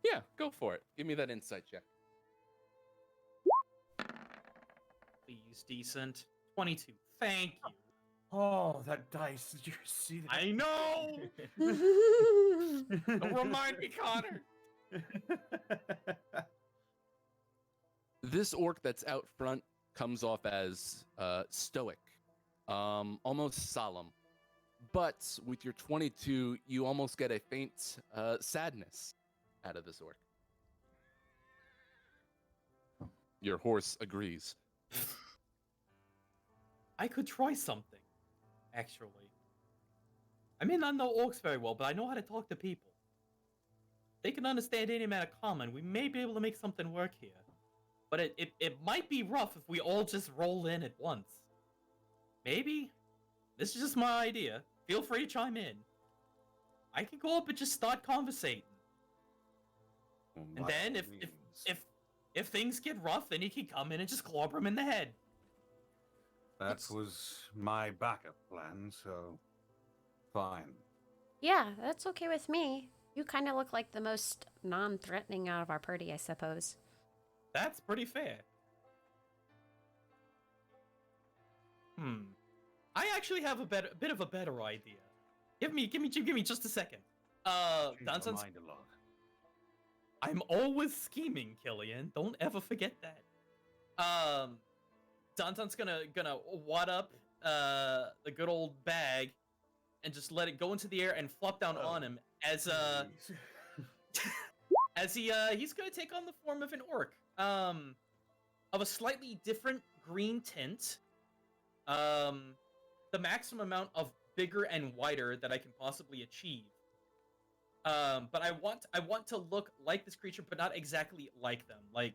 Yeah, go for it. Give me that insight check. Please, decent. 22. Thank you. Oh, that dice! Did you see that? I know. Don't remind me, Connor. This orc that's out front comes off as stoic, almost solemn. But with your 22, you almost get a faint sadness out of this orc. Your horse agrees. I could try something, actually. I may not know orcs very well, but I know how to talk to people. They can understand any amount of common. We may be able to make something work here. But it might be rough if we all just roll in at once. Maybe? This is just my idea. Feel free to chime in. I can go up and just start conversating. And then if things get rough, then he can come in and just clobber him in the head. That was my backup plan, so fine. Yeah, that's okay with me. You kind of look like the most non-threatening out of our party, I suppose. That's pretty fair. I actually have a bit of a better idea. Give me just a second. Dunson's. Mind a lot. I'm always scheming, Killian. Don't ever forget that. Danton's gonna wad up the good old bag and just let it go into the air and flop down on him as as he's gonna take on the form of an orc. Of a slightly different green tint. The maximum amount of bigger and wider that I can possibly achieve. But I want to look like this creature, but not exactly like them. Like,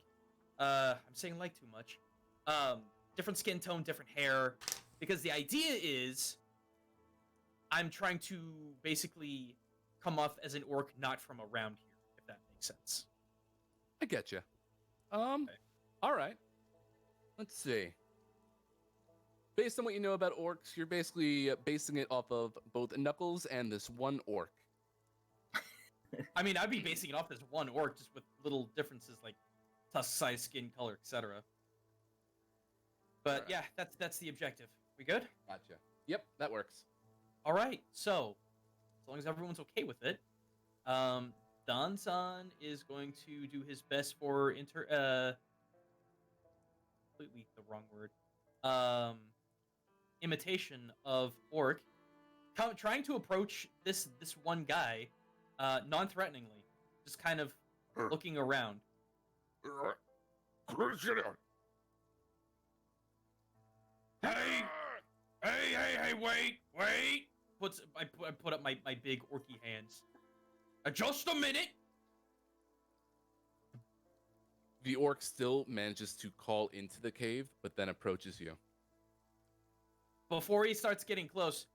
I'm saying like too much. Different skin tone, different hair. Because the idea is, I'm trying to basically come off as an orc not from around here, if that makes sense. I get you. Okay. All right. Let's see. Based on what you know about orcs, you're basically basing it off of both Knuckles and this one orc. I mean, I'd be basing it off this one orc, just with little differences like tusk size, skin color, etc. But Right. yeah, that's the objective. We good? Gotcha. Yep, that works. All right. So, as long as everyone's okay with it, Dansan is going to do his best for completely the wrong word. Imitation of orc, trying to approach this one guy, non-threateningly, just kind of looking around. Hey, wait! I put up my big orky hands. Just a minute! The orc still manages to call into the cave, but then approaches you. Before he starts getting close,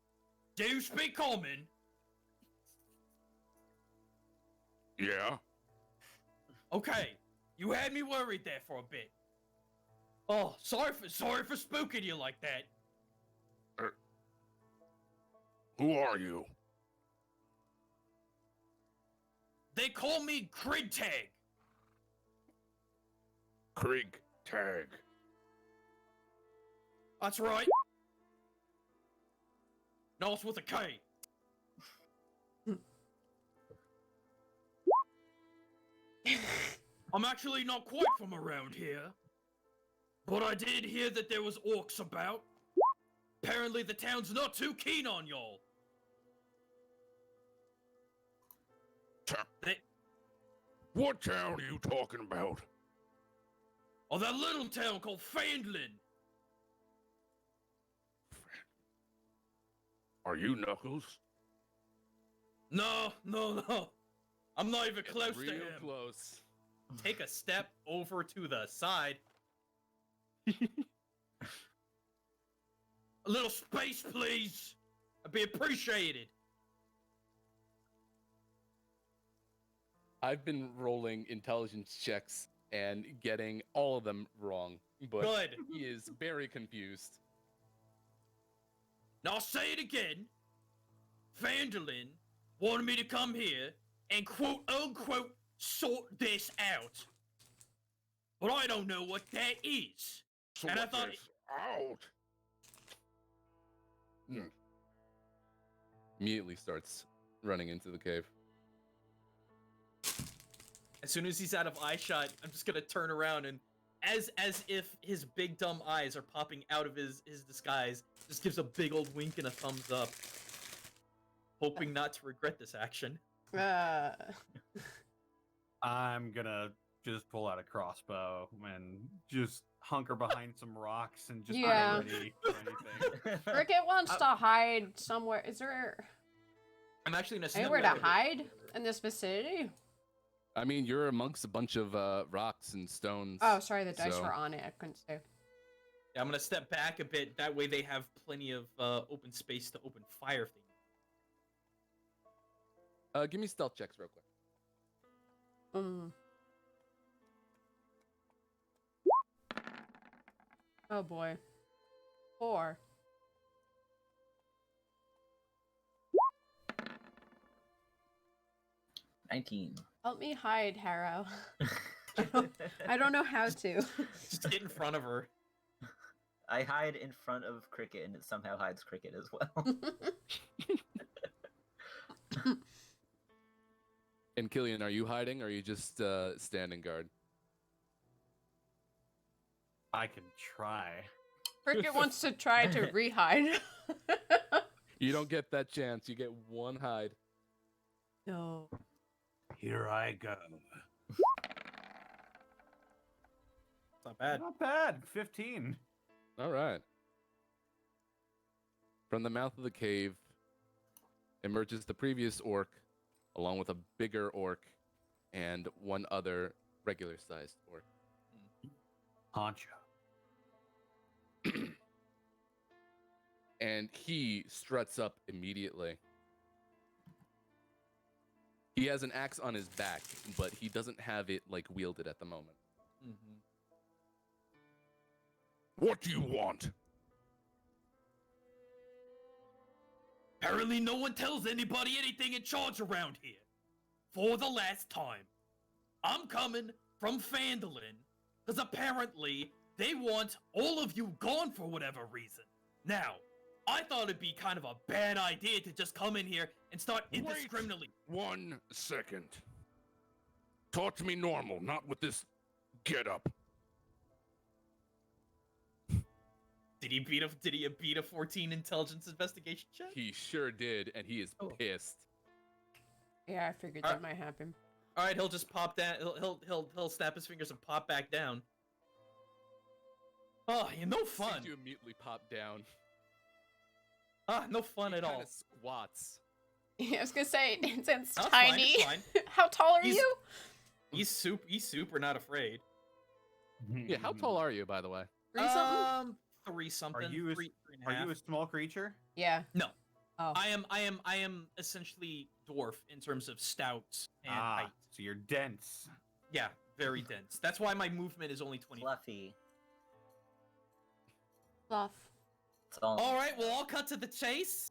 do you speak common? Yeah? Okay, you had me worried there for a bit. Oh, sorry for spooking you like that. Who are you? They call me Krig Tag. Krieg Tag. That's right. No, it's with a K. I'm actually not quite from around here. But I did hear that there was orcs about. Apparently the town's not too keen on y'all. What town are you talking about? Oh, that little town called Fandlin. Are you Knuckles? No. I'm not even It's close to real him. close. Take a step over to the side. A little space, please. I'd be appreciated. I've been rolling intelligence checks and getting all of them wrong, but Good. he is very confused. Now I'll say it again. Vandalin wanted me to come here and quote unquote sort this out. But I don't know what that is. And I thought out. Immediately starts running into the cave. As soon as he's out of eye shot, I'm just gonna turn around and, as if his big dumb eyes are popping out of his disguise, just gives a big old wink and a thumbs up, hoping not to regret this action. I'm gonna just pull out a crossbow and just hunker behind some rocks and just Yeah. be ready for anything. Cricket wants to hide somewhere. Is there I'm actually gonna snap anywhere to back a bit. hide in this vicinity? I mean, you're amongst a bunch of rocks and stones. Oh, sorry, the dice So- were on it. I couldn't say. Yeah, I'm gonna step back a bit. That way they have plenty of open space to open fire things. Give me stealth checks real quick. Oh boy. 4. $19. Help me hide, Harrow. I don't know how to. Just get in front of her. I hide in front of Cricket, and it somehow hides Cricket as well. And Killian, are you hiding or are you just standing guard? I can try. Cricket wants to try to re-hide. You don't get that chance. You get one hide. No. Here I go. It's not bad. Not bad. 15. All right. From the mouth of the cave emerges the previous orc, along with a bigger orc and one other regular-sized orc. Honcho. And he struts up immediately. He has an axe on his back, but he doesn't have it like wielded at the moment. Mm-hmm. What do you want? Apparently no one tells anybody anything in charge around here. For the last time. I'm coming from Fandolin, because apparently they want all of you gone for whatever reason. Now, I thought it'd be kind of a bad idea to just come in here and start Wait. indiscriminately. 1 second. Talk to me normal, not with this get up. Did he beat a 14 intelligence investigation check? He sure did, and he is Oh. pissed. Yeah, I figured that might happen. All right, he'll just pop down. He'll snap his fingers and pop back down. Oh, you're no fun. Sees you immediately pop down. No fun He at kinda all. squats. Yeah, I was gonna say, it's That's fine, tiny. it's fine. How tall are He's- you? He's super not afraid. Yeah, how tall are you, by the way? 3 something? 3 something. Are you a, three and a are half. you a small creature? Yeah. No. Oh. I am essentially dwarf in terms of stout and height. So you're dense. Yeah, very dense. That's why my movement is only 20. Fluffy. Fluff. It's all. All right, well, I'll cut to the chase.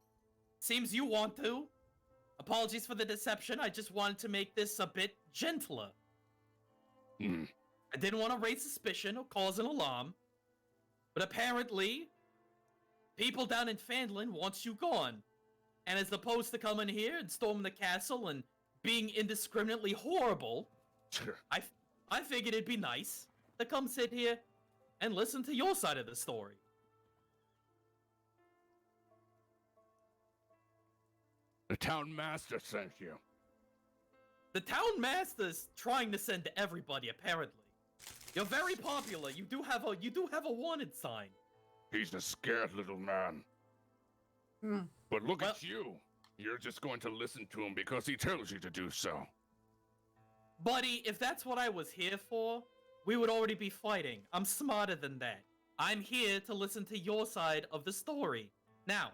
Seems you want to. Apologies for the deception. I just wanted to make this a bit gentler. Hmm. I didn't want to raise suspicion or cause an alarm. But apparently, people down in Fandolin want you gone. And as opposed to coming here and storming the castle and being indiscriminately horrible, I figured it'd be nice to come sit here and listen to your side of the story. The town master sent you. The town master's trying to send to everybody, apparently. You're very popular. You do have a wanted sign. He's a scared little man. Hmm. But look Well- at you. You're just going to listen to him because he tells you to do so. Buddy, if that's what I was here for, we would already be fighting. I'm smarter than that. I'm here to listen to your side of the story. Now,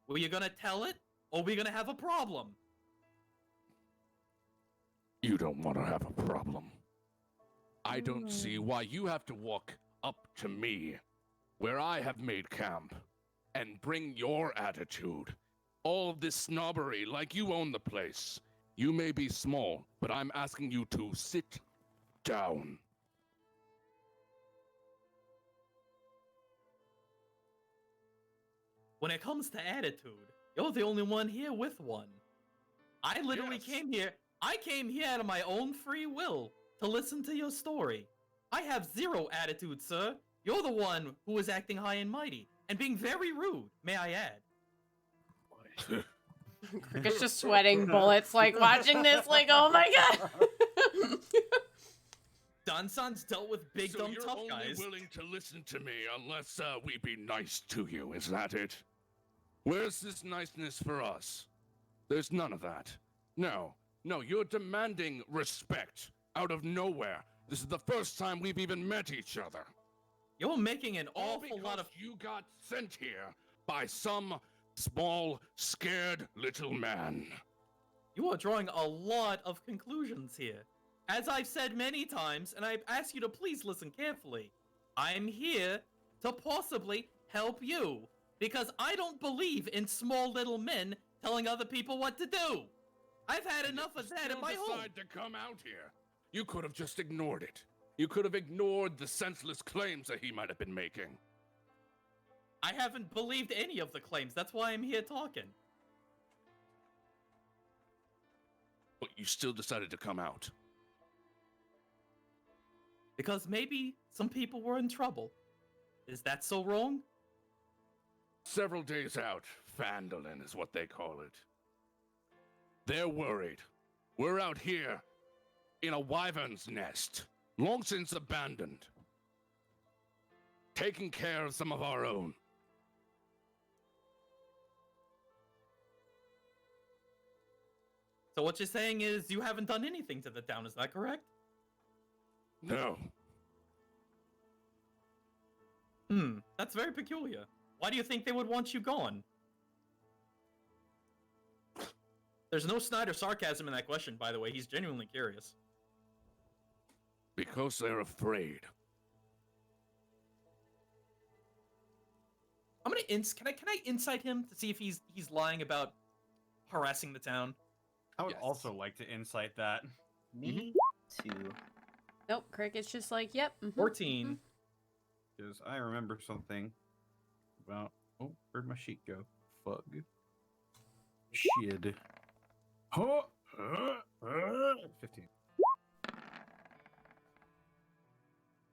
were you gonna tell it, or are we gonna have a problem? You don't want to have a problem. I don't see why you have to walk up to me, where I have made camp, and bring your attitude. All this snobbery like you own the place. You may be small, but I'm asking you to sit down. When it comes to attitude, you're the only one here with one. I literally Yes. came here. I came here out of my own free will to listen to your story. I have zero attitude, sir. You're the one who was acting high and mighty and being very rude, may I add. Cricket's just sweating bullets, like watching this, like, oh my god. Dansan's dealt with big So dumb you're tough only guys. willing to listen to me unless we be nice to you, is that it? Where's this niceness for us? There's none of that. No, you're demanding respect out of nowhere. This is the first time we've even met each other. You're making an All awful lot of. you got sent here by some small, scared little man. You are drawing a lot of conclusions here. As I've said many times, and I ask you to please listen carefully, I'm here to possibly help you. Because I don't believe in small little men telling other people what to do. I've had enough of that in my home. Decide to come out here. You could have just ignored it. You could have ignored the senseless claims that he might have been making. I haven't believed any of the claims. That's why I'm here talking. But you still decided to come out. Because maybe some people were in trouble. Is that so wrong? Several days out, Fandolin is what they call it. They're worried. We're out here in a wyvern's nest, long since abandoned, taking care of some of our own. So what you're saying is you haven't done anything to the town, is that correct? No. That's very peculiar. Why do you think they would want you gone? There's no snide or sarcasm in that question, by the way. He's genuinely curious. Because they're afraid. I'm gonna can I insight him to see if he's lying about harassing the town? I would Yes. also like to insight that. Me too. Nope, Cricket's just like, yep. 14. Because I remember something about... Oh, where'd my sheet go? Fug. Shit. Huh? 15.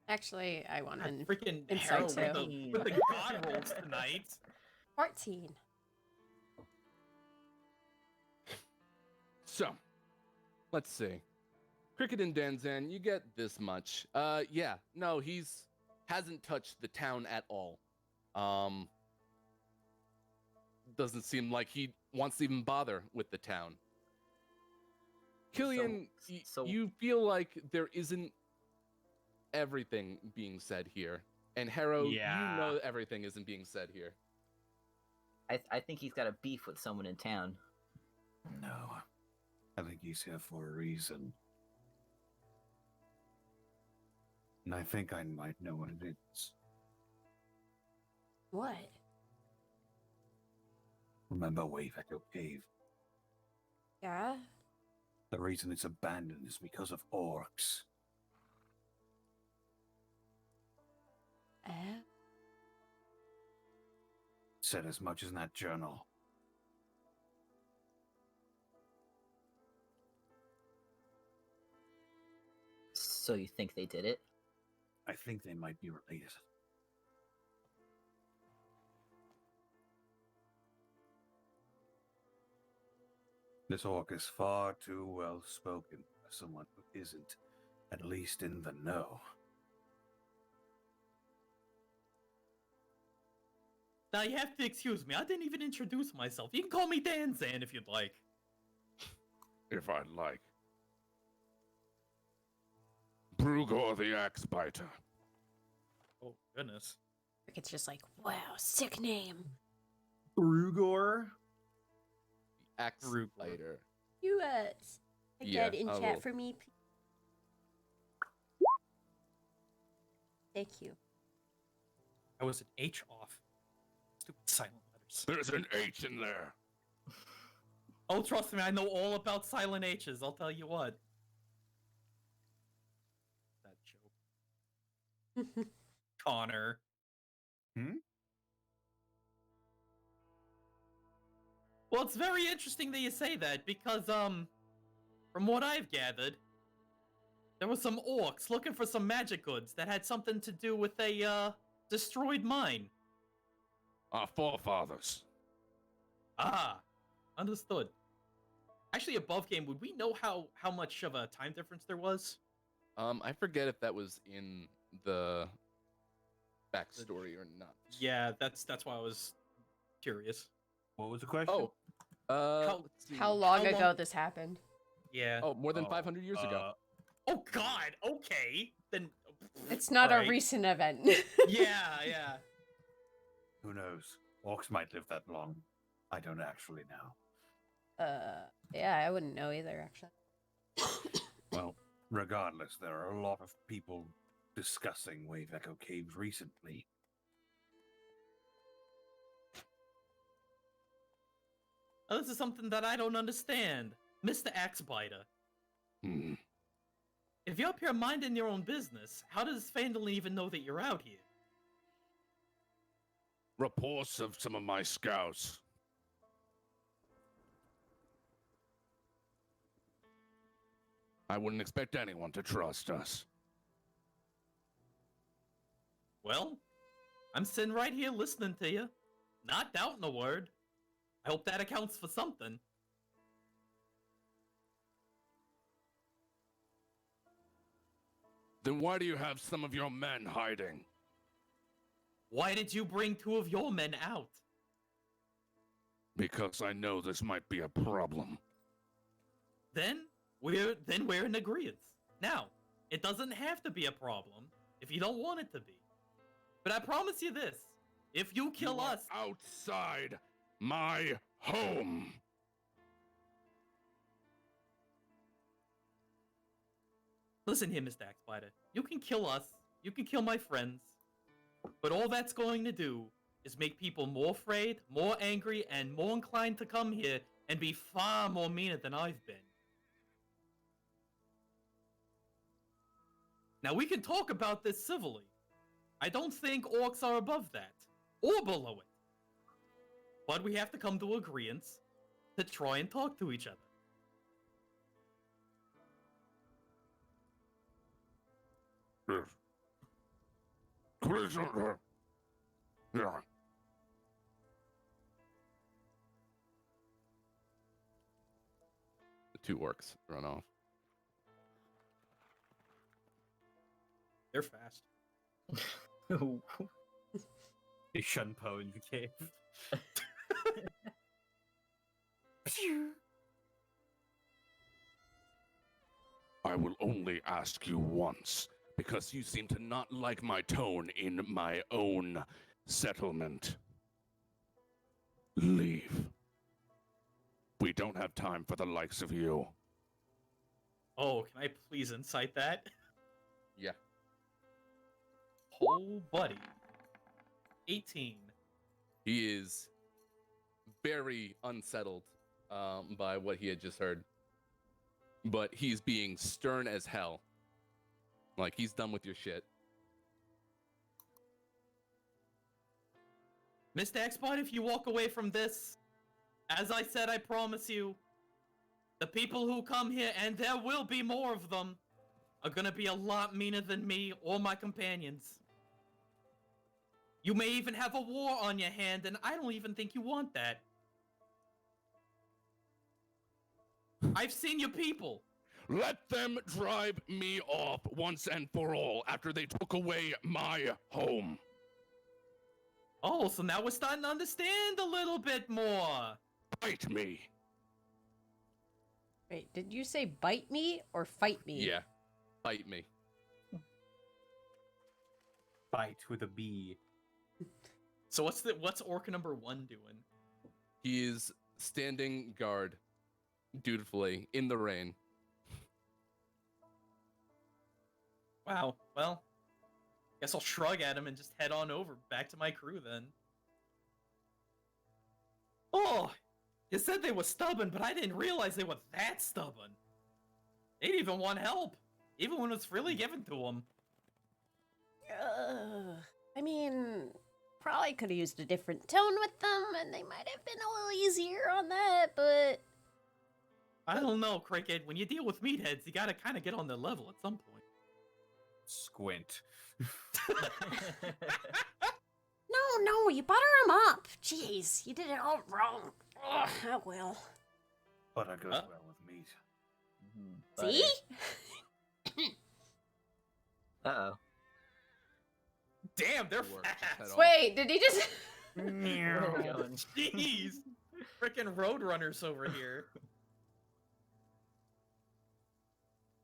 Actually, I want an Freaking insight Harrow too. with the god rolls tonight. 14. So, let's see. Cricket and Danzan, you get this much. Yeah, no, hasn't touched the town at all. Doesn't seem like he wants to even bother with the town. Killian, so- you feel like there isn't everything being said here. And Harrow, Yeah. you know everything isn't being said here. I think he's got a beef with someone in town. No. I think he's here for a reason. And I think I might know what it is. What? Remember Wave Echo Cave? Yeah? The reason it's abandoned is because of orcs. Eh? Said as much as in that journal. So you think they did it? I think they might be related. This orc is far too well spoken for someone who isn't, at least in the know. Now you have to excuse me. I didn't even introduce myself. You can call me Danzan if you'd like. If I'd like. Brugor the Axe Biter. Oh goodness. It's just like, wow, sick name. Rugor. The axe Rugor. fighter. You take Yeah, that in I chat will. for me, please. Thank you. I was an H off. Stupid silent letters. There's an H in there. Oh, trust me, I know all about silent H's. I'll tell you what. That joke. Connor. Hmm? Well, it's very interesting that you say that because, from what I've gathered, there were some orcs looking for some magic goods that had something to do with a, destroyed mine. Our forefathers. Ah, understood. Actually, above game, would we know how much of a time difference there was? I forget if that was in the backstory or not. Yeah, that's why I was curious. What was the question? Oh, How- let's see. How long How ago long- this happened? Yeah. Oh, more than 500 years ago. Oh God. Okay. Then. It's not a Alright. recent event. Yeah. Who knows? Orcs might live that long. I don't actually know. Yeah, I wouldn't know either, actually. Well, regardless, there are a lot of people discussing Wave Echo Caves recently. Now, this is something that I don't understand, Mr. Axebiter. Hmm. If you're up here minding your own business, how does Phandalin even know that you're out here? Reports of some of my scouts. I wouldn't expect anyone to trust us. Well, I'm sitting right here listening to you, not doubting a word. I hope that accounts for something. Then why do you have some of your men hiding? Why did you bring 2 of your men out? Because I know this might be a problem. Then we're in agreement. Now, it doesn't have to be a problem if you don't want it to be. But I promise you this: if you kill You are us, outside my home. listen here, Mr. Axebiter. You can kill us, you can kill my friends, but all that's going to do is make people more afraid, more angry, and more inclined to come here and be far more meaner than I've been. Now, we can talk about this civilly. I don't think orcs are above that, or below it. But we have to come to agreement to try and talk to each other. Yes. Please, yeah. The 2 orcs run off. They're fast. Is Shunpo in the cave? I will only ask you once, because you seem to not like my tone in my own settlement. Leave. We don't have time for the likes of you. Oh, can I please incite that? Yeah. Oh, buddy. 18. He is very unsettled by what he had just heard. But he's being stern as hell. Like, he's done with your shit. Mr. Xbot, if you walk away from this, as I said, I promise you, the people who come here, and there will be more of them, are gonna be a lot meaner than me or my companions. You may even have a war on your hand, and I don't even think you want that. I've seen your people. Let them drive me off once and for all after they took away my home. Oh, so now we're starting to understand a little bit more. Fight me. Wait, did you say bite me or fight me? Yeah. Fight me. Fight with a bee. So what's orc number 1 doing? He is standing guard, dutifully, in the rain. Wow. Well, guess I'll shrug at him and just head on over back to my crew then. Oh, you said they were stubborn, but I didn't realize they were that stubborn. They didn't even want help, even when it's freely given to them. I mean, probably could have used a different tone with them, and they might have been a little easier on that, but... I don't know, Cricket. When you deal with meatheads, you gotta kind of get on their level at some point. Squint. No, you butter them up. Jeez, you did it all wrong. Ugh, oh well. Butter goes Huh? well with meat. See? Uh-oh. Damn, they're Work, just head fast. off. Wait, did he just... Where are we going? Jeez, freaking roadrunners over here.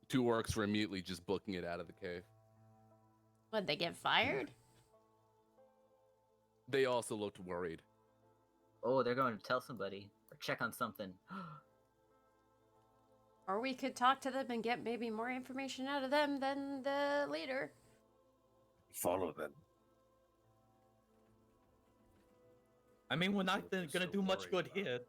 2 orcs were immediately just booking it out of the cave. What'd they get fired? They also looked worried. Oh, they're going to tell somebody or check on something. Or we could talk to them and get maybe more information out of them than the leader. Follow them. I mean, we're not What they're gonna so do much worried good about. here.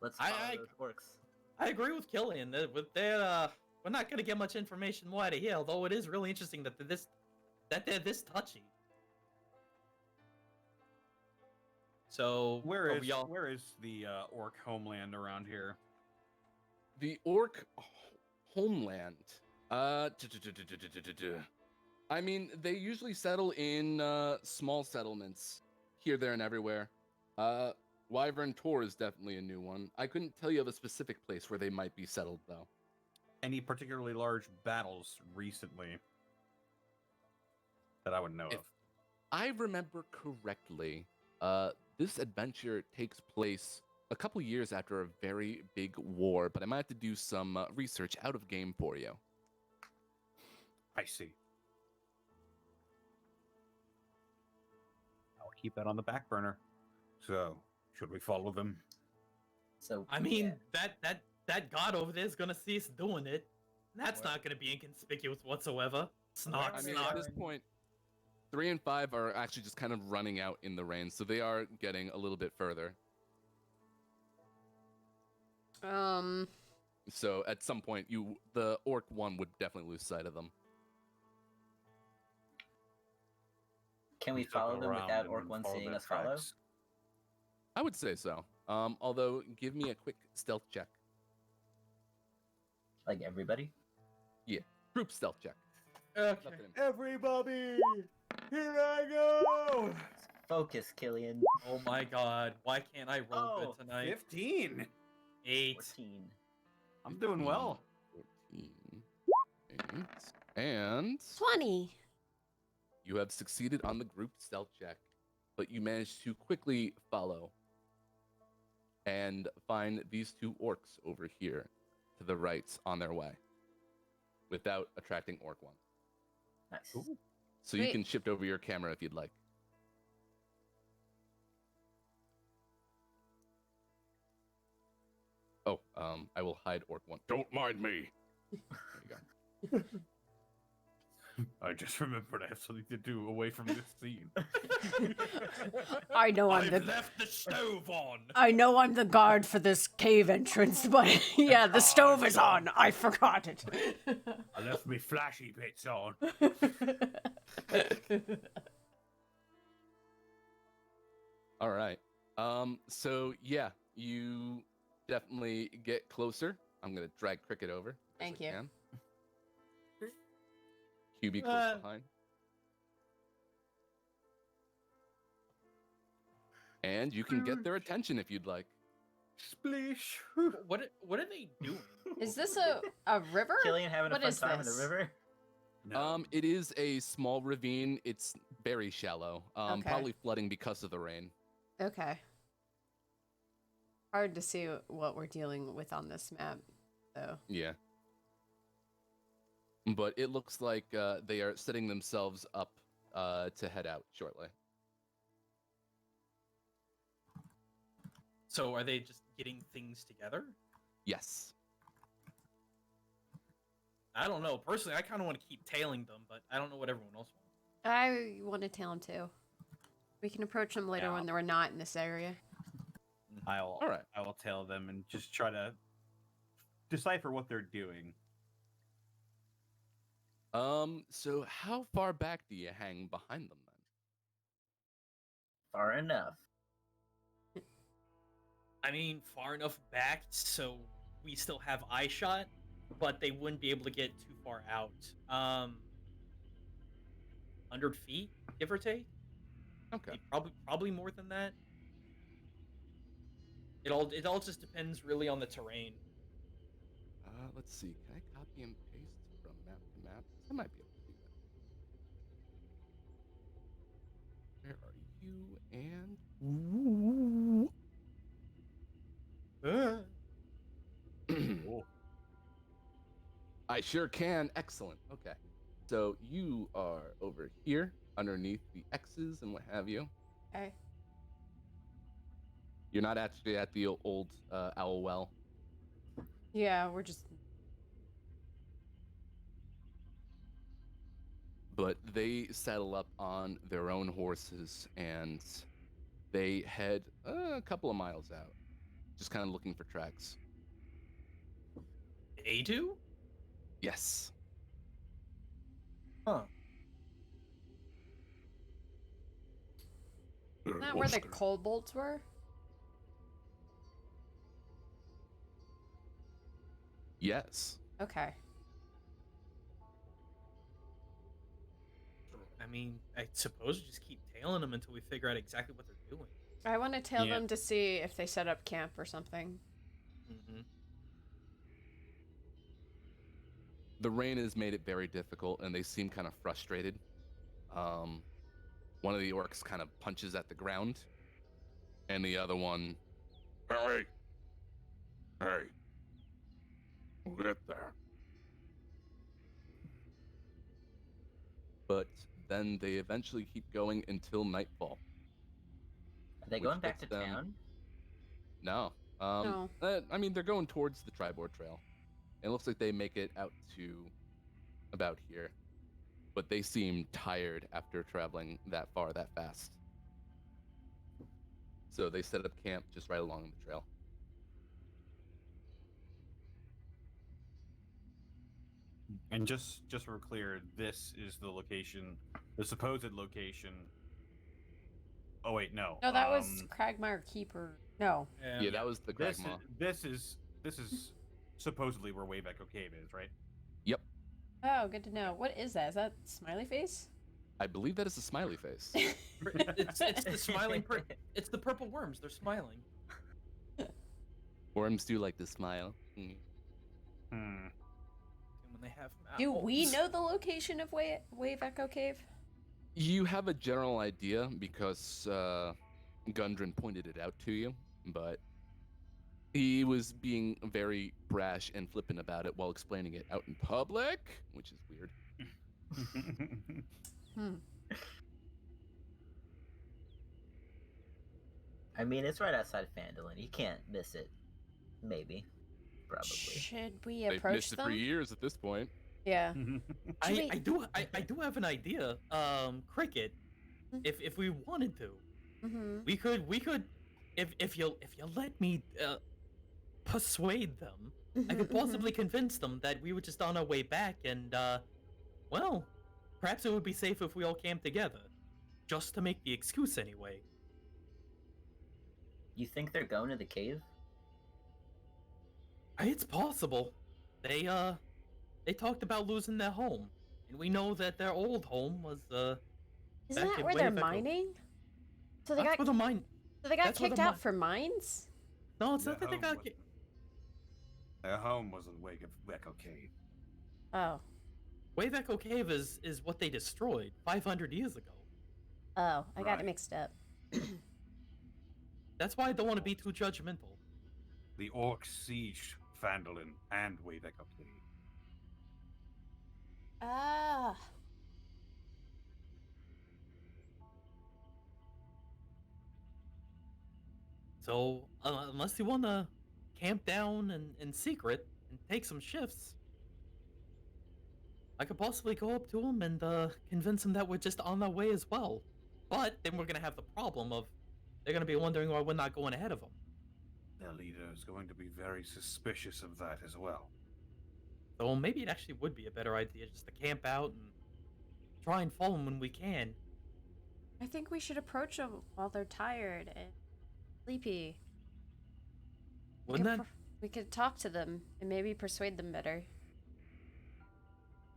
Let's I- follow I- those orcs. I agree with Killian. We're not gonna get much information more out of here. Although it is really interesting that they're this touchy. So Where are is we all? where is the orc homeland around here? The orc homeland. I mean, they usually settle in small settlements here, there, and everywhere. Wyvern Tor is definitely a new one. I couldn't tell you of a specific place where they might be settled, though. Any particularly large battles recently that I would know If of? I remember correctly, this adventure takes place a couple years after a very big war, but I might have to do some research out of game for you. I see. I'll keep that on the back burner. So, should we follow them? So I mean, yeah. that god over there is gonna see us doing it. That's Well- not gonna be inconspicuous whatsoever. Well, Snock, I mean, snock. at this point, 3 and 5 are actually just kind of running out in the rain, so they are getting a little bit further. So at some point, the orc 1 would definitely lose sight of them. Can we Circle follow them around without and Orc then 1 follow seeing their us follow? tracks. I would say so. Although, give me a quick stealth check. Like everybody? Group stealth check. Okay. Nothing in- Everybody, here I go! Focus, Killian. Oh my god, why can't I roll Oh, good tonight? 15. 8. 14. I'm doing well. 14, 8, and 20. you have succeeded on the group stealth check, but you managed to quickly follow and find these 2 orcs over here to the right on their way without attracting orc 1. Nice. So you Wait. can shift over your camera if you'd like. Oh, I will hide orc 1. Don't mind me. There you go. I just remembered I have something to do away from this scene. I know I'm I've the left the stove on. I know I'm the guard for this cave entrance, but yeah, the stove is on. I forgot it. I left me flashy bits on. All right. So yeah, you definitely get closer. I'm gonna drag Cricket over. as Thank I you. can. QB close Uh, behind. And you can get their attention if you'd like. Splish. What are they doing? Is this a river? Killian having What a fun is time in this? the river? No. It is a small ravine. It's very shallow. Okay. Probably flooding because of the rain. Okay. Hard to see what we're dealing with on this map, though. Yeah. But it looks like they are setting themselves up to head out shortly. So are they just getting things together? Yes. I don't know. Personally, I kind of want to keep tailing them, but I don't know what everyone else wants. I want to tail him too. We can approach them later Yeah. when we're not in this area. All right. I will tell them and just try to decipher what they're doing. So how far back do you hang behind them then? Far enough. I mean, far enough back so we still have eye shot, but they wouldn't be able to get too far out. 100 feet, give or take. Okay. Probably more than that. It all just depends really on the terrain. Let's see. Can I copy and paste from map to map? I might be able to do that. Where are you? And I sure can. Excellent. Okay. So you are over here underneath the X's and what have you. Okay. You're not actually at the old owl well. Yeah, we're just. But they settle up on their own horses and they head a couple of miles out, just kind of looking for tracks. They do? Yes. Huh. Not where the kobolds were? Yes. Okay. I mean, I suppose just keep tailing them until we figure out exactly what they're doing. I want to tail Yeah. them to see if they set up camp or something. Mm-hmm. The rain has made it very difficult and they seem kind of frustrated. One of the orcs kind of punches at the ground and the other one, Hey! Hey! We'll get there. but then they eventually keep going until nightfall. Are they Which going back to gets them- town? No. No. I mean, they're going towards the Tribord Trail. It looks like they make it out to about here. But they seem tired after traveling that far, that fast. So they set up camp just right along the trail. And just so we're clear, this is the location, the supposed location. Oh wait, no. No, that was Cragmire Keeper. No. Yeah, that was the Cragmaw. This is supposedly where Wave Echo Cave is, right? Yep. Oh, good to know. What is that? Is that smiley face? I believe that is a smiley face. It's the smiling. It's the purple worms. They're smiling. Worms do like to smile. Mm. Hmm. And when they have Do mouths. we know the location of Wave Echo Cave? You have a general idea because Gundren pointed it out to you, but he was being very brash and flippant about it while explaining it out in public, which is weird. I mean, it's right outside Phandalin. You can't miss it. Maybe. Probably. Should we They've approach missed it for them? years at this point. Yeah. I do have an idea. Cricket. If we wanted to, Mm-hmm. we could if you let me persuade them, I could possibly convince them that we were just on our way back and well, perhaps it would be safe if we all camped together. Just to make the excuse anyway. You think they're going to the cave? It's possible. They talked about losing their home. And we know that their old home was Isn't back that in where they're Wave Echo. mining? So they That's got where the mine. so they got that's where kicked the out mi- for mines? No, it's Their not that they home got was- kicked. Their home was in Wave Echo Cave. Oh. Wave Echo Cave is what they destroyed 500 years ago. Oh, I got it Right. mixed up. That's why I don't want to be too judgmental. The orcs sieged Phandalin and Wave Echo Cave. Ah. So, unless you want to camp down in secret and take some shifts, I could possibly go up to them and convince them that we're just on our way as well. But then we're going to have the problem of they're going to be wondering why we're not going ahead of them. Their leader is going to be very suspicious of that as well. So maybe it actually would be a better idea just to camp out and try and follow them when we can. I think we should approach them while they're tired and sleepy. Wouldn't that? We could talk to them and maybe persuade them better.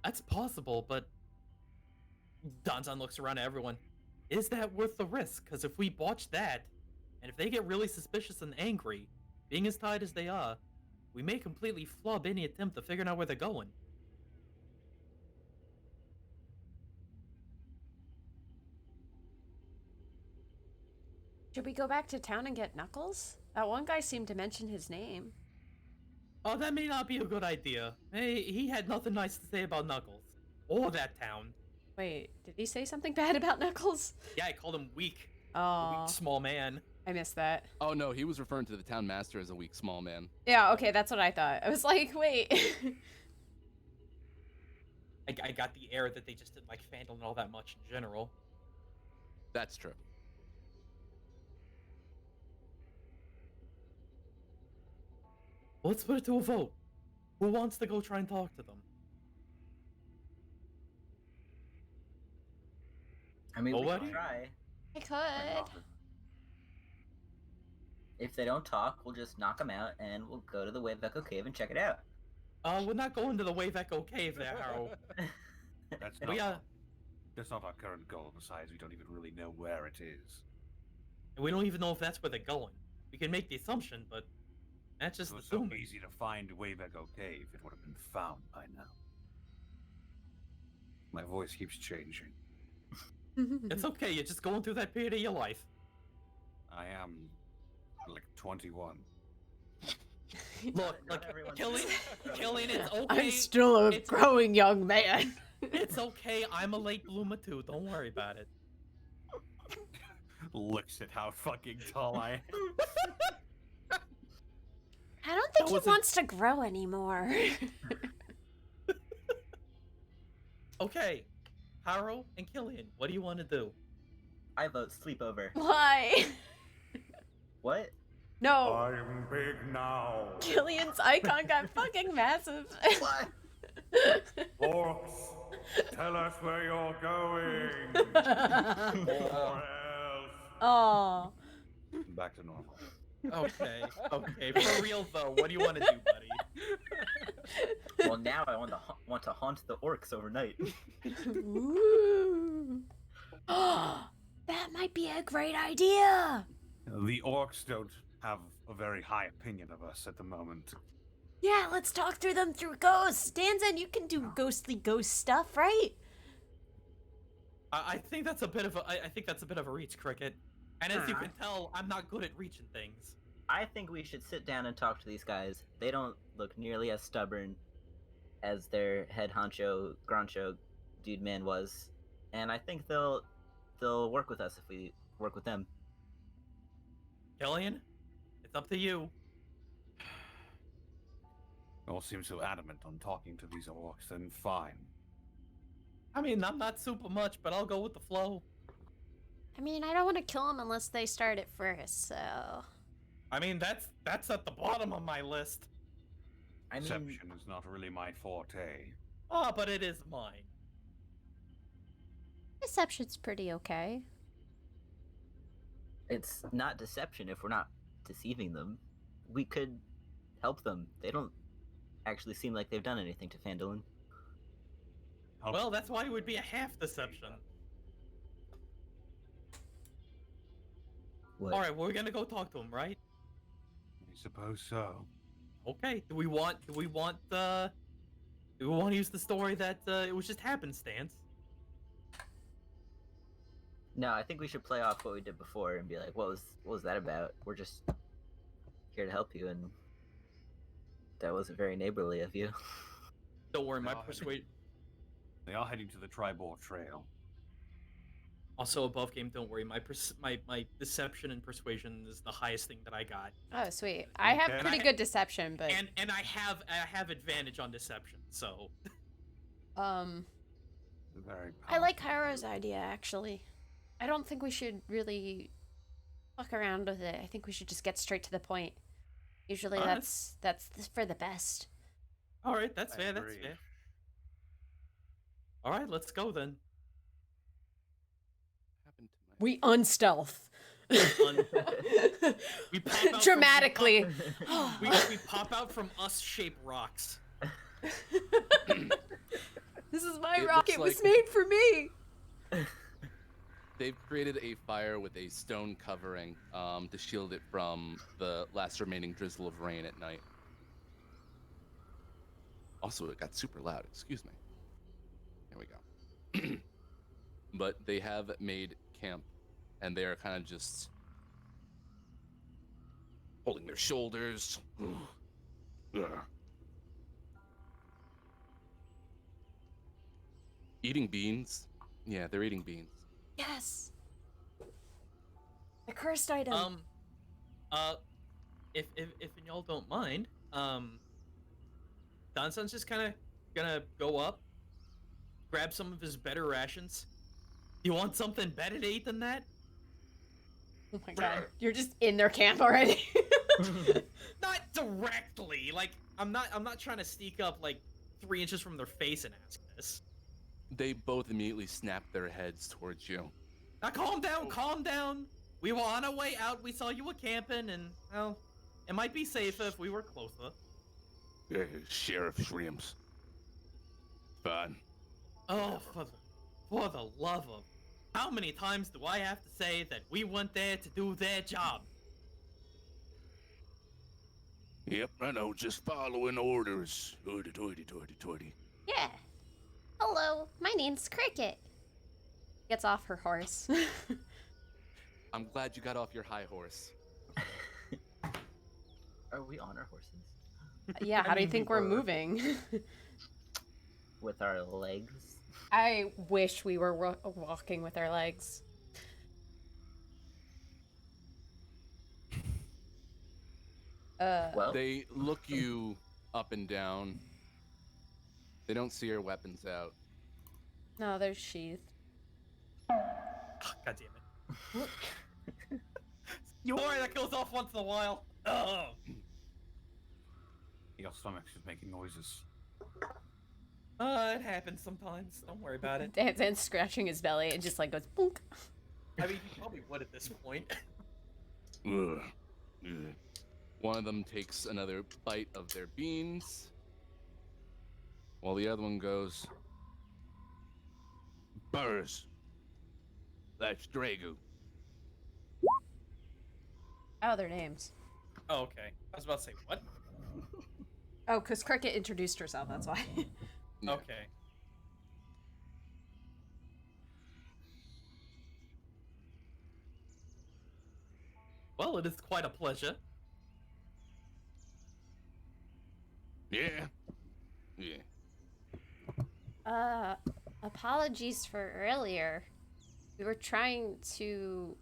That's possible, but Danzan looks around at everyone. Is that worth the risk? Because if we botch that, and if they get really suspicious and angry, being as tired as they are, we may completely flub any attempt to figure out where they're going. Should we go back to town and get Knuckles? That one guy seemed to mention his name. Oh, that may not be a good idea. Hey, he had nothing nice to say about Knuckles. Or that town. Wait, did he say something bad about Knuckles? Yeah, I called him weak. A Oh, weak, small man. I missed that. Oh no, he was referring to the town master as a weak small man. Yeah, okay, that's what I thought. I was like, wait. I got the air that they just didn't like Phandalin all that much in general. That's true. Let's put it to a vote. Who wants to go try and talk to them? I mean, we Nobody? can try. I could. If they don't talk, we'll just knock them out, and we'll go to the Wave Echo Cave and check it out. We're not going to the Wave Echo Cave there, Harrow. That's We, that's not our current goal. Besides, we don't even really know where it is. And we don't even know if that's where they're going. We can make the assumption, but that's just It was so assuming. easy to find Wave Echo Cave, it would have been found by now. My voice keeps changing. It's okay, you're just going through that period of your life. I am like 21. Look, Not like, everyone's- Killian, it's okay. I'm still a It's- growing young man. It's okay, I'm a late bloomer too, don't worry about it. Looks at how fucking tall I am. I don't think That he was a- wants to grow anymore. Okay, Harrow and Killian, what do you want to do? I vote sleepover. Why? What? No. I'm big now. Killian's icon got fucking massive. What? Orcs, tell us where you're going. Or else. Oh. Back to normal. Okay, okay, for real though, what do you want to do, buddy? Well, now I want to haunt the orcs overnight. Ooh. That might be a great idea. The orcs don't have a very high opinion of us at the moment. Yeah, let's talk through them through ghosts. Danzan, you can do ghostly ghost stuff, right? I think that's a bit of a I think that's a bit of a reach, Cricket. And as you Huh. can tell, I'm not good at reaching things. I think we should sit down and talk to these guys. They don't look nearly as stubborn as their head honcho, grancho dude man was, and I think they'll work with us if we work with them. Killian, it's up to you. You all seem so adamant on talking to these orcs, then fine. I mean, I'm not super much, but I'll go with the flow. I mean, I don't want to kill them unless they start it first, so... I mean, that's at the bottom of my list. I mean, Deception is not really my forte. Oh, but it is mine. Deception's pretty okay. it's not deception if we're not deceiving them. We could help them. They don't actually seem like they've done anything to Phandalin. Well, that's why it would be a half deception. What? All right, we're gonna go talk to him, right? I suppose so. Okay. Do we want to use the story that it was just happenstance? No, I think we should play off what we did before and be like, what was that about? We're just here to help you, and that wasn't very neighborly of you. Don't worry, my No, I think- persuade. They are heading to the Tribor Trail. Also, above game, don't worry. My deception and persuasion is the highest thing that I got, Oh, sweet. I have Okay. pretty good deception, but and I have advantage on deception. So Very I like powerful. Hyro's idea actually. I don't think we should really fuck around with it. I think we should just get straight to the point. Usually Alright. that's for the best. all right, that's I fair. That's agree. fair. All right, let's go then. Happened to my We unstealth. We pop out Dramatically. we pop out from us-shaped rocks. This is my It rock. looks It was like- made for me. They've created a fire with a stone covering to shield it from the last remaining drizzle of rain at night. Also, it got super loud. Excuse me. There we go. But they have made camp, and they are kind of just holding their shoulders. Ugh. Eating beans. Yeah, they're eating beans. Yes. The cursed item. If y'all don't mind, Danson's just kind of gonna go up, grab some of his better rations. You want something better to eat than that? Oh my god. You're just in their camp already. Not directly. Like I'm not trying to sneak up like 3 inches from their face and ask this. They both immediately snap their heads towards you. Now calm down, calm down. We were on our way out. We saw you were camping, and well, it might be safer if we were closer. Sheriff Shrimps. Fine. Oh, for the love of... How many times do I have to say that we went there to do their job? Yep, I know, just following orders. Hoity-toity-toity-toity. Yeah. Hello, my name's Cricket. Gets off her horse. I'm glad you got off your high horse. Are we on our horses? Yeah, how do you mean, think we we're were. moving? With our legs? I wish we were walking with our legs. Well, They look you up and down. They don't see your weapons out. No, they're sheathed. God damn it. You worry that goes off once in a while. Oh. Your stomach's just making noises. It happens sometimes. Don't worry about it. Dan's scratching his belly and just like goes boonk. I mean, you probably would at this point. Ugh. Ugh. One of them takes another bite of their beans, while the other one goes, Burrs. That's Dragu. Oh, their names. Oh, okay. I was about to say, what? Oh, because Cricket introduced herself, that's why. Yeah. Okay. Well, it is quite a pleasure. Yeah. Yeah. Apologies for earlier. We were trying to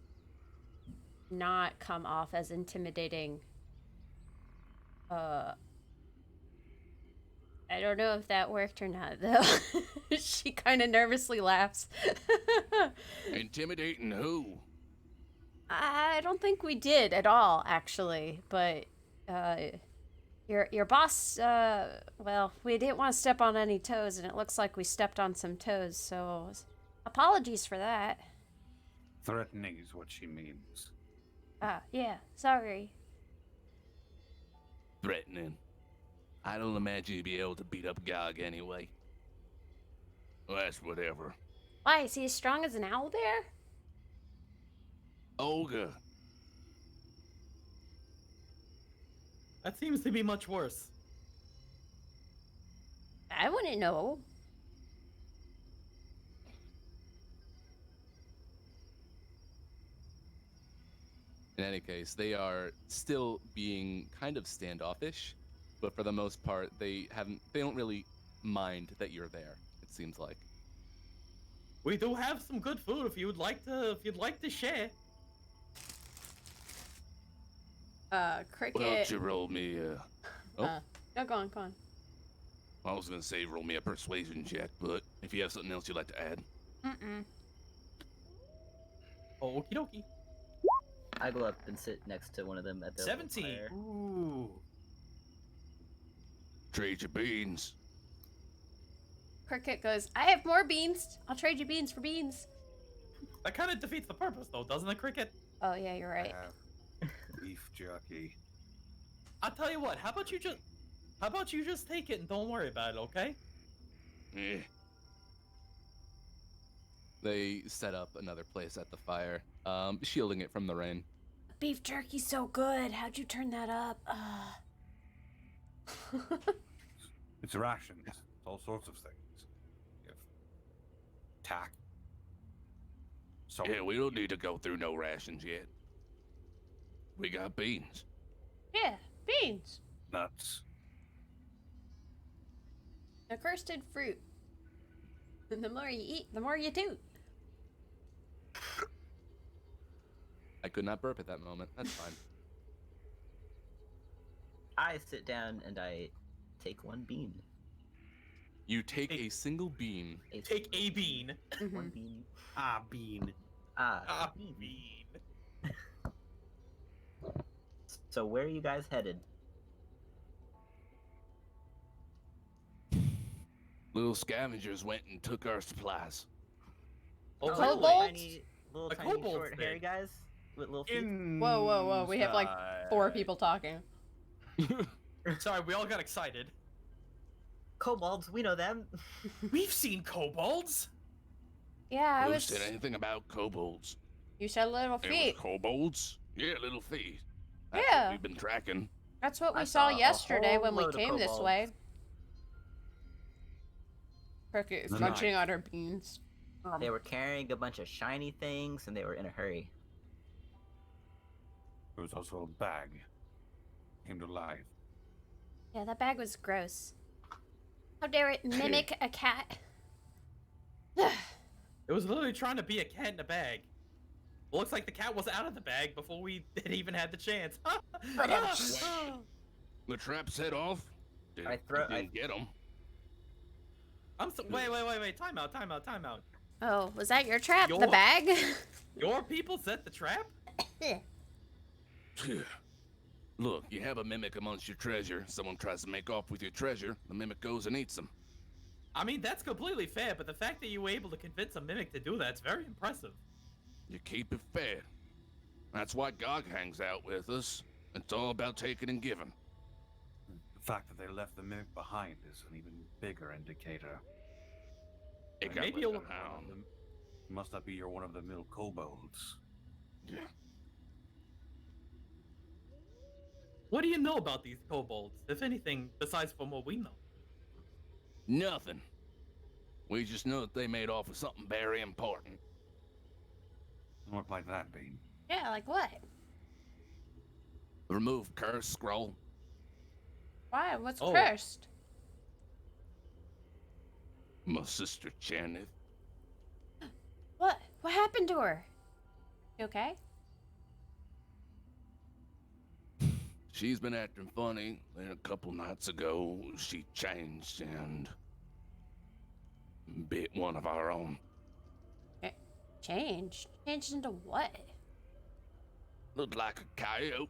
not come off as intimidating. I don't know if that worked or not, though. She kind of nervously laughs. Intimidating who? I don't think we did at all, actually. But your boss, well, we didn't want to step on any toes, and it looks like we stepped on some toes. So, apologies for that. Threatening is what she means. Yeah, sorry. Threatening. I don't imagine you'd be able to beat up Gog anyway. Well, that's whatever. Why, is he as strong as an owlbear? Olga. That seems to be much worse. I wouldn't know. In any case, they are still being kind of standoffish, but for the most part, they don't really mind that you're there, it seems like. We do have some good food if you'd like to share. Why Cricket. don't you roll me No, go on, go on. I was gonna say roll me a persuasion check, but if you have something else you'd like to add. Mm-mm. Okie dokie. I go up and sit next to one of them at the 17. fire. Ooh. Trade your beans. Cricket goes, I have more beans. I'll trade you beans for beans. That kind of defeats the purpose, though, doesn't it, Cricket? Oh, yeah, you're right. Beef jerky. I'll tell you what. How about you just take it and don't worry about it, okay? Eh. They set up another place at the fire, shielding it from the rain. Beef jerky's so good. How'd you turn that up? It's rations. It's all sorts of things. You have tack. So Yeah, we don't need to go through no rations yet. We got beans. Yeah, beans. nuts. Accursed fruit. And the more you eat, the more you toot. I could not burp at that moment. That's fine. I sit down and I take one bean. You take a single bean. Take a bean. One bean. Ah, bean. Ah, Bean. bean. So where are you guys headed? Little scavengers went and took our supplies. Oh, Kobold? really? Little A tiny kobold short thing. hairy guys with little feet. Whoa, whoa, whoa. We have like 4 people talking. Sorry, we all got excited. Kobolds, we know them. We've seen kobolds. Yeah, I Who was. said anything about kobolds? You said little It feet. was kobolds? Yeah, little feet. That's Yeah. what we've been tracking. That's what we I saw saw a yesterday whole when we load of came this kobolds. way. Cricket is Nice. munching on her beans. They were carrying a bunch of shiny things and they were in a hurry. There was also a bag. Came to life. Yeah, that bag was gross. How dare it mimic a cat? It was literally trying to be a cat in a bag. Looks like the cat was out of the bag before we had even had the chance. The trap set off. Didn't get them. Wait. Time out. Oh, was that your trap? The Your- bag? Your people set the trap? Look, you have a mimic amongst your treasure. Someone tries to make off with your treasure, the mimic goes and eats them. I mean, that's completely fair, but the fact that you were able to convince a mimic to do that's very impressive. You keep it fair. That's why Gog hangs out with us. It's all about taking and giving. The fact that they left the mimic behind is an even bigger indicator. It got Maybe left you'll- behind. Must not be you're one of the mill kobolds. Yeah. What do you know about these kobolds, if anything, besides from what we know? Nothing. We just know that they made off with something very important. What might that be? Yeah, like what? Remove curse scroll. Why? What's Oh. cursed? My sister Janet. What? What happened to her? You okay? She's been acting funny. Then a couple nights ago, she changed and bit one of our own. Changed? Changed into what? Looked like a coyote.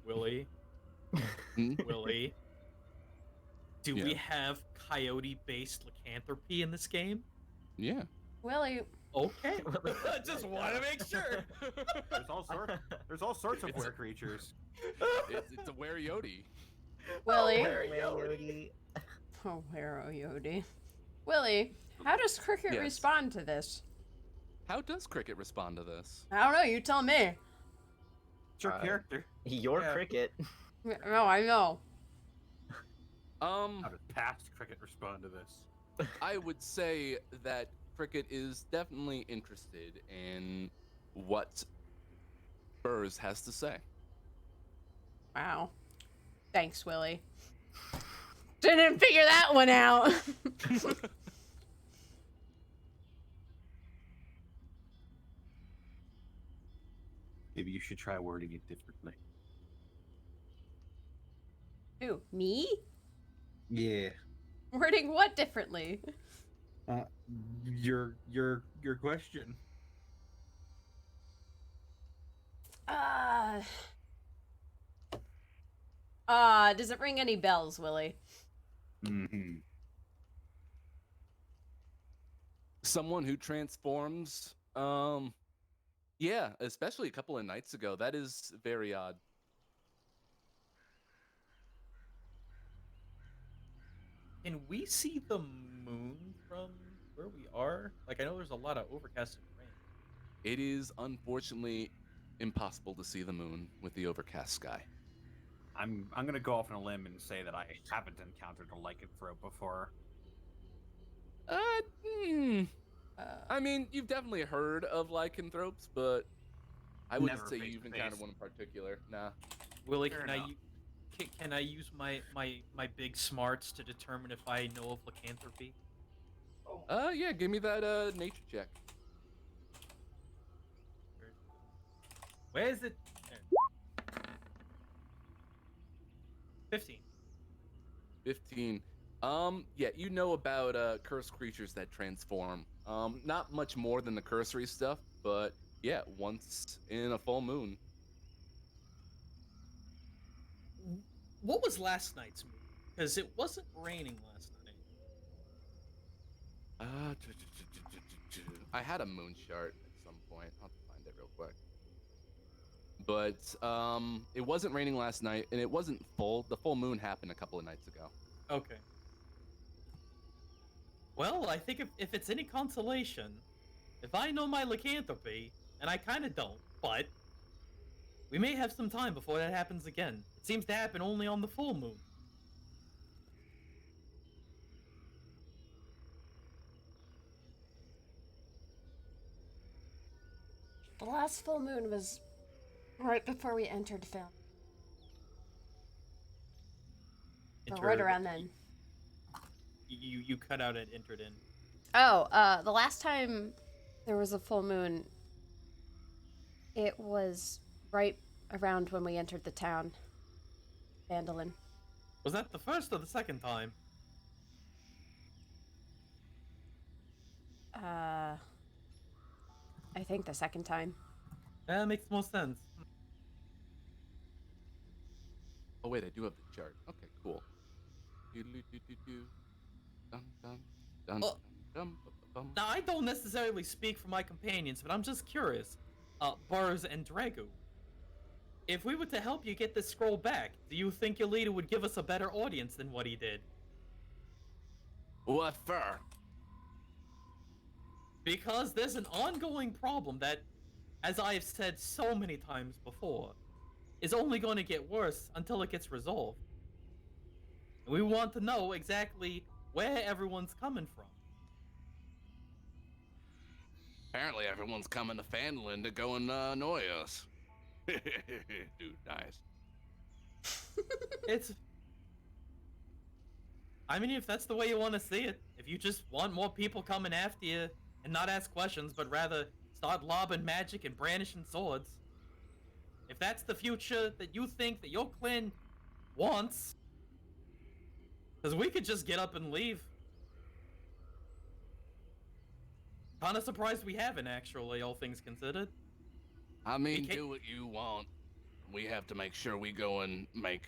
Willie? Hmm? Willie? Do we Yeah. have coyote-based lycanthropy in this game? Yeah. Willie, Okay. Just want to make sure. There's all sorts of were creatures. It's a wereyoti. Willie. Coyote. Oh, where are Yodi? Willie, how does Cricket Yes. respond to this? How does Cricket respond to this? I don't know, you tell me. It's your character. Your Yeah. cricket. No, I know. How did past cricket respond to this? I would say that Cricket is definitely interested in what Burrs has to say. Wow. Thanks, Willie. Didn't figure that one out. Maybe you should try wording it differently. Who, me? Yeah. Wording what differently? Your question. Uh, does it ring any bells, Willie? Mm-hmm. Someone who transforms. Yeah, especially a couple of nights ago. That is very odd. Can we see the moon from where we are? Like, I know there's a lot of overcast and rain. It is unfortunately impossible to see the moon with the overcast sky. I'm gonna go off on a limb and say that I haven't encountered a lycanthrope before. Hmm. I mean, you've definitely heard of lycanthropes, but I wouldn't Never say face you've to encountered face. one in particular. Nah. Willie, Fair can enough. can I use my big smarts to determine if I know of lycanthropy? Yeah, give me that nature check. Where is it? There. 15. 15. Yeah, you know about cursed creatures that transform. Not much more than the cursory stuff, but yeah, once in a full moon. What was last night's moon? Because it wasn't raining last night. I had a moon chart at some point. I'll have to find it real quick. But it wasn't raining last night, and it wasn't full. The full moon happened a couple of nights ago. Okay. Well, I think if it's any consolation, if I know my lycanthropy, and I kind of don't, but we may have some time before that happens again. It seems to happen only on the full moon. The last full moon was right before we entered film. Or right around then. You cut out at entered in. Oh, the last time there was a full moon, it was right around when we entered the town. Vandalin. Was that the first or the second time? I think the second time. That makes more sense. Oh wait, I do have the chart. Okay, cool. Dun, dun, dun, Oh. dun, bum. Now, I don't necessarily speak for my companions, but I'm just curious. Bars and Dragu, if we were to help you get this scroll back, do you think your leader would give us a better audience than what he did? What for? Because there's an ongoing problem that, as I've said so many times before, is only going to get worse until it gets resolved. And we want to know exactly where everyone's coming from. Apparently everyone's coming to Fandolin to go and annoy us. Dude, nice. It's... I mean, if that's the way you want to see it, if you just want more people coming after you and not ask questions, but rather start lobbing magic and brandishing swords, if that's the future that you think that your clan wants, because we could just get up and leave. Kind of surprised we haven't, actually, all things considered. I mean, can't- do what you want. We have to make sure we go and make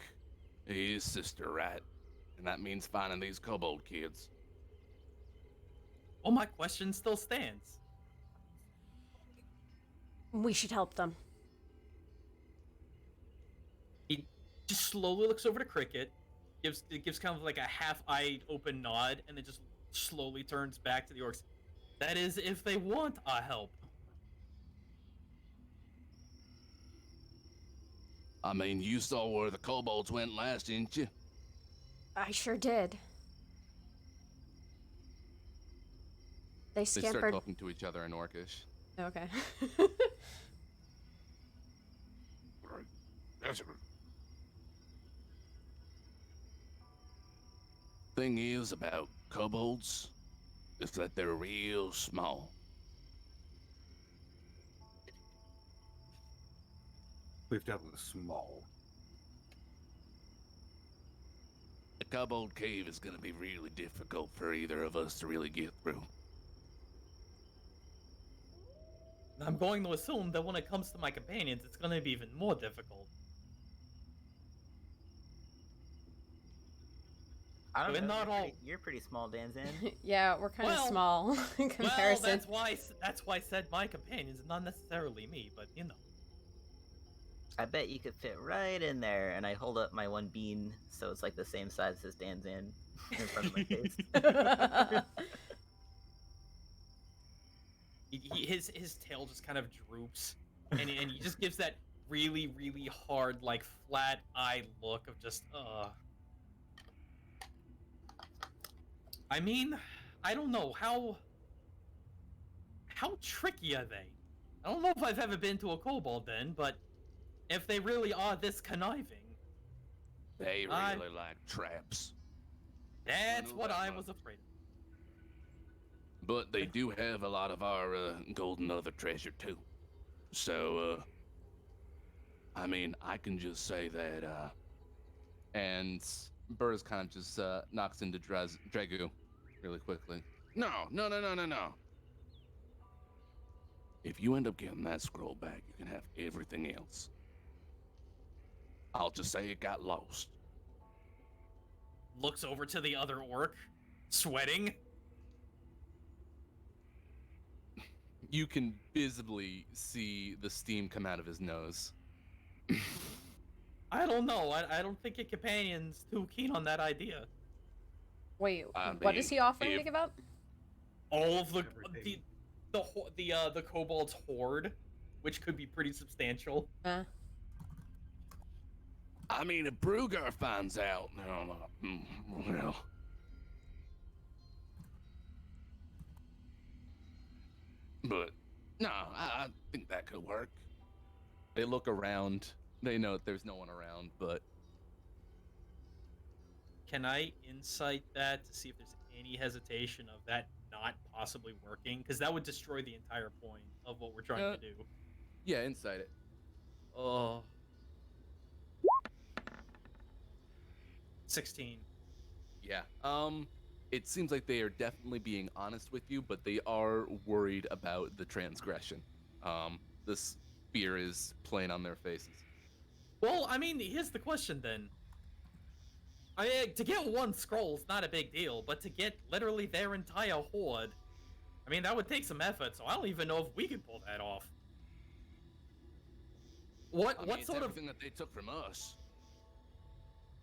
his sister right. And that means finding these kobold kids. Well, my question still stands. We should help them. He just slowly looks over to Cricket, gives kind of like a half-eyed open nod, and then just slowly turns back to the orcs. That is, if they want our help. I mean, you saw where the kobolds went last, didn't you? I sure did. They They start scampered. talking to each other in Orcish. Okay. Right. That's it. Thing is about kobolds is that they're real small. We've dealt with a small. The kobold cave is gonna be really difficult for either of us to really get through. I'm going to assume that when it comes to my companions, it's going to be even more difficult. I don't We're know. not all- You're pretty small, Danzan. Yeah, we're kind of Well- small in comparison. Well, that's why I said my companions, not necessarily me, but you know. I bet you could fit right in there. And I hold up my one bean so it's like the same size as Danzan in front of my face. His tail just kind of droops, and he just gives that really, really hard, like, flat-eyed look of just, I mean, I don't know, how tricky are they? I don't know if I've ever been to a kobold den, but if they really are this conniving, They really like traps. that's know what that I much. was afraid of. But they do have a lot of our gold and other treasure too. So, I mean, I can just say that, And Burrs kind of just knocks into Dragu really quickly. No. If you end up getting that scroll back, you can have everything else. I'll just say it got lost. Looks over to the other orc, sweating. You can visibly see the steam come out of his nose. I don't know. I don't think your companion's too keen on that idea. Wait, I what is mean, he offering to if- give up? All of Everything. the kobold's hoard, which could be pretty substantial. I mean, if Brugar finds out, well. But, no, I think that could work. They look around. They know that there's no one around, but Can I insight that to see if there's any hesitation of that not possibly working? Because that would destroy the entire point of what we're trying to do. yeah, inside it. Oh. 16. Yeah. It seems like they are definitely being honest with you, but they are worried about the transgression. This fear is playing on their faces. Well, I mean, here's the question then. To get one scroll's not a big deal, but to get literally their entire hoard, I mean, that would take some effort, so I don't even know if we could pull that off. I mean, What it's sort of... everything that they took from us.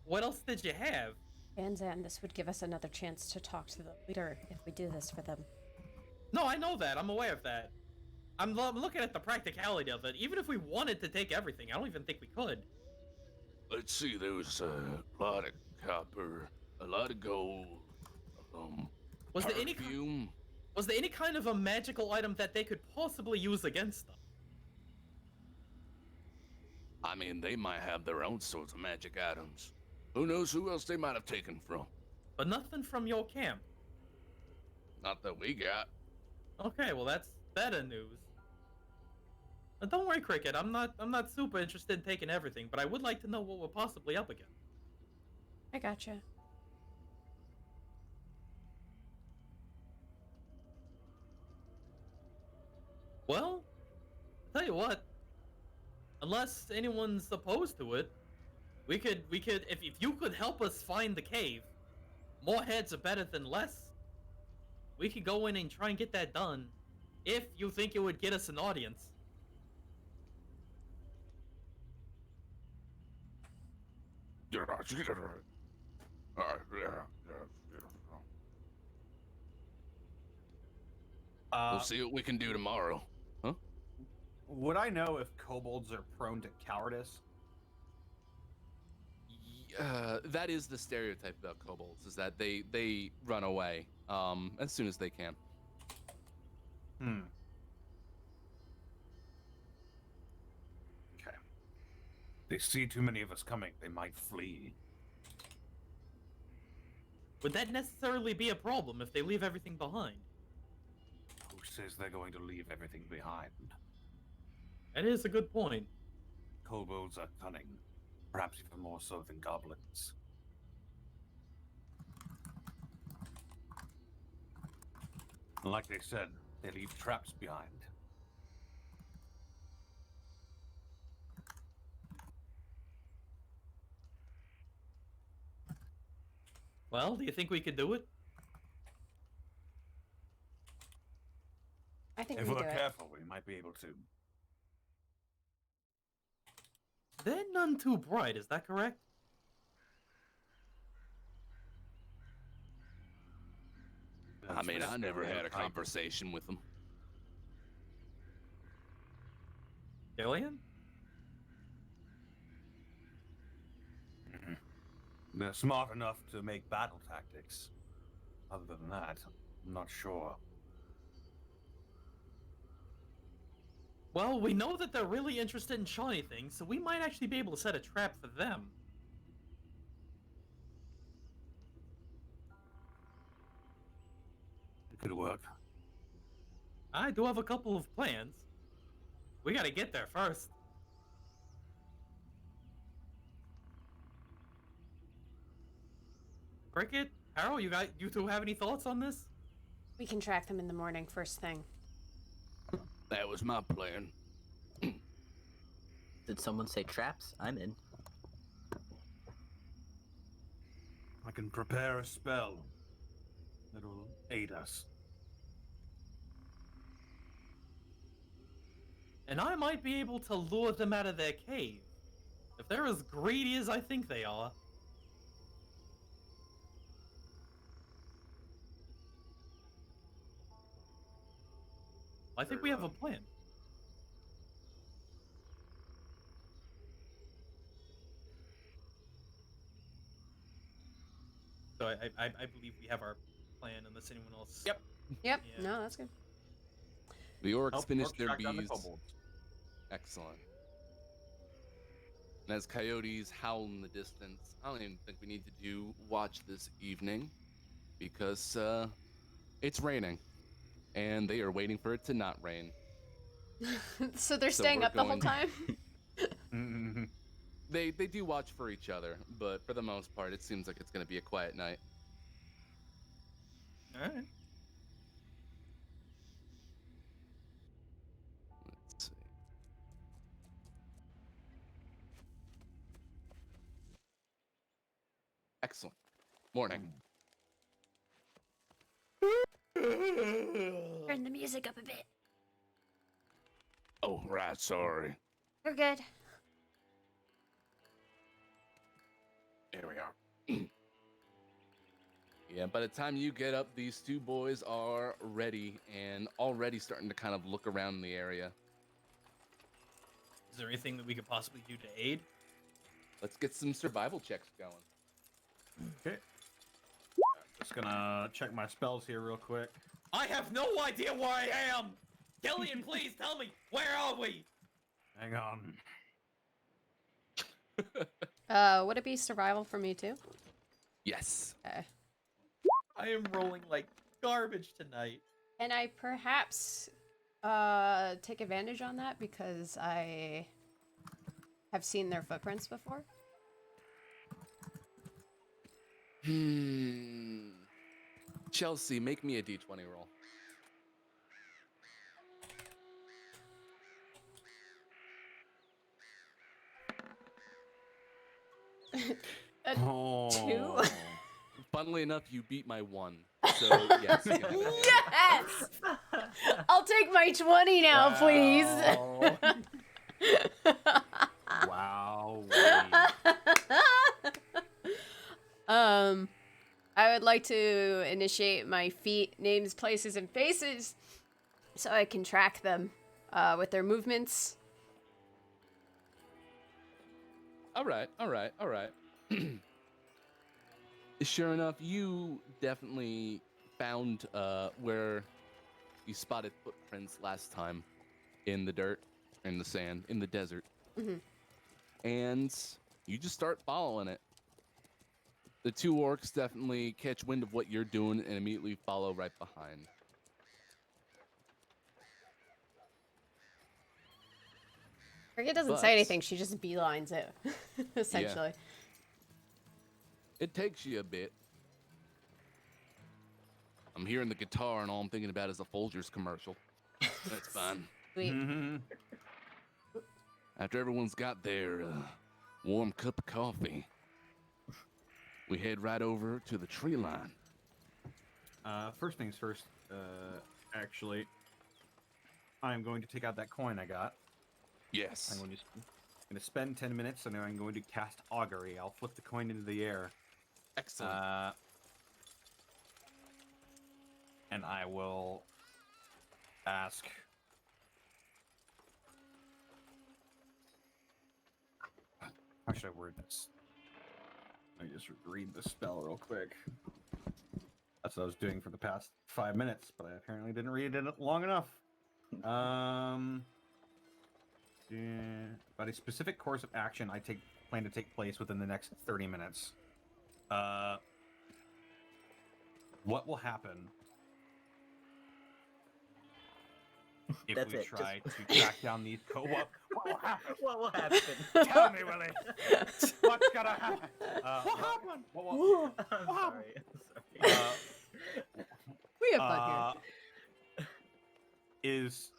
What else did you have? Danzan, this would give us another chance to talk to the leader if we do this for them. No, I know that. I'm aware of that. I'm looking at the practicality of it. Even if we wanted to take everything, I don't even think we could. Let's see, there was a lot of copper, a lot of gold, Was there any perfume. Was there any kind of a magical item that they could possibly use against them? I mean, they might have their own sorts of magic items. Who knows who else they might have taken from? But nothing from your camp. Not that we got. Okay, well that's better news. But don't worry, Cricket. I'm not super interested in taking everything, but I would like to know what we're possibly up against. I gotcha. Well, I'll tell you what. Unless anyone's opposed to it, we could if you could help us find the cave, more heads are better than less. We could go in and try and get that done, if you think it would get us an audience. We'll see what we can do tomorrow. Would I know if kobolds are prone to cowardice? That is the stereotype about kobolds, is that they run away as soon as they can. Okay. They see too many of us coming, they might flee. Would that necessarily be a problem if they leave everything behind? Who says they're going to leave everything behind? That is a good point. kobolds are cunning, perhaps even more so than goblins. Like they said, they leave traps behind. Well, do you think we could do it? I think If we we're do it. careful, we might be able to. They're none too bright, is that correct? I mean, I never had a Stereotype. conversation with them. Gillian? They're smart enough to make battle tactics. Other than that, I'm not sure. Well, we know that they're really interested in shiny things, so we might actually be able to set a trap for them. It could work. I do have a couple of plans. We gotta get there first. Cricket, Harold, you two have any thoughts on this? We can track them in the morning, first thing. That was my plan. Did someone say traps? I'm in. I can prepare a spell that'll aid us. And I might be able to lure them out of their cave. If they're as greedy as I think they are. I think we have a plan. So I believe we have our plan unless anyone else... Yep. Yep. Yeah. No, that's good. The orcs Help finish orcs their track down the bees. kobolds. Excellent. And as coyotes howl in the distance, I don't even think we need to do watch this evening because it's raining, and they are waiting for it to not rain. So they're So staying we're up the whole going- time? Mhm. They do watch for each other, but for the most part, it seems like it's going to be a quiet night. Alright. Let's see. Excellent. Morning. Turn the music up a bit. Oh, right, sorry. We're good. Here we are. Yeah, by the time you get up, these two boys are ready and already starting to kind of look around the area. Is there anything that we could possibly do to aid? Let's get some survival checks going. Okay. Just gonna check my spells here real quick. I have no idea where I am! Gillian, please tell me, where are we? Hang on. Would it be survival for me too? Yes. Okay. I am rolling like garbage tonight. Can I perhaps take advantage on that because I have seen their footprints before? Chelsea, make me a d20 roll. Oh. Funnily enough, you beat my 1. So, yes. you can have it. Yes! I'll take my 20 now, please. Wow. I would like to initiate my feet, names, places, and faces so I can track them with their movements. All right. Sure enough, you definitely found where you spotted footprints last time in the dirt, in the sand, in the desert. And you just start following it. The two orcs definitely catch wind of what you're doing and immediately follow right behind. Cricket doesn't But- say anything. She just beelines it, essentially. It takes you a bit. I'm hearing the guitar, and all I'm thinking about is a Folgers commercial. That's fine. Sweet. After everyone's got their warm cup of coffee, we head right over to the tree line. First things first, actually, I'm going to take out that coin I got. Yes. I'm going to spend 10 minutes, and then I'm going to cast Augury. I'll flip the coin into the air. Excellent. And I will ask. How should I word this? Let me just read the spell real quick. That's what I was doing for the past 5 minutes, but I apparently didn't read it long enough. But a specific course of action I plan to take place within the next 30 minutes. What will happen if That's we it, try to track down these what will happen? What will happen? Tell me, Willie. What's gonna happen? What happened? I'm sorry. I'm sorry. We have fun here. Is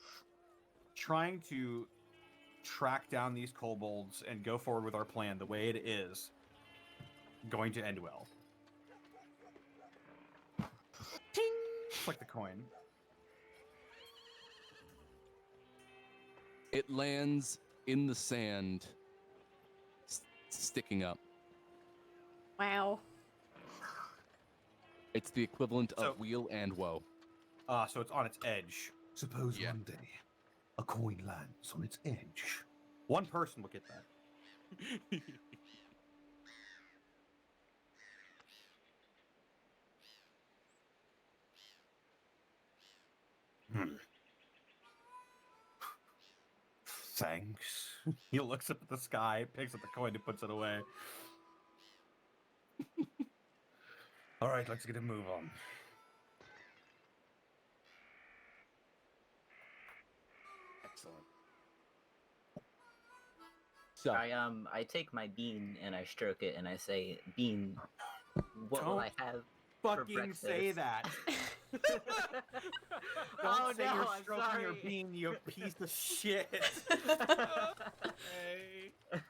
trying to track down these kobolds and go forward with our plan the way it is going to end well. Ting! Click the coin. It lands in the sand, sticking up. Wow. It's the equivalent So- of wheel and woe. So it's on its edge. Suppose Yeah. one day a coin lands on its edge. One person will get that. Thanks. He looks up at the sky, picks up the coin, and puts it away. All right, let's get a move on. Excellent. So, I take my bean and I stroke it and I say, "Bean, what will I have for Fucking say breakfast?" that. Don't Oh, say no, you're I'm stroking your sorry. bean, you piece of shit.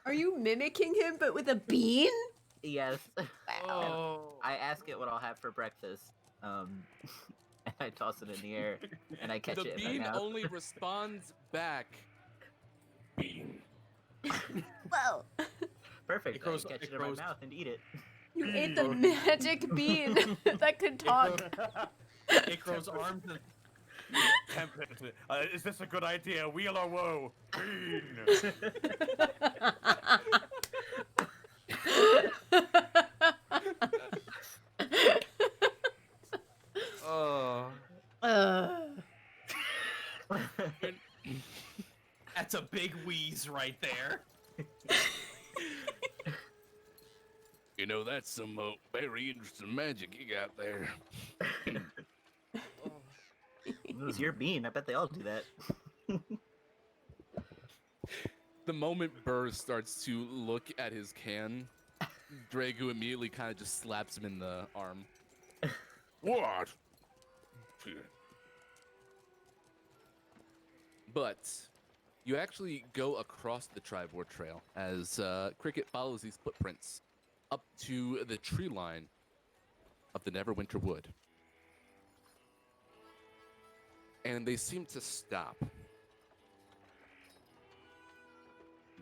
Are you mimicking him, but with a bean? Yes. Oh. I ask it what I'll have for breakfast. And I toss it in the air and I catch the it in my bean mouth. only responds back. Bean. Well, Perfect. It grows- I catch it it in grows- my mouth and eat it. you ate the magic bean that could talk. It grows arms and Tempted. Is this a good idea? Wheel or woe? Bean. oh, that's a big wheeze right there. You know, that's some very interesting magic you got there. It's your bean. I bet they all do that. The moment Burr starts to look at his can, Dragu immediately kind of just slaps him in the arm. What? But you actually go across the Tribord Trail as Cricket follows these footprints up to the tree line of the Neverwinter Wood. And they seem to stop.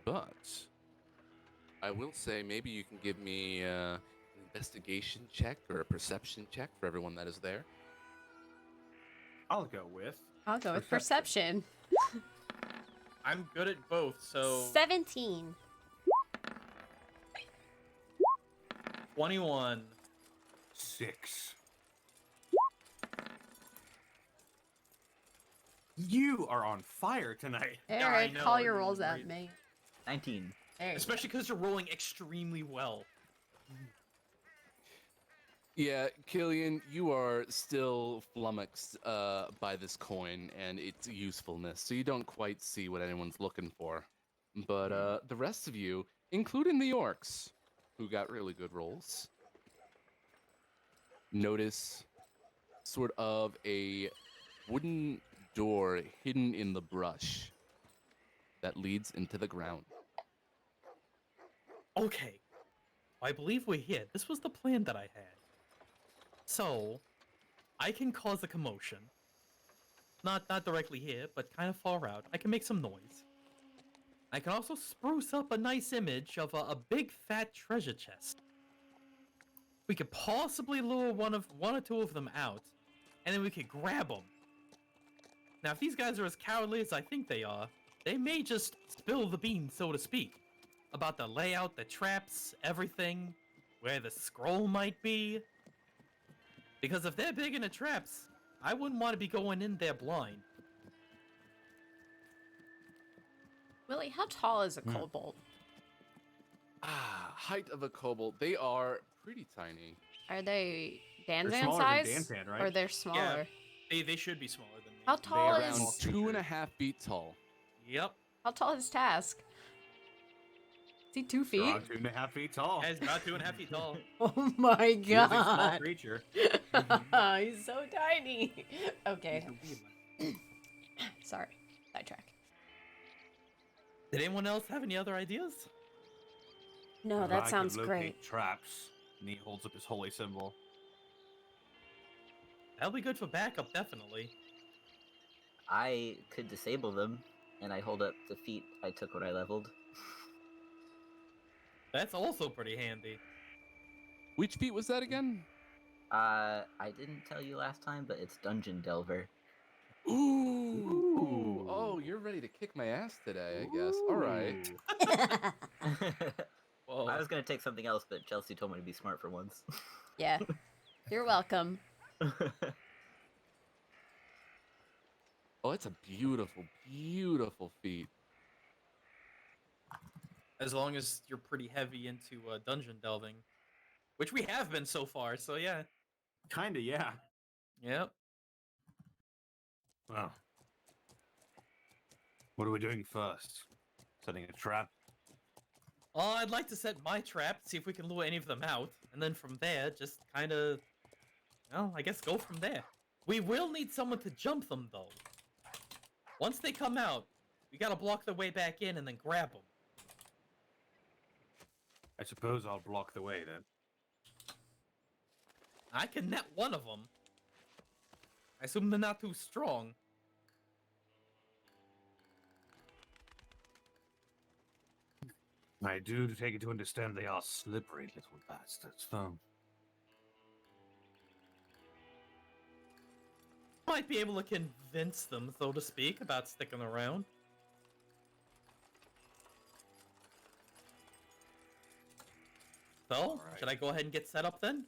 But I will say maybe you can give me an investigation check or a perception check for everyone that is there. I'll go with. I'll go with perception. I'm good at both, so 17. 21. 6. You are on fire tonight. Eric, know, call your you're rolls at right. me. 19. There you go. Especially because you're rolling extremely well. Yeah, Killian, you are still flummoxed by this coin and its usefulness, so you don't quite see what anyone's looking for. But the rest of you, including the orcs, who got really good rolls, notice sort of a wooden door hidden in the brush that leads into the ground. Okay, I believe we're here. This was the plan that I had. So, I can cause a commotion. Not directly here, but kind of far out. I can make some noise. I can also spruce up a nice image of a big fat treasure chest. We could possibly lure one or two of them out, and then we could grab them. Now, if these guys are as cowardly as I think they are, they may just spill the beans, so to speak, about the layout, the traps, everything, where the scroll might be. Because if they're big into traps, I wouldn't want to be going in there blind. Willie, how tall is a kobold? Height of a kobold. They are pretty tiny. Are they They're Danzan smaller size? than Dantan, right? Or they're smaller? They should be smaller than me. How tall are Around is 2.5 feet tall. Yep. how tall is Task? Is he 2 feet? Around 2.5 feet tall. Guy's about 2.5 feet tall. Oh my He's a small god. creature. He's so tiny. Okay. Sorry. Sidetrack. Did anyone else have any other ideas? No, I that could sounds locate great. Traps. And he holds up his holy symbol. That'll be good for backup, definitely. I could disable them, and I hold up the feat I took when I leveled. That's also pretty handy. Which feat was that again? I didn't tell you last time, but it's Dungeon Delver. Ooh. Oh, you're ready to kick my ass today, I guess. All right. Whoa. I was gonna take something else, but Chelsea told me to be smart for once. Yeah. You're welcome. Oh, it's a beautiful, beautiful feat. As long as you're pretty heavy into dungeon delving, which we have been so far. So yeah. Kinda, yeah. Yep. Well, what are we doing first? Setting a trap? Oh, I'd like to set my trap, see if we can lure any of them out, and then from there, just kind of, well, I guess go from there. We will need someone to jump them, though. Once they come out, we gotta block their way back in and then grab them. I suppose I'll block the way then. I can net one of them. I assume they're not too strong. I do take it to understand they are slippery little bastards, though. Might be able to convince them, so to speak, about sticking around. So, Alright. should I go ahead and get set up then?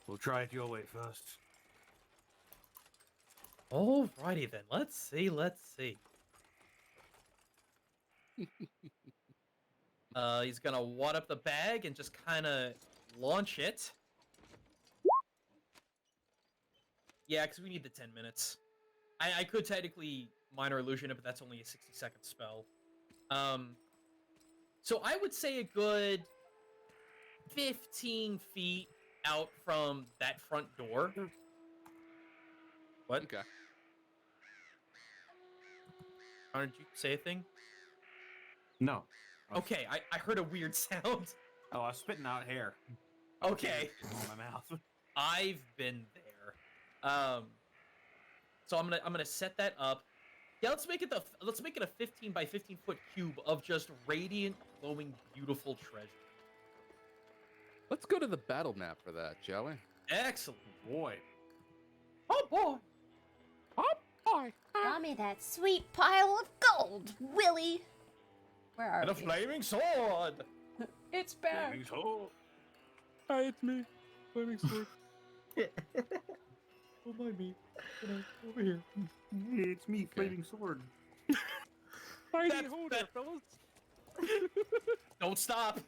We'll try it your way first. Alrighty then, let's see. He's gonna wad up the bag and just kind of launch it. Yeah, because we need the 10 minutes. I could technically minor illusion it, but that's only a 60-second spell. So I would say a good 15 feet out from that front door. What? Okay. Did you say a thing? No. Okay, I heard a weird sound. Oh, I was spitting out hair. Okay. In my mouth. I've been there. So I'm gonna set that up. Yeah, let's make it a 15 by 15 foot cube of just radiant, glowing, beautiful treasure. Let's go to the battle map for that, shall we? Excellent. Boy. Oh boy. Draw me that sweet pile of gold, Willie. Where are And a we? flaming sword. It's back. Flaming sword. Hi, it's me. Flaming sword. Oh my me. Over here. It's me, Flaming Sword. That- fellas. Don't stop.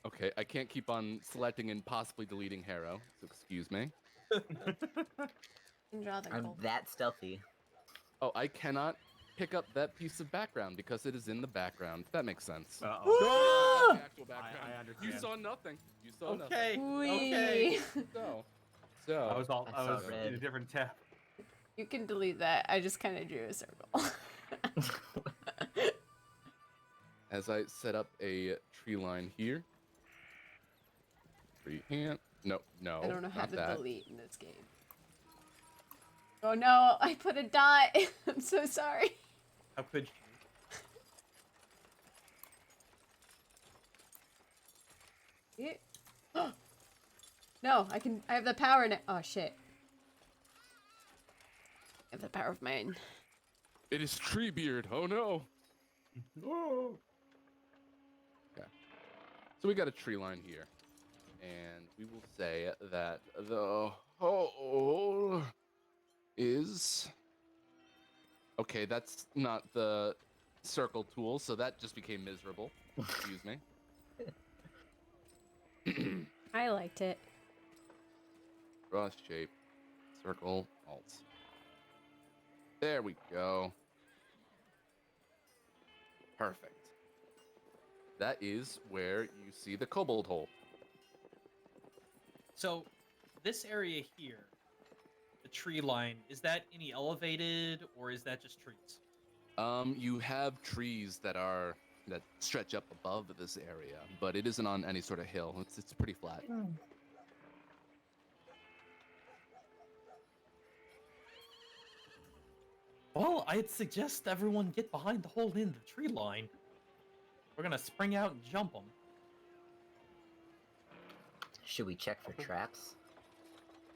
Okay, I can't keep on selecting and possibly deleting Harrow, so excuse me. Draw the I'm gold. that stealthy. Oh, I cannot pick up that piece of background because it is in the background. If that makes sense. Uh-oh. Not the actual background. I understand. You saw nothing. You saw nothing. Okay. Whee! So, I was I saw in red. a different tab. You can delete that. I just kind of drew a circle. as I set up a tree line here. Free hand. No, I don't know how not to that. delete in this game. Oh no, I put a dot. I'm so sorry. How could you? No, I have the power now. Oh shit. I have the power of mine. It is Treebeard. Oh no. Oh. Okay. So we got a tree line here. And we will say that the hole is... Okay, that's not the circle tool, so that just became miserable. Excuse me. I liked it. Cross shape, circle, alt. There we go. Perfect. That is where you see the kobold hole. So, this area here, the tree line, is that any elevated or is that just trees? You have trees that stretch up above this area, but it isn't on any sort of hill. It's pretty flat. Well, I'd suggest everyone get behind the hole in the tree line. We're gonna spring out and jump them. Should we check for traps?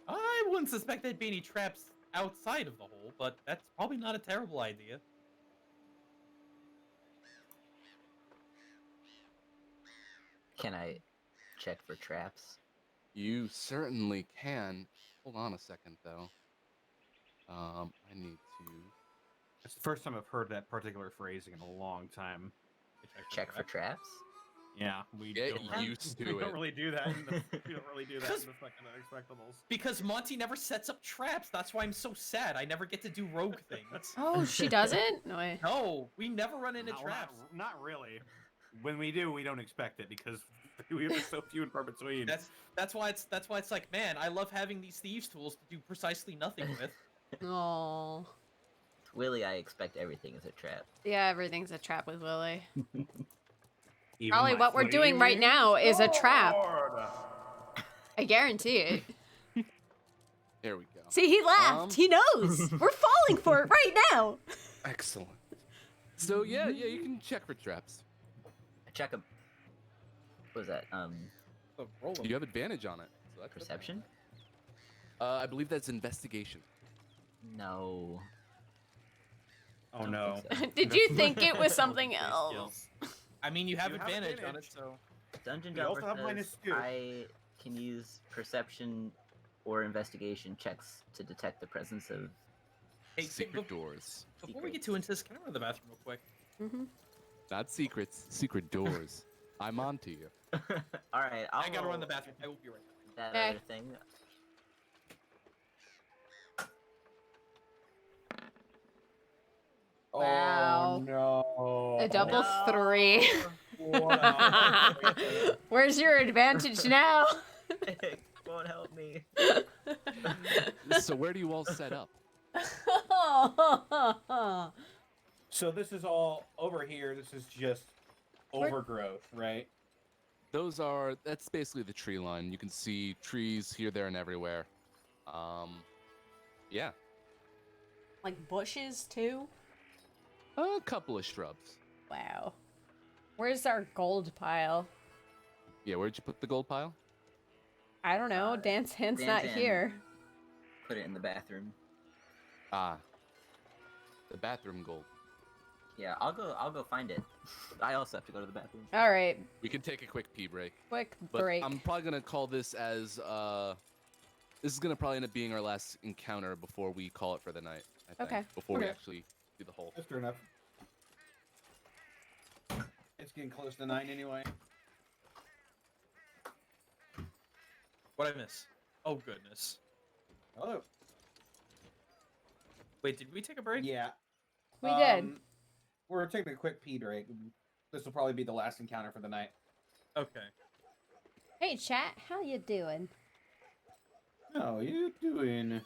I wouldn't suspect there'd be any traps outside of the hole, but that's probably not a terrible idea. Can I check for traps? You certainly can. Hold on a second, though. I need to... It's the first time I've heard that particular phrasing in a long time. Check for traps? Yeah, we Get don't really, used to we it. don't really do that. We don't really do that in the fucking Unexpectables. Because Monty never sets up traps, that's why I'm so sad. I never get to do rogue things. Oh, she doesn't? No way. No, we never run into No, traps. not really. When we do, we don't expect it because we have so few and far between. That's why it's like, man, I love having these thieves tools to do precisely nothing with. Oh. Willie, I expect everything is a trap. Yeah, everything's a trap with Willie. Even Probably my what we're doing right now is a trap. I guarantee it. There we go. See, he laughed. He knows. We're falling for it right now. Excellent. So yeah, you can check for traps. Check a... What was that? You have advantage on it. So that's Perception? I believe that's investigation. No. Oh Don't no. think so. Did you think it was something Skills. else? I mean, you have You have advantage on it, advantage. so. Dungeon We also Delver have says -2. I can use perception or investigation checks to detect the presence of... Hey, Secret doors. Before we get too into this, can I run to the bathroom real quick? Mm-hmm. Not secrets, secret doors. I'm on to you. Alright, I gotta run roll the bathroom. I will be right back. that Okay. other thing. Wow. Oh no. A double No. 3. Wow. Where's your advantage now? It won't help me. So where do you all set up? So this is all over here. This is just overgrowth, right? That's basically the tree line. You can see trees here, there, and everywhere. Yeah. Like bushes too? A couple of shrubs. Wow. Where's our gold pile? Yeah, where'd you put the gold pile? I don't know. Dance Hand's not Dance Hand. here. Put it in the bathroom. Ah. The bathroom gold. Yeah, I'll go find it. I also have to go to the bathroom. All right. We can take a quick pee break. Quick But break. I'm probably gonna call this as this is gonna probably end up being our last encounter before we call it for the night. I think, Okay. Before we Okay. actually do the whole. That's fair enough. It's getting close to 9 anyway. What'd I miss? Oh, goodness. Hello. Wait, did we take a break? Yeah. We good. We're taking a quick pee break. This will probably be the last encounter for the night. Okay. Hey, chat. How you doing? How you doing?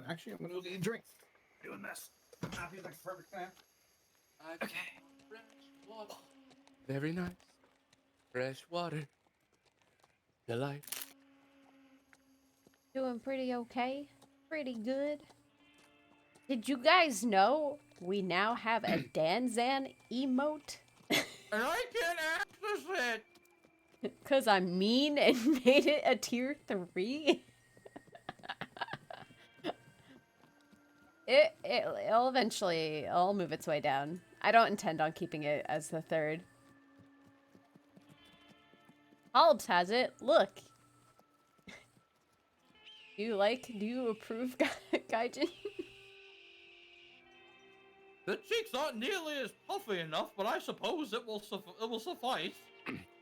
Actually, I'm gonna go get a drink. Doing this. That feels like a perfect time. Okay. Fresh water. Very nice. Fresh water. Delight. Doing pretty okay. Pretty good. Did you guys know we now have a Danzan emote? And I can't access it. Because I'm mean and made it a tier 3? It'll eventually, I'll move its way down. I don't intend on keeping it as the 3rd. Halbs has it. Look. Do you approve, Gaijin? The cheeks aren't nearly as puffy enough, but I suppose it will suffice.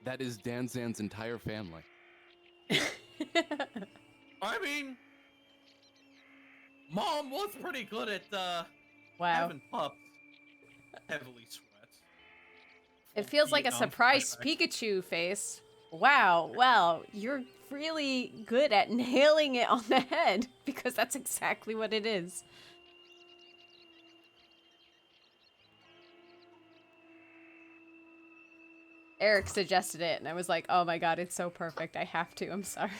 That is Danzan's entire family. I mean, Mom was pretty good at Wow. having pups. Heavily sweats. It feels like a Vietnam surprise flashbacks. Pikachu face. Wow, well, you're really good at nailing it on the head, because that's exactly what it is. Eric suggested it, and I was like, oh my god, it's so perfect. I have to. I'm sorry.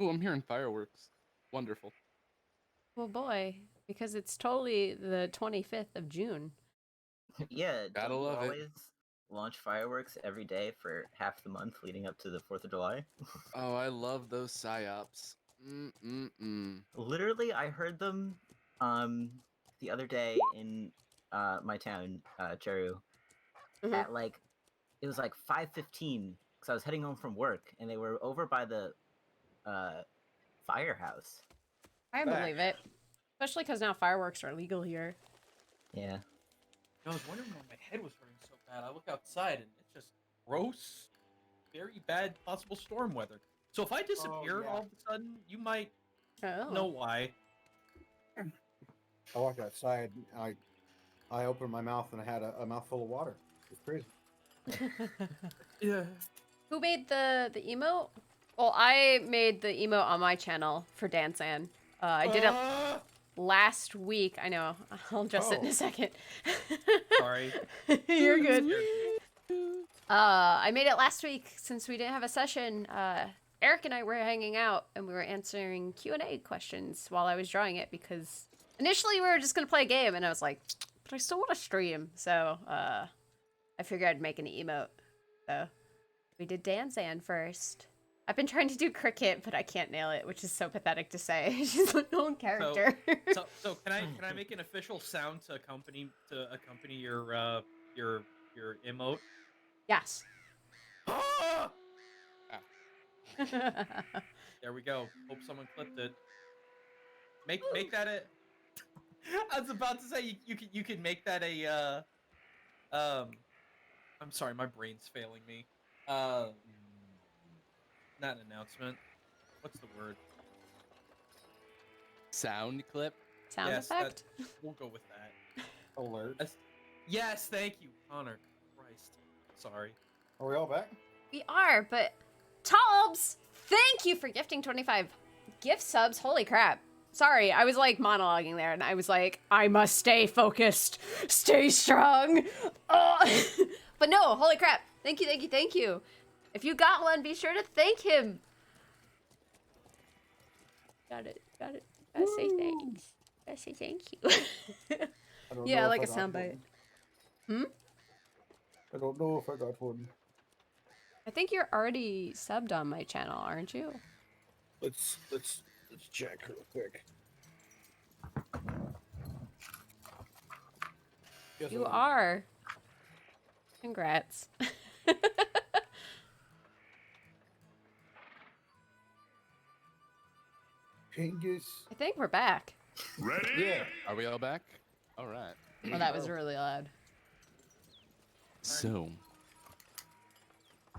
Oh, I'm hearing fireworks. Wonderful. Well, boy, because it's totally the 25th of June. Yeah, Gotta don't you love it. always launch fireworks every day for half the month leading up to the 4th of July? Oh, I love those psyops. Mm-mm-mm. Literally, I heard them the other day in my town, Cheru, Mhm. at like it was like 5:15 because I was heading home from work and they were over by the firehouse. I believe it. Especially because now fireworks are legal here. Yeah. I was wondering why my head was hurting so bad. I look outside and it's just gross, very bad possible storm weather. So if I disappear yeah. all of a sudden, you might Oh. know why. I walked outside. I opened my mouth and I had a mouthful of water. It's crazy. Yeah. Who made the emote? Well, I made the emote on my channel for Danzan. I did it last week. I know. I'll adjust it in a second. Sorry. You're good. I made it last week since we didn't have a session. Eric and I were hanging out and we were answering Q&A questions while I was drawing it because initially we were just gonna play a game and I was like, but I still want to stream. So I figured I'd make an emote. So we did Danzan first. I've been trying to do cricket, but I can't nail it, which is so pathetic to say. She's my own character. So can I make an official sound to accompany your emote? Yes. Ah! There we go. Hope someone clipped it. Make that a. I was about to say you could make that a I'm sorry, my brain's failing me. Not an announcement. What's the word? Sound clip. Sound Yes, effect? We'll go with that. Alert. Yes, thank you, Connor. Christ. Sorry. Are we all back? We are, but Tobs, thank you for gifting 25 gift subs. Holy crap. Sorry, I was like monologuing there and I was like, I must stay focused, stay strong. But no, holy crap. Thank you, thank you, thank you. If you got one, be sure to thank him. Got it. Gotta say thanks. Gotta say thank you. Yeah, like a soundbite. I don't know if I got one. I think you're already subbed on my channel, aren't you? Let's check real quick. Yes, You I am. are. Congrats. Genghis. I think we're back. Ready? Yeah. Are we all back? All right. Well, that was really loud. So,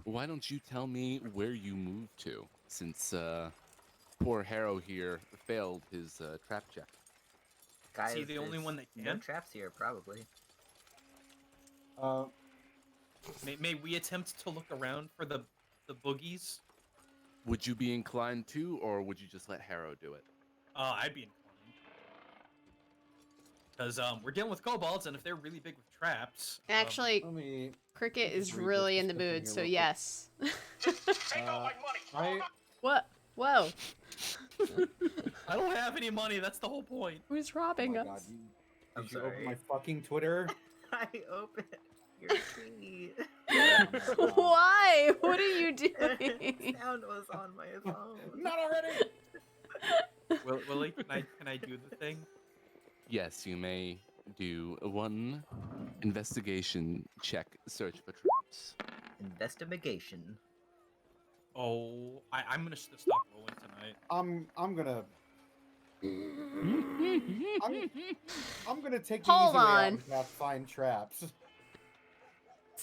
why don't you tell me where you moved to, since poor Harrow here failed his trap check. Guys, he the only there's one that no can? traps here, probably. May we attempt to look around for the boogies? Would you be inclined to, or would you just let Harrow do it? I'd be inclined. Because we're dealing with kobolds, and if they're really big with traps, Actually, Let me. Cricket just is read really this in the description mood, here so real quick. yes. What? Whoa. I don't have any money. That's the whole point. Who's Oh robbing my us? God, I'm did you open sorry. my fucking Twitter? I opened your tweet. Why? What are you doing? Sound was on my phone. Not already. Willie, can I do the thing? Yes, you may do one investigation check, search for traps. Investigation. Oh, I'm gonna stop rolling tonight. I'm gonna. I'm gonna take the Hold easy way out on. and cast find traps. Let's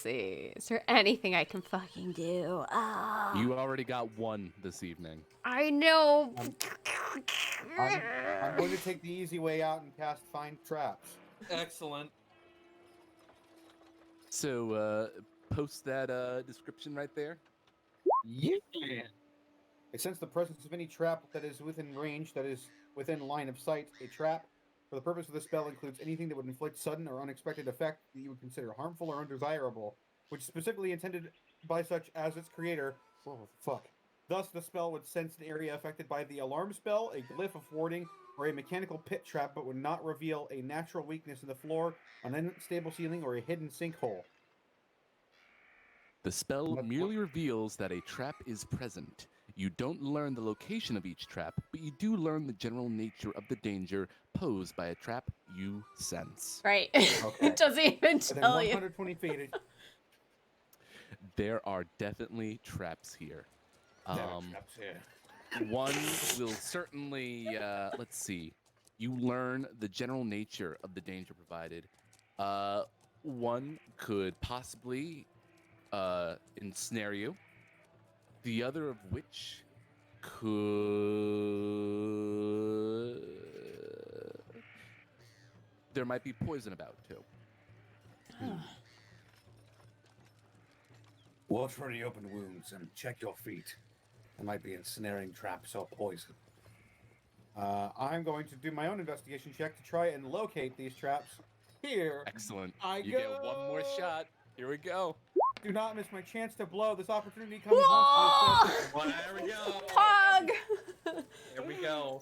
see. Is there anything I can fucking do? Ah. You already got one this evening. I know. I'm going to take the easy way out and cast find traps. Excellent. So, post that description right there. Yeah. I sense the presence of any trap that is within range, that is within line of sight. A trap, for the purpose of the spell, includes anything that would inflict sudden or unexpected effect that you would consider harmful or undesirable, which is specifically intended by such as its creator. Oh, fuck. Thus, the spell would sense an area affected by the alarm spell, a glyph of warding, or a mechanical pit trap, but would not reveal a natural weakness in the floor, an unstable ceiling, or a hidden sinkhole. The spell What- merely reveals that a trap is present. You don't learn the location of each trap, but you do learn the general nature of the danger posed by a trap you sense. Right. Okay. It doesn't even Within tell you. 120 feet. There are definitely traps here. There are traps here. One will certainly, let's see, you learn the general nature of the danger provided. One could possibly ensnare you. The other of which could... There might be poison about, too. Watch for any open wounds and check your feet. There might be ensnaring traps or poison. I'm going to do my own investigation check to try and locate these traps. Here, Excellent. I You get one more go. shot. Here we go. do not miss my chance to blow. This opportunity comes Whoa! once in a session. Well, there we go. Pog! There we go.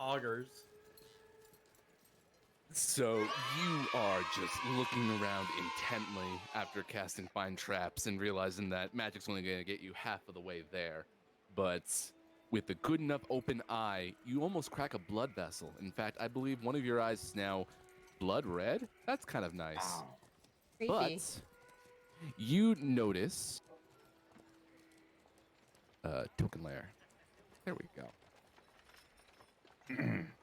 Augers. So you are just looking around intently after casting Find Traps and realizing that magic's only going to get you half of the way there. But with a good enough open eye, you almost crack a blood vessel. In fact, I believe one of your eyes is now blood red. That's kind of nice. Creepy. But you notice token layer. There we go.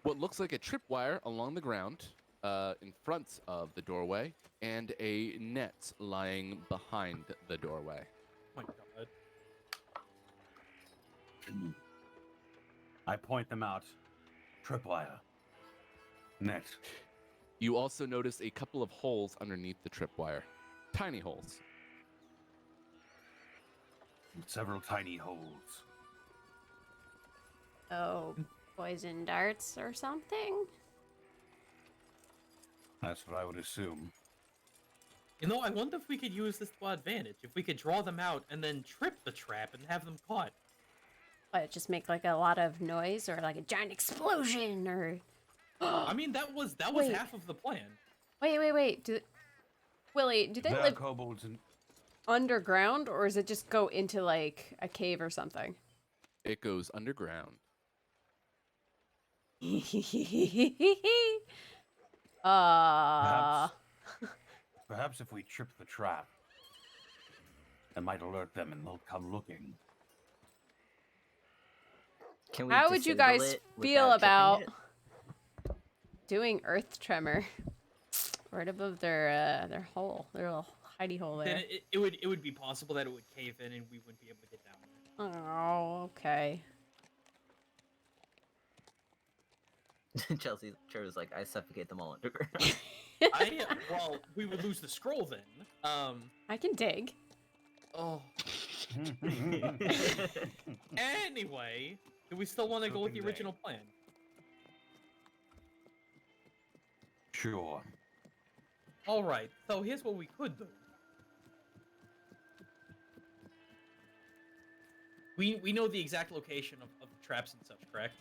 What looks like a tripwire along the ground in front of the doorway, and a net lying behind the doorway. Oh my god. I point them out. Tripwire. Net. You also notice a couple of holes underneath the tripwire. Tiny holes. Several tiny holes. Oh, poison darts or something? That's what I would assume. You know, I wonder if we could use this to our advantage. If we could draw them out and then trip the trap and have them caught. What, just make like a lot of noise or like a giant explosion or... I mean, that was Wait. half of the plan. Wait. Willie, do they There are live... kobolds and underground, or is it just go into like a cave or something? It goes underground. uh, Perhaps if we trip the trap, it might alert them and they'll come looking. Can we how would you disable guys it feel without tripping about it? doing earth tremor right above their hole, their little hidey hole Then there? it would be possible that it would cave in and we wouldn't be able to get down there. Oh, okay. ColonelCheru's like, I suffocate them all underground. Well, we would lose the scroll then. I can dig. Oh. Anyway, do we still want to go with the original plan? Sure. All right. So here's what we could do. We know the exact location of the traps and such, correct?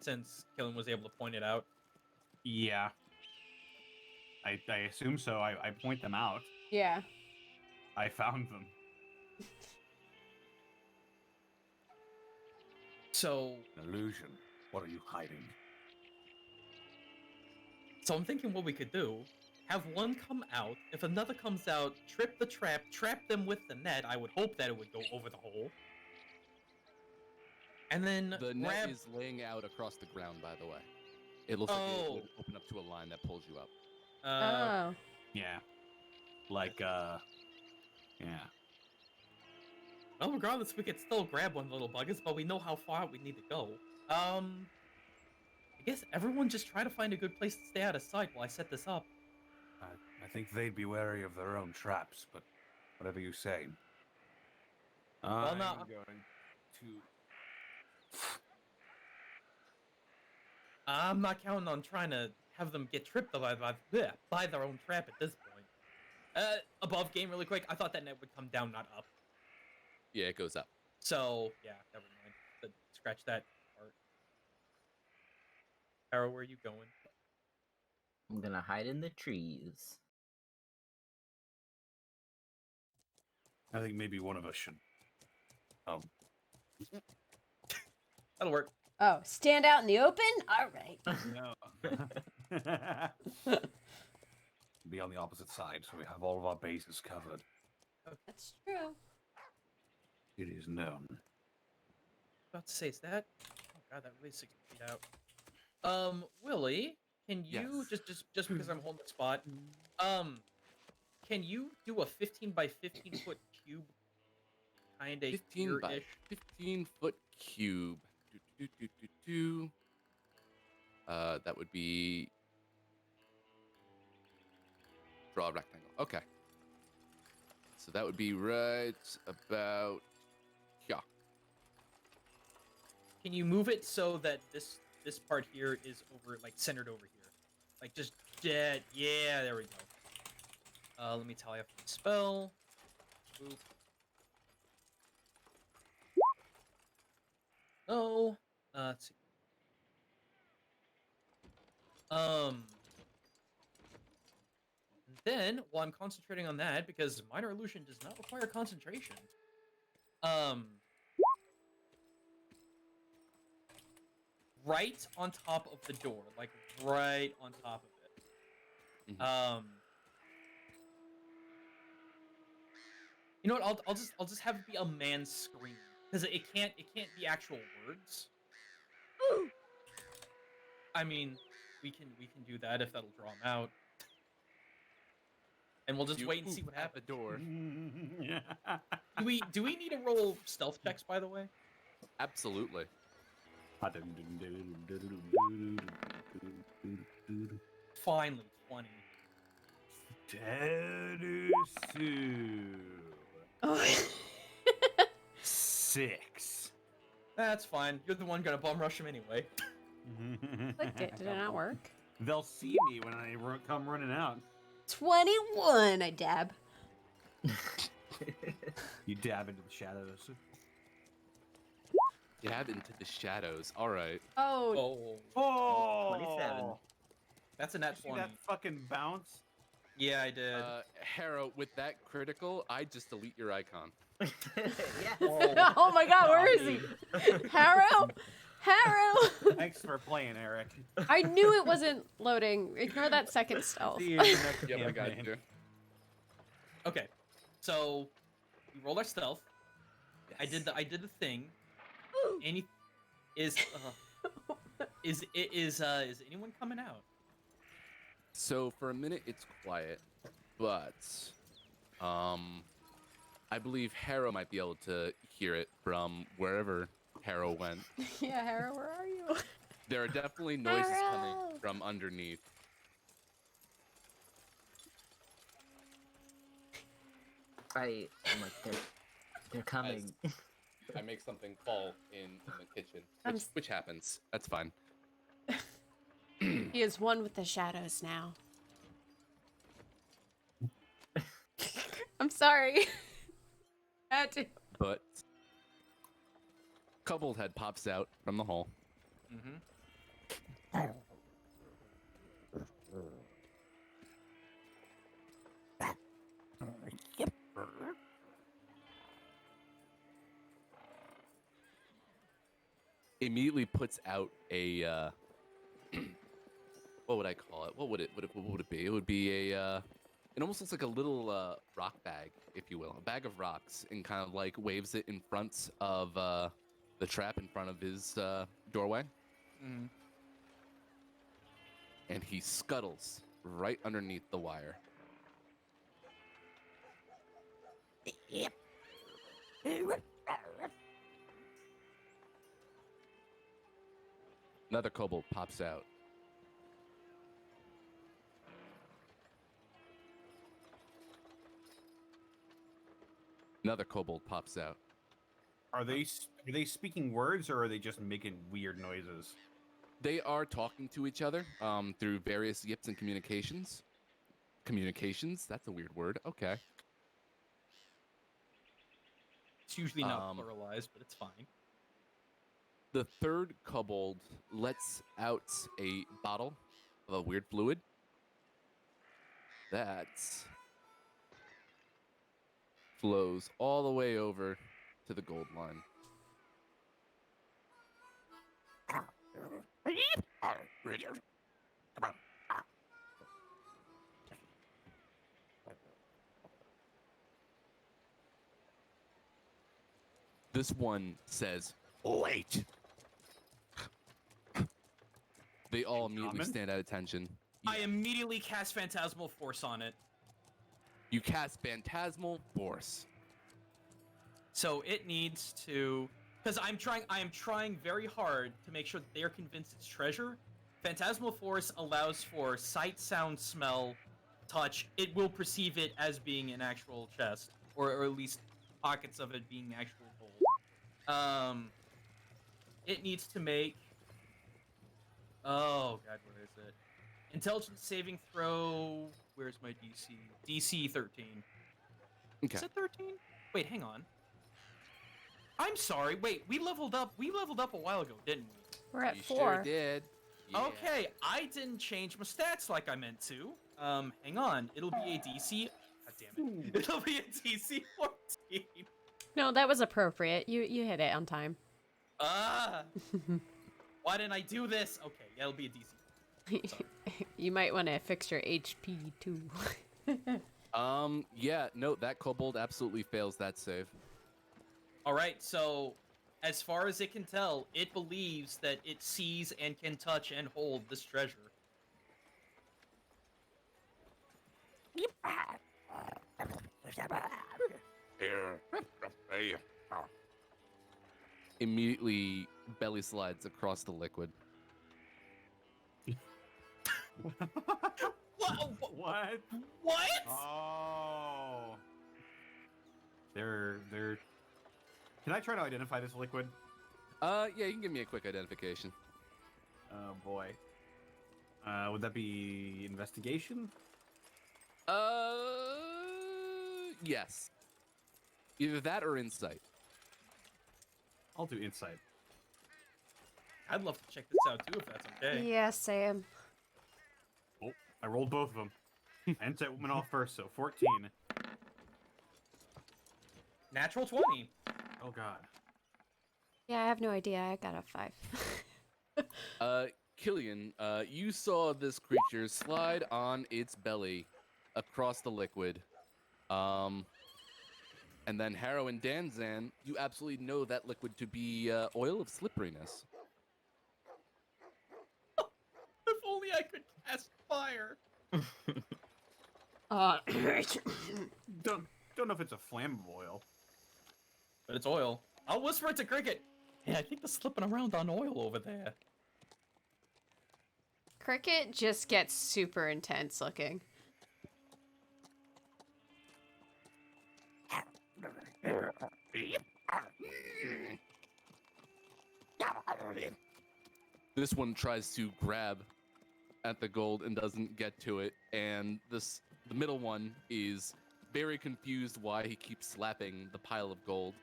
Since Killen was able to point it out. Yeah. I assume so. I point them out. Yeah. I found them. So Illusion. What are you hiding? So I'm thinking what we could do, have one come out, if another comes out, trip the trap, trap them with the net, I would hope that it would go over the hole. And then The grab... net is laying out across the ground, by the way. It looks like it would open up to a line that pulls you up. Oh. Yeah. Like, yeah. Well, regardless, we could still grab one of the little buggers, but we know how far we need to go. I guess everyone just try to find a good place to stay out of sight while I set this up. I think they'd be wary of their own traps, but whatever you say. I'm no, going to... I'm not counting on trying to have them get tripped by their own trap at this point. Above game really quick, I thought that net would come down, not up. Yeah, it goes up. So, yeah, never mind. Scratch that part. Arrow, where are you going? I'm gonna hide in the trees. I think maybe one of us should... That'll work. Oh, stand out in the open? All right. No. be on the opposite side, so we have all of our bases covered. That's true. It is known. About to say, is that? Oh god, that really 6 feet out. Willie, can you Yes. just because I'm holding the spot, can you do a 15 by 15 foot cube, kind of 15 by here-ish? 15 foot cube. That would be draw a rectangle. Okay. So that would be right about here. Can you move it so that this part here is over, like centered over here, like just dead? Yeah, there we go. Let me tally up the spell. Boop. No. Let's see. And then while I'm concentrating on that, because minor illusion does not require concentration. Right on top of the door, like right on top of it. Mhm. You know what? I'll just have it be a man scream, because it can't be actual words. I mean, we can do that if that'll draw him out, and we'll just You wait and see poop what at happens. the door. Do we need to roll stealth checks, by the way? Absolutely. Finally, 20. Oh. 6. That's fine. You're the one gonna bum rush him anyway. Clicked it. Did it not work? They'll see me when I come running out. 21. I dab. You dab into the shadows. Dab into the shadows. All right. Oh. Oh, Oh! 27. that's a nat See 20. that fucking bounce? Yeah, I did. Harrow, with that critical, I just delete your icon. Yeah. Oh my god, where is he? Harrow? Harrow! Thanks for playing, Eric. I knew it wasn't loading. Ignore that second stealth. See you in the next Yep, I got campaign. you. Okay, so we rolled our stealth. I Yes. did the thing. Any is anyone coming out? So for a minute, it's quiet, but I believe Harrow might be able to hear it from wherever Harrow went. Yeah, Harrow, where are you? There are definitely noises coming Harrow! from underneath. I'm like, they're coming. I make something fall in the kitchen, I'm which, s- which happens. That's fine. He is one with the shadows now. I'm sorry. I had to. But Kobold head pops out from the hole. Mm-hmm. Immediately puts out a what would I call it? What would it be? It would be a it almost looks like a little rock bag, if you will, a bag of rocks, and kind of like waves it in front of the trap in front of his doorway, Mm-hmm. and he scuttles right underneath the wire. Another kobold pops out. Another kobold pops out. Are they speaking words or are they just making weird noises? They are talking to each other through various yips and communications. Communications? That's a weird word. Okay. It's usually not Um, pluralized, but it's fine. The third kobold lets out a bottle of a weird fluid that flows all the way over to the gold line. This one says, "Wait." They all immediately Common? stand at attention. I immediately cast Phantasmal Force on it, You cast Phantasmal Force. so it needs to. Because I am trying very hard to make sure that they are convinced it's treasure. Phantasmal Force allows for sight, sound, smell, touch. It will perceive it as being an actual chest, or at least pockets of it being actual gold. It needs to make. Oh god, where is it? Intelligence saving throw. Where's my DC? DC 13. Okay. Is it 13? Wait, hang on. I'm sorry. Wait, we leveled up. We leveled up a while ago, didn't we? We're at You 4. sure did. Yeah. Okay, I didn't change my stats like I meant to. Hang on. It'll be a DC. God damn it. It'll be a DC 14. No, that was appropriate. You hit it on time. Ah. Why didn't I do this? Okay, yeah, it'll be a DC. You might want to fix your HP too. Yeah, no, that kobold absolutely fails that save. All right, so as far as it can tell, it believes that it sees and can touch and hold this treasure. Immediately belly slides across the liquid. What? What? What? Oh. They're. Can I try to identify this liquid? Yeah, you can give me a quick identification. Oh boy. Would that be investigation? Yes. Either that or insight. I'll do insight. I'd love to check this out too, if that's okay. Yeah, Sam. Oh, I rolled both of them. Insight went off first, so 14. Natural 20. Oh god. Yeah, I have no idea. I got a 5. Killian, you saw this creature slide on its belly across the liquid. And then Harrow and Danzan, you absolutely know that liquid to be oil of slipperiness. If only I could cast fire. Don't know if it's a flammable oil. But it's oil. I'll whisper it to Cricket. Hey, I think they're slipping around on oil over there. Cricket just gets super intense looking. This one tries to grab at the gold and doesn't get to it, and the middle one is very confused why he keeps slapping the pile of gold.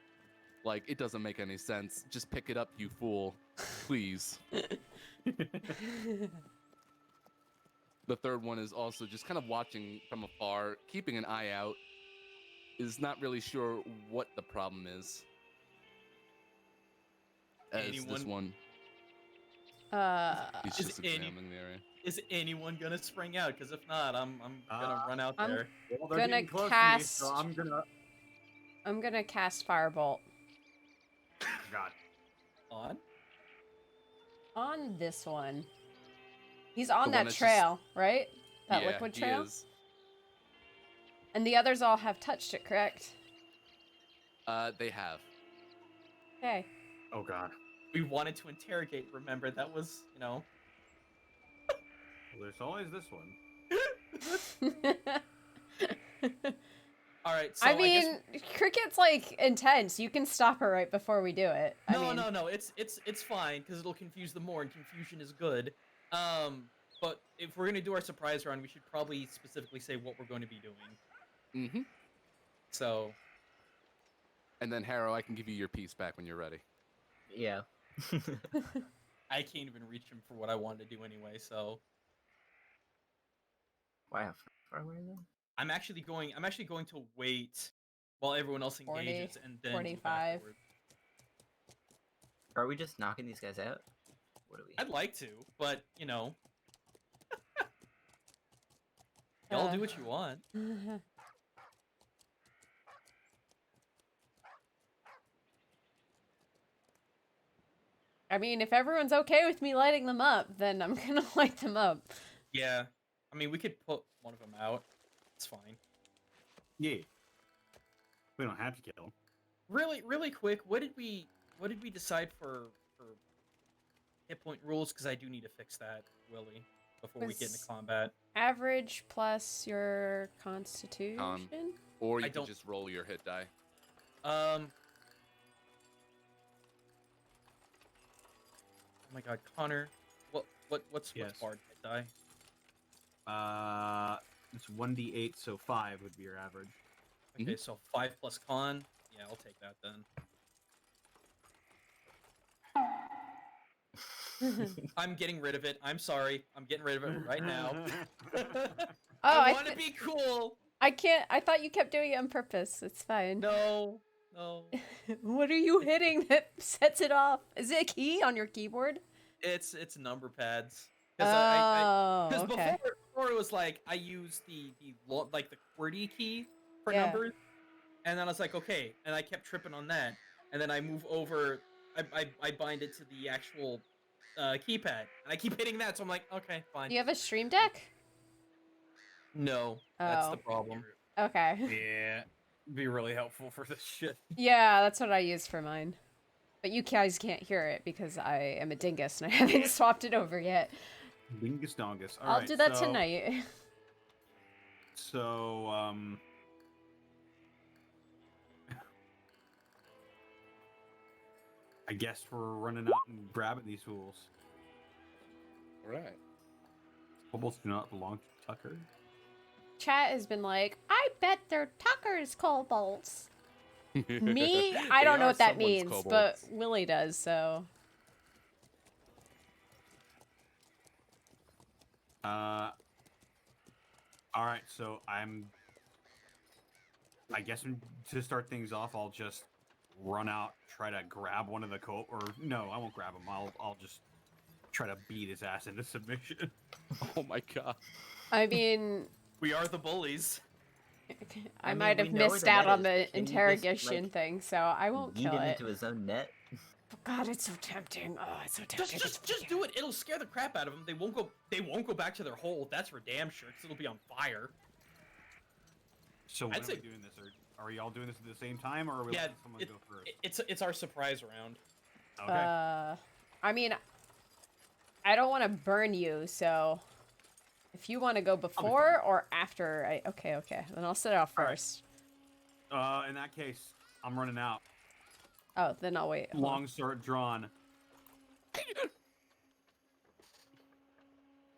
Like, it doesn't make any sense. Just pick it up, you fool. Please. The third one is also just kind of watching from afar, keeping an eye out, is not really sure what the problem is. As this one, he's just examining the area. Is anyone gonna spring out? Because if not, I'm gonna run out there. Well, they're Gonna getting close cast- to me, so I'm gonna cast Firebolt God. On? this one. He's on The one that that's trail, right? That Yeah, liquid he trail? is. And the others all have touched it, correct? They have. Okay. Oh god. We wanted to interrogate. Remember, that was, you know. Well, there's always this one. All right. So I guess mean, Cricket's like intense. You can stop her right before we do it. no. It's fine because it'll confuse them more, and confusion is good. But if we're gonna do our surprise round, we should probably specifically say what we're going to be doing. Mm-hmm. So. And then, Harrow, I can give you your piece back when you're ready. Yeah. I can't even reach him for what I wanted to do anyway, so Wow. How far away though? I'm actually going to wait while everyone else 40, engages and then move 45. afterward. Are we just knocking these guys out? What do we? I'd like to, but you know, y'all do what you want. I mean, if everyone's okay with me lighting them up, then I'm gonna light them up. Yeah, I mean, we could put one of them out. It's fine. Yeah. We don't have to kill him. Really quick, what did we decide for hit point rules? Because I do need to fix that, Willie, before we get into Was- combat. Average plus your constitution? Or I you can don't- just roll your hit die. Oh my God, Connor, what's Yes. bard hit die? It's 1d8, so 5 would be your average. Okay, so 5 plus con. Yeah, I'll take that then. I'm getting rid of it. I'm sorry. I'm getting rid of it right now. I want to be cool. I can't. I thought you kept doing it on purpose. It's fine. No. What are you hitting that sets it off? Is it a key on your keyboard? It's number pads. Oh, Because okay. before it was like I used the QWERTY key for Yeah. numbers, and then I was like, okay, and I kept tripping on that, and then I move over, I bind it to the actual keypad, and I keep hitting that, so I'm like, okay, fine. Do you have a stream deck? No, that's the Oh. problem. Okay. Yeah. Be really helpful for this shit. Yeah, that's what I use for mine. But you guys can't hear it because I am a dingus and I haven't swapped it over yet. Dingus dongus. I'll Alright, do that so, tonight. So, I guess we're running out and grabbing these fools. All right. Kobolds do not belong to Tucker. Chat has been like, I bet they're Tucker's kobolds. Me? I They don't know are what that someone's means, but kobolds. Willie does, so. All right, so I guess to start things off, I'll just run out, try to grab one of the or no, I won't grab him. I'll just try to beat his ass into submission. Oh my god. I mean, We are the bullies. I mean, might we have know where missed the out net on is. the Can you just, interrogation like, thing, so I won't Beat kill him it. into his own net. God, it's so tempting. Oh, it's so tempting. Just do it. It'll scare the crap out of them. They won't go back to their hole. That's for damn sure. Cause it'll be on fire. So when I'd are say- we doing this? Or are y'all doing this at the same time, or are we Yeah, letting someone go first? it's our surprise round. Okay. I mean, I don't want to burn you, so if you want to go before or after, okay, then I'll set it off All right. first. In that case, I'm running out. Oh, then I'll wait. Hold on. Long sword drawn.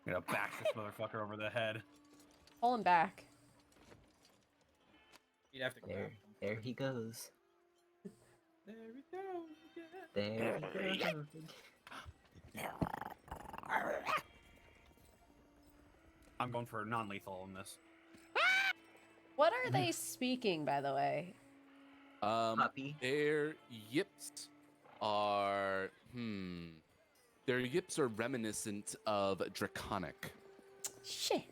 Gonna bash this motherfucker over the head. Pull him back. You'd have to grab There he goes. There we go. There he goes. I'm going for non-lethal in this. What are they speaking, by the way? Puppy. Their yips are Their yips are reminiscent of Draconic. Shit.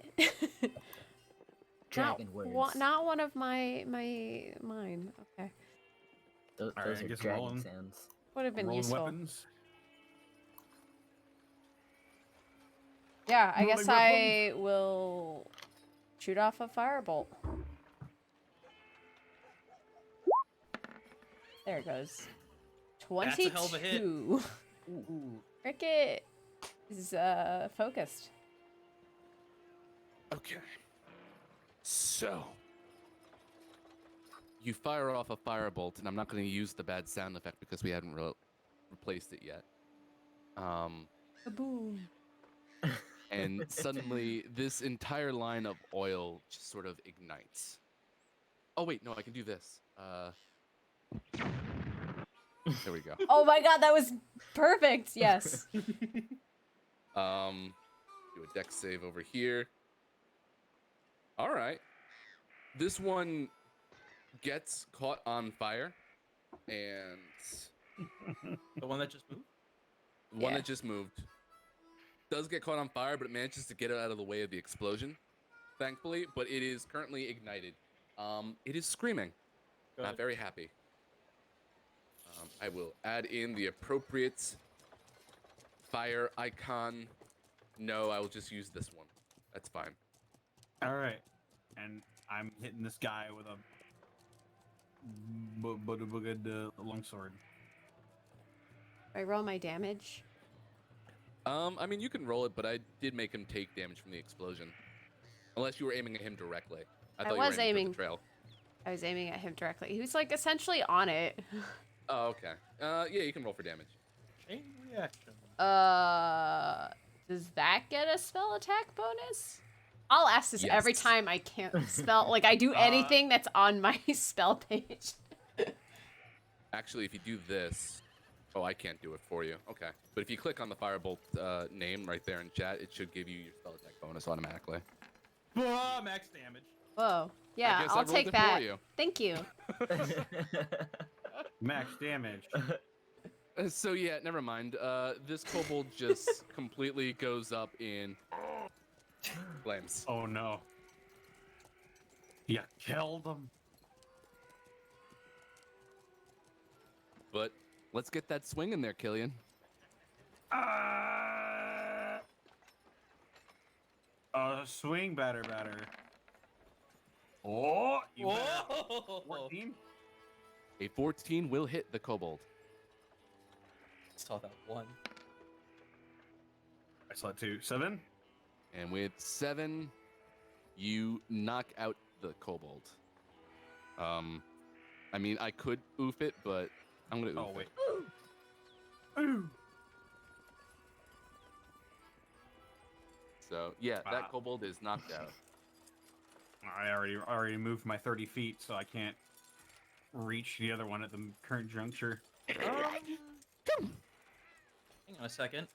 Dragon words. Not one of mine. Okay. Those Alright, I are guess dragon rolling. sounds. Would have been Rolling useful. weapons. Yeah, I Rolling guess I will shoot off a firebolt. There it goes. 22. That's a hell of a hit. Cricket is focused. Okay. So, you fire off a firebolt, and I'm not going to use the bad sound effect because we haven't replaced it yet. Boom. And suddenly, this entire line of oil just sort of ignites. Oh wait, no, I can do this. There we go. Oh my god, that was perfect. Yes. Do a dex save over here. All right. This one gets caught on fire, and The one that just moved. the one Yeah. that just moved does get caught on fire, but it manages to get it out of the way of the explosion, thankfully. But it is currently ignited. It is screaming. Not Good. very happy. I will add in the appropriate fire icon. No, I will just use this one. That's fine. All right, and I'm hitting this guy with a longsword. I roll my damage. I mean, you can roll it, but I did make him take damage from the explosion. Unless you were aiming at him directly. I thought was you were aiming aiming. for the trail. I was aiming at him directly. He was like essentially on it. Oh, okay. Yeah, you can roll for damage. Chain reaction. Does that get a spell attack bonus? I'll ask this every Yes. time I can't spell. Like I do anything that's on my spell page. Actually, if you do this... Oh, I can't do it for you. Okay. But if you click on the Firebolt name right there in chat, it should give you your spell attack bonus automatically. Max damage. Whoa. Yeah, guess I I'll rolled take it for that. you. Thank you. Max damage. So yeah, never mind. This kobold just completely goes up in flames. Oh no. You killed him. But let's get that swing in there, Killian. Swing batter. Oh, you better. Whoa! 14? A 14 will hit the kobold. Saw that one. I saw 2. 7? And with 7, you knock out the kobold. I mean, I could oof it, but I'm gonna oof Oh, it. wait. Ooh. So yeah, Wow. that kobold is knocked out. I already moved my 30 feet, so I can't reach the other one at the current juncture. Hang on a second.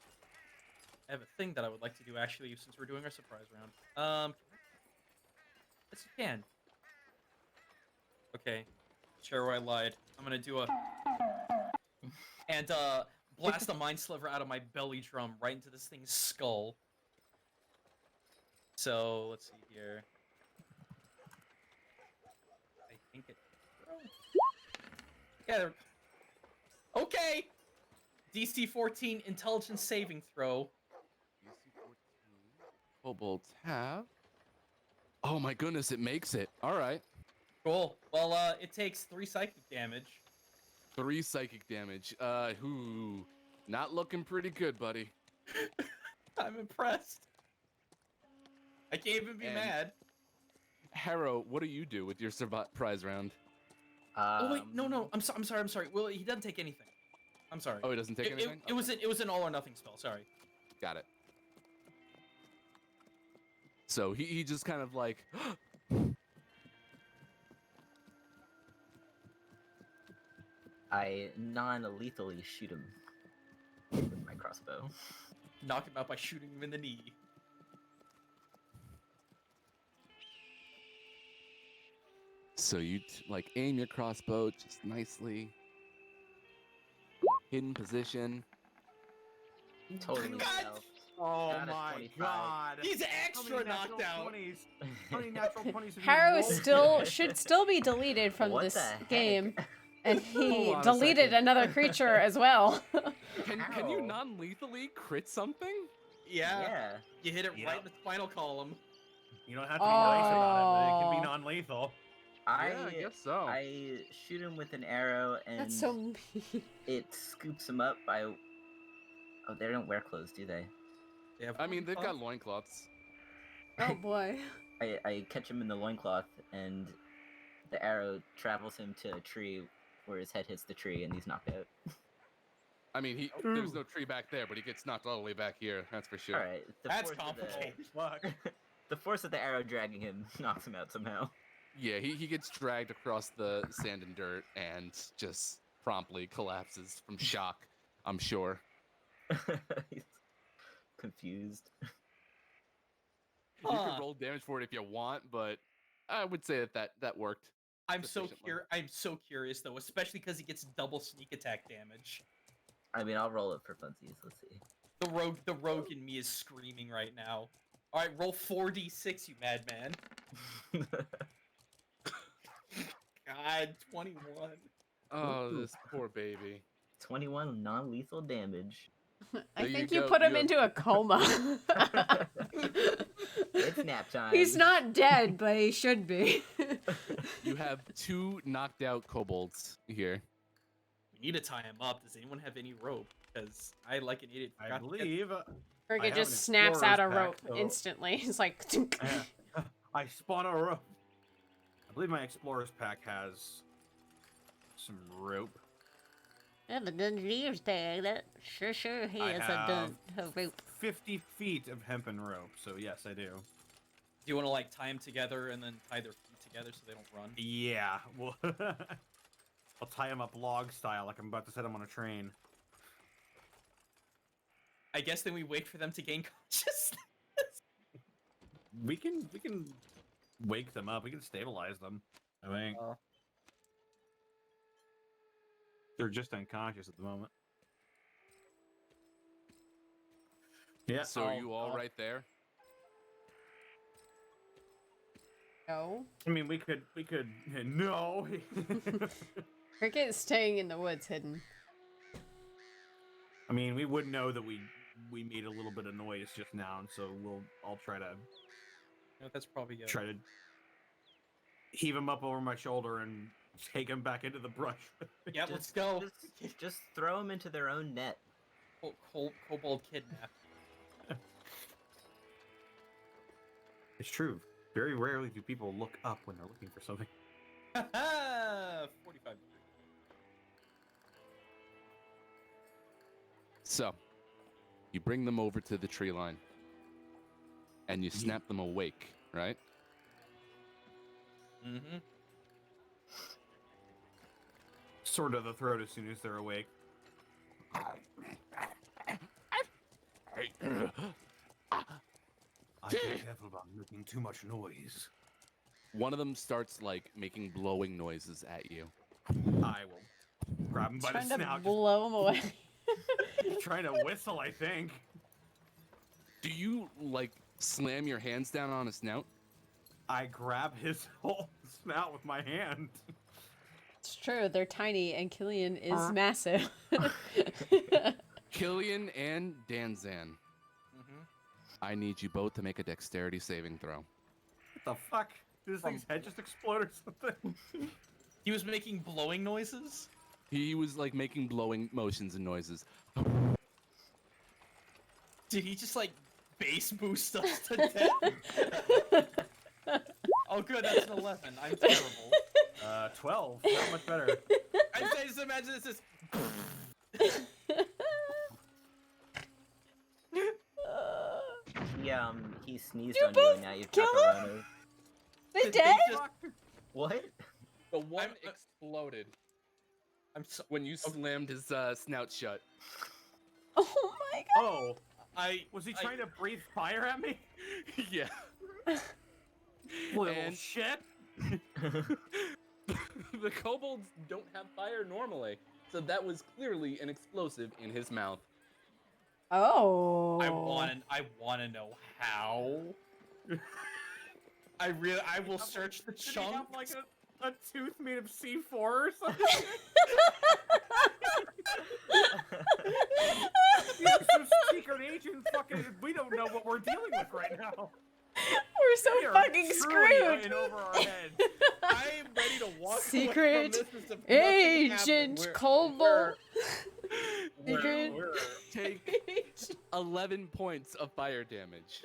I have a thing that I would like to do actually, since we're doing our surprise round. Yes, you can. Okay. Cheru, I lied. I'm gonna do a... And, blast a mind sliver out of my belly drum right into this thing's skull. So, let's see here. I think it... Yeah, okay! DC 14 intelligence saving throw. DC 14. Kobolds have. Oh my goodness, it makes it. All right. Cool. Well, it takes 3 psychic damage. 3 psychic damage. Who? Not looking pretty good, buddy. I'm impressed. I can't even be And- mad. Harrow, what do you do with your surprise round? Oh wait, no. I'm sorry. Well, he doesn't take anything. I'm sorry. Oh, he doesn't take anything? It was an all or nothing spell. Sorry. Got it. So he just kind of like. I non-lethally shoot him with my crossbow. Knock him out by shooting him in the knee. So you like aim your crossbow just nicely. Hidden position. Totally God! myself. Oh Got a my 25. god! He's How extra many knocked natural out. 20s? How many natural 20s have you Harrow rolled? should still be deleted from What this the heck? game, and he Hold on a deleted second. another creature as well. Can you Ow. non-lethally crit something? Yeah. Yeah. You hit it Yeah. right in the spinal column. You don't have to be nice about it, but it can Oh. be non-lethal. I guess so. I shoot him with an arrow, and That's so mean. it scoops him up. Oh, they don't wear clothes, do they? They have I mean, they've got loincloths. loincloths. Oh boy. I catch him in the loincloth, and the arrow travels him to a tree where his head hits the tree, and he's knocked out. I mean, there's no tree back there, but he gets knocked all the way back here. That's for sure. All right, That's force of complicated. Fuck. the force of the arrow dragging him knocks him out somehow. Yeah, he gets dragged across the sand and dirt and just promptly collapses from shock, I'm sure. He's confused. You Huh. can roll damage for it if you want, but I would say that worked. I'm so sufficiently. curious though, especially because he gets double sneak attack damage. I mean, I'll roll it for funsies. Let's see. The rogue in me is screaming right now. All right, roll 4d6, you madman. God, 21. Oh, this poor baby. 21 non-lethal damage. I There you think you go, put him you have- into a coma. It's nap time. He's not dead, but he should be. You have 2 knocked out kobolds here. We need to tie him up. Does anyone have any rope? Because I, like an idiot, I forgot to get- believe. Frigga have just an snaps out a explorer's rope pack, so- instantly. He's like, I spawn a rope. I believe my explorer's pack has some rope. I have a good leaves there. That sure he I has have a rope. 50 feet of hempen rope, so yes, I do. Do you want to like tie them together and then tie their feet together so they don't run? Yeah, well, I'll tie him up log style, like I'm about to set him on a train. I guess then we wait for them to gain consciousness. We can wake them up. We can stabilize them. I think they're just unconscious at the moment. Yeah. So are you all right there? No. I mean, we could. No. Cricket is staying in the woods hidden. I mean, we would know that we made a little bit of noise just now, and so I'll try to No, that's probably try to heave him up over my shoulder and take him back into the brush. Yeah, let's go. Just throw them into their own net. Kobold kidnap. It's true. Very rarely do people look up when they're looking for something. 45. So, you bring them over to the tree line, and you snap them awake, right? Mm-hmm. Sort of the throat as soon as they're awake. I'd be careful about making too much noise. One of them starts like making blowing noises at you. I will grab him by the Trying to snout. blow him away. Just trying to whistle, I think. Do you like slam your hands down on his snout? I grab his whole snout with my hand. It's true, they're tiny, and Killian is massive. Killian and Danzan, I need you both to make a dexterity saving throw. What the fuck? Did this thing's head just explode or something? He was making blowing noises? He was like making blowing motions and noises. Did he just like bass boost us to death? Oh good, that's an 11. I'm terrible. 12. Not much better. I just imagine this is... He sneezed You on you both and now you've kill got him? Corona. They Did dead? just- What? The one I'm- exploded I'm so... when you slammed his snout shut. Oh my god. Oh, was he I- trying to breathe fire at me? Yeah. Little And- shit. The kobolds don't have fire normally, so that was clearly an explosive in his mouth. Oh. I wanna know how. I will search the Did he chunk. have like a tooth made of C4 or something? He's some secret agent fucking. We don't know what we're dealing with right now. We're so We are fucking truly screwed. in over our head. I'm ready to walk Secret away from this as if nothing happened. Agent Kobold. We're- Secret Take 11 points of fire damage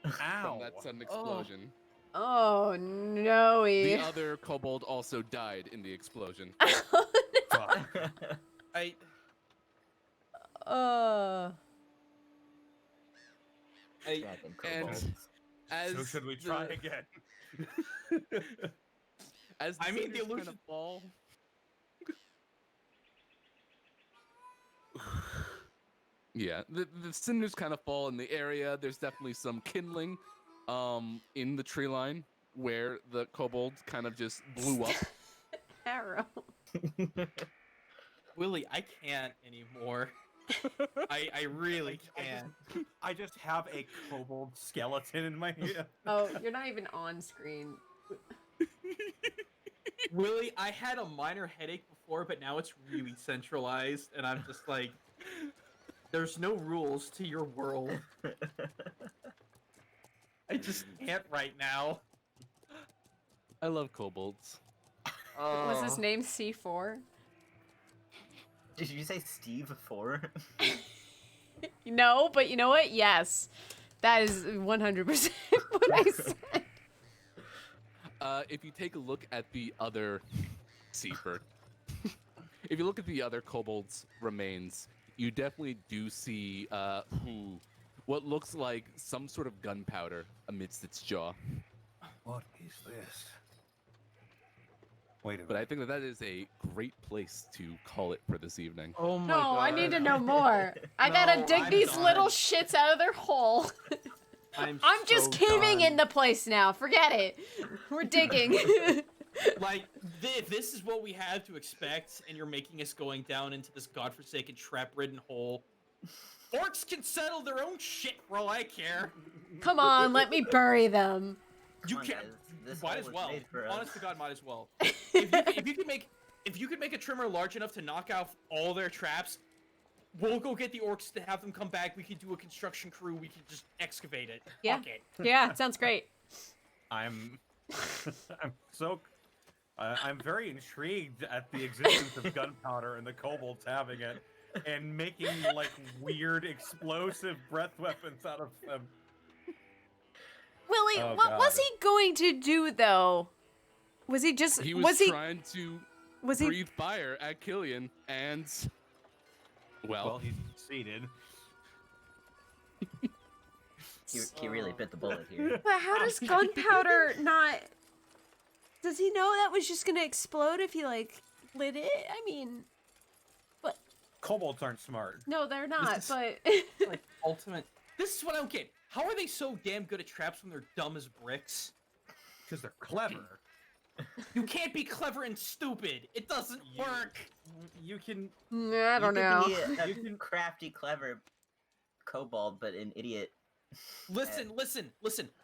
Ow. from that sudden explosion. Oh no. The other kobold also died in the explosion. Fuck. I Dragon and- kobolds. As So should we try the- again? As the I mean, the cinders kinda illusion- fall. Yeah, the cinders kind of fall in the area. There's definitely some kindling in the tree line where the kobolds kind of just blew up. Arrow. Willie, I can't anymore. I really can't. I just have a kobold skeleton in my head. Oh, you're not even on screen. Willie, I had a minor headache before, but now it's really centralized, and I'm just like, there's no rules to your world. I just can't right now. I love kobolds. Was his name C4? Did you say Steve 4? No, but you know what? Yes. That is 100% what I said. If you take a look at the other Seaford, if you look at the other kobold's remains, you definitely do see what looks like some sort of gunpowder amidst its jaw. What is this? Wait a minute. But I think that is a great place to call it for this evening. Oh my No, god. I need to know more. I gotta No, dig I'm these done. little shits out of their hole. I'm just so caving done. in the place now. Forget it. We're digging. Like, this is what we had to expect, and you're making us going down into this godforsaken, trap-ridden hole. Orcs can settle their own shit for all I care. Come on, let me bury them. You Come on, can't. guys. This Might hole as was well. made for us. Honest to God, might as well. If you could make a trimmer large enough to knock out all their traps, we'll go get the orcs to have them come back. We could do a construction crew. We could just excavate it. Yeah. Fuck it. Yeah, sounds great. I'm I'm very intrigued at the existence of gunpowder and the kobolds having it and making like weird explosive breath weapons out of them. Willie, Oh, what God. was he going to do though? Was he just He was he trying to was he breathe fire at Killian, and Well, he succeeded. He really bit the bullet here. But how does gunpowder not does he know that was just gonna explode if he like lit it? I mean Kobolds aren't smart. no, they're not, is- but Like ultimate. This is what I don't get. How are they so damn good at traps when they're dumb as bricks? because they're clever. You can't be clever and stupid. It doesn't work. You can. I don't know. You can be a crafty, clever kobold, but an idiot. Listen.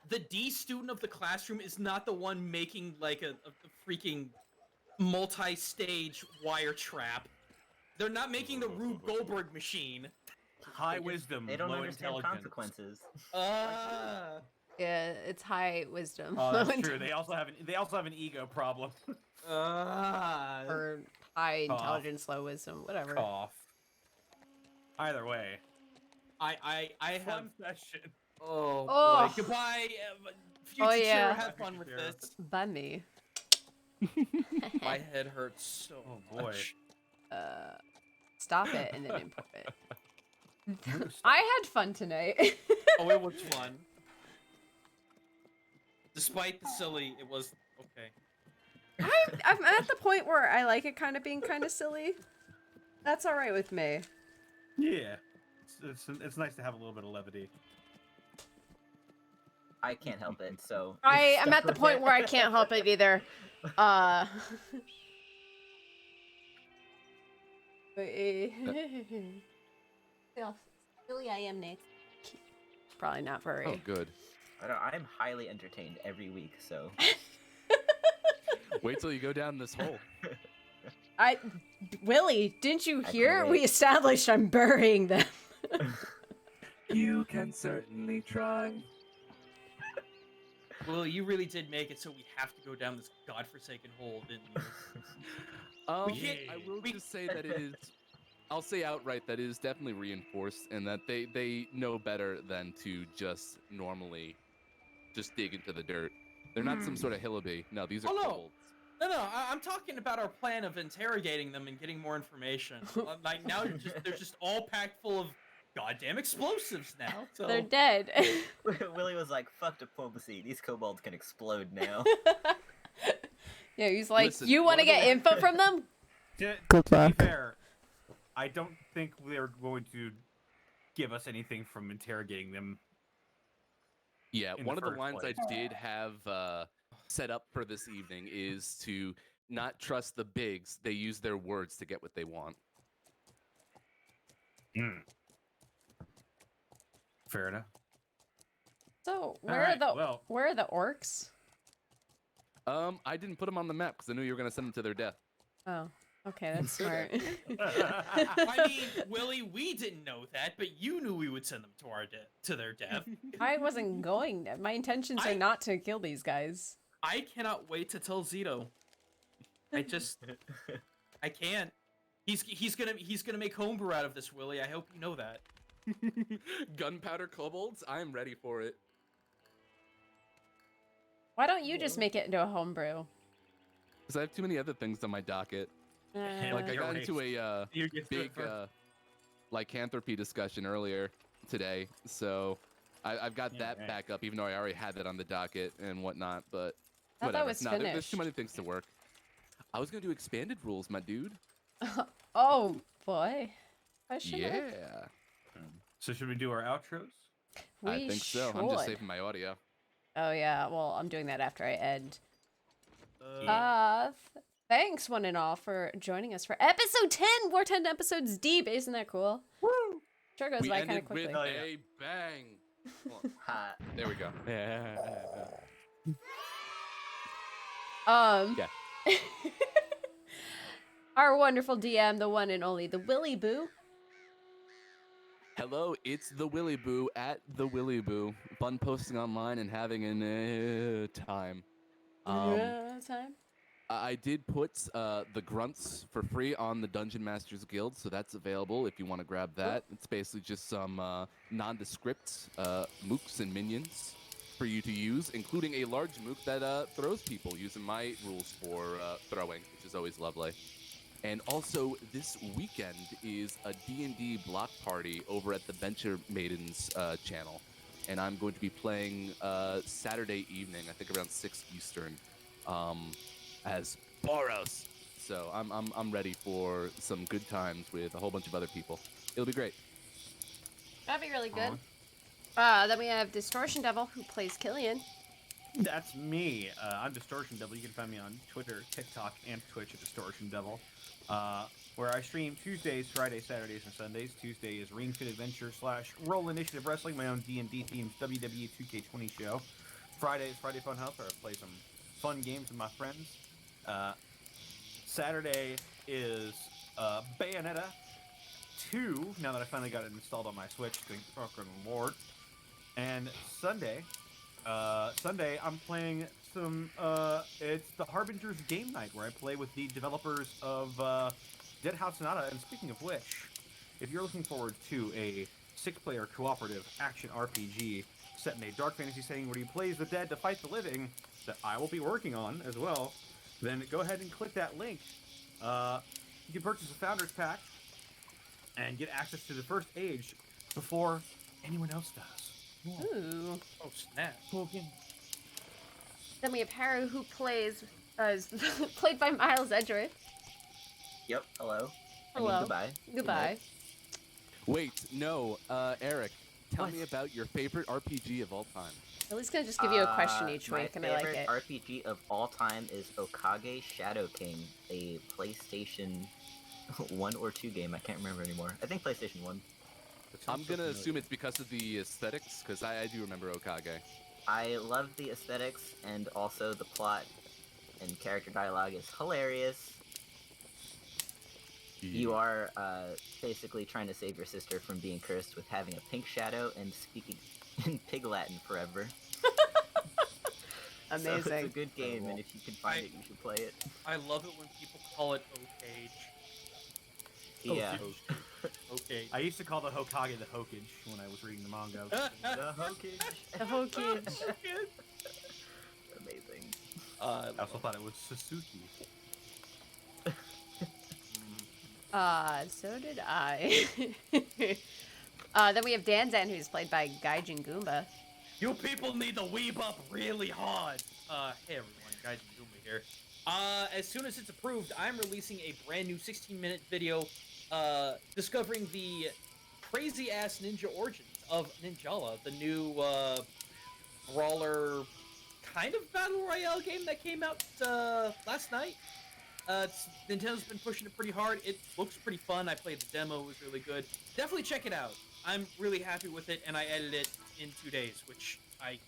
The D student of the classroom is not the one making like a freaking multi-stage wire trap. They're not making the Rube Goldberg machine. High wisdom, They don't low understand intelligence. consequences. Yeah, it's high wisdom. Oh, that's true. They also have an ego problem. Or high Cough. intelligence, low wisdom, whatever. Cough. Either way, I have. fun session. Oh, Oh. boy. Goodbye, future Oh, yeah. Cheru. Have fun with Future Cheru. this. By me. My head hurts so Oh boy. much. Stop it and then input it. I had fun tonight. Oh, it was fun. Despite the silly, it was okay. I'm at the point where I like it kind of being kind of silly. That's all right with me. Yeah, it's nice to have a little bit of levity. I can't help it, so. I am stuck at the with point it. where I can't help it either. Really, I am next. Probably not very. Oh, good. I'm highly entertained every week, so. Wait till you go down this hole. Willie, didn't you I hear? can We wait. established I'm burying them. You can certainly try. Well, you really did make it so we have to go down this godforsaken hole, didn't you? I can't- will we- just say that it is. I'll say outright that it is definitely reinforced, and that they know better than to just normally just dig into the dirt. They're not some sort of hillbilly. No, these are Oh, no. kobolds. No, I'm talking about our plan of interrogating them and getting more information. Like now, they're just all packed full of goddamn explosives now. So They're dead. Willie was like, fuck diplomacy. These kobolds can explode now. Yeah, he's like, Listen, you want to one of get the- info from them? To be fair, I don't think they're going to give us anything from interrogating them. Yeah, in one the of the first lines place. I did have set up for this evening is to not trust the bigs. They use their words to get what they want. Fair enough. So where Alright, are the well. where are the orcs? I didn't put them on the map because I knew you were gonna send them to their death. Oh, okay, that's smart. I mean, Willie, we didn't know that, but you knew we would send them to their death. I wasn't going. My intentions are not to kill these guys. I cannot wait to tell Zito. I can't. He's gonna make homebrew out of this, Willie. I hope you know that. Gunpowder kobolds, I am ready for it. Why don't you just make it into a homebrew? Because I have too many other things on my docket. Like I You're got into a You get to big it first. lycanthropy discussion earlier today, so I've got that right. back up, even though I already had that on the docket and whatnot. But I thought that whatever. was No, there's too finished. many things to work. I was gonna do expanded rules, my dude. Oh boy. I should Yeah, So should we do our outros? I think so. I'm just saving my audio. Oh yeah, well I'm doing that after I end. Uh, Thanks one and all for joining us for episode 10. We're 10 episodes deep. Isn't that cool? Woo! Sure goes We by kind ended of quickly. with a bang. Hold on. Hot. There we go. Yeah. Our wonderful DM, the one and only, the Willy Boo. Hello, it's the Willy Boo at the Willy Boo. Fun posting online and having an time. Time. I did put the grunts for free on the Dungeon Masters Guild, so that's available if you want to grab that. It's basically just some nondescript mooks and minions for you to use, including a large mook that throws people using my rules for throwing, which is always lovely. And also, this weekend is a D&D block party over at the Venture Maidens channel. And I'm going to be playing Saturday evening, I think around 6 Eastern, as Boros. So I'm ready for some good times with a whole bunch of other people. It'll be great. That'd be really good. Then we have Distortion Devil, who plays Killian. That's me. I'm Distortion Devil. You can find me on Twitter, TikTok, and Twitch at Distortion Devil, where I stream Tuesdays, Fridays, Saturdays, and Sundays. Tuesday is Ring Fit Adventure / Roll Initiative Wrestling, my own D&D themed WWE 2K20 show. Friday is Friday Fun House, where I play some fun games with my friends. Saturday is Bayonetta 2, now that I finally got it installed on my Switch, thank fucking Lord. And Sunday, I'm playing some, it's the Harbinger's Game Night, where I play with the developers of Dead House Sonata. And speaking of which, if you're looking forward to a 6-player cooperative action RPG set in a dark fantasy setting where you play as the dead to fight the living, that I will be working on as well, then go ahead and click that link. You can purchase a Founders Pack and get access to the first age before anyone else does. Ooh. Oh snap! Then we have Haru, who plays is played by Miles Edgeworth. Yep. Hello. I Hello. mean, goodbye. Goodbye. Wait, no, Eric, tell What? me about your favorite RPG of all time. Ellie's gonna just give you a question each week, and I like it. My favorite RPG of all time is Okage Shadow King, a PlayStation 1 or 2 game. I can't remember anymore. I think PlayStation 1. I'm gonna assume it's because of the aesthetics, because I do remember Okage. I love the aesthetics, and also the plot and character dialogue is hilarious. You are basically trying to save your sister from being cursed with having a pink shadow and speaking in pig Latin forever. Amazing. So it's a good game, and if you can find it, you should play it. I love it when people call it Okage. Yeah. Okay. I used to call the Hokage the Hokage when I was reading the manga. The Hokage. The whole kids. Amazing. I also thought it was Sasuke. So did I. Then we have Danzan, who's played by Gaijin Goomba. You people need to weeb up really hard. Hey everyone, guys, Guma here. As soon as it's approved, I'm releasing a brand new 16-minute video, discovering the crazy-ass ninja origins of Ninjala, the new, brawler kind of battle royale game that came out, last night. Nintendo's been pushing it pretty hard. It looks pretty fun. I played the demo. It was really good. Definitely check it out. I'm really happy with it, and I edited it in 2 days, which I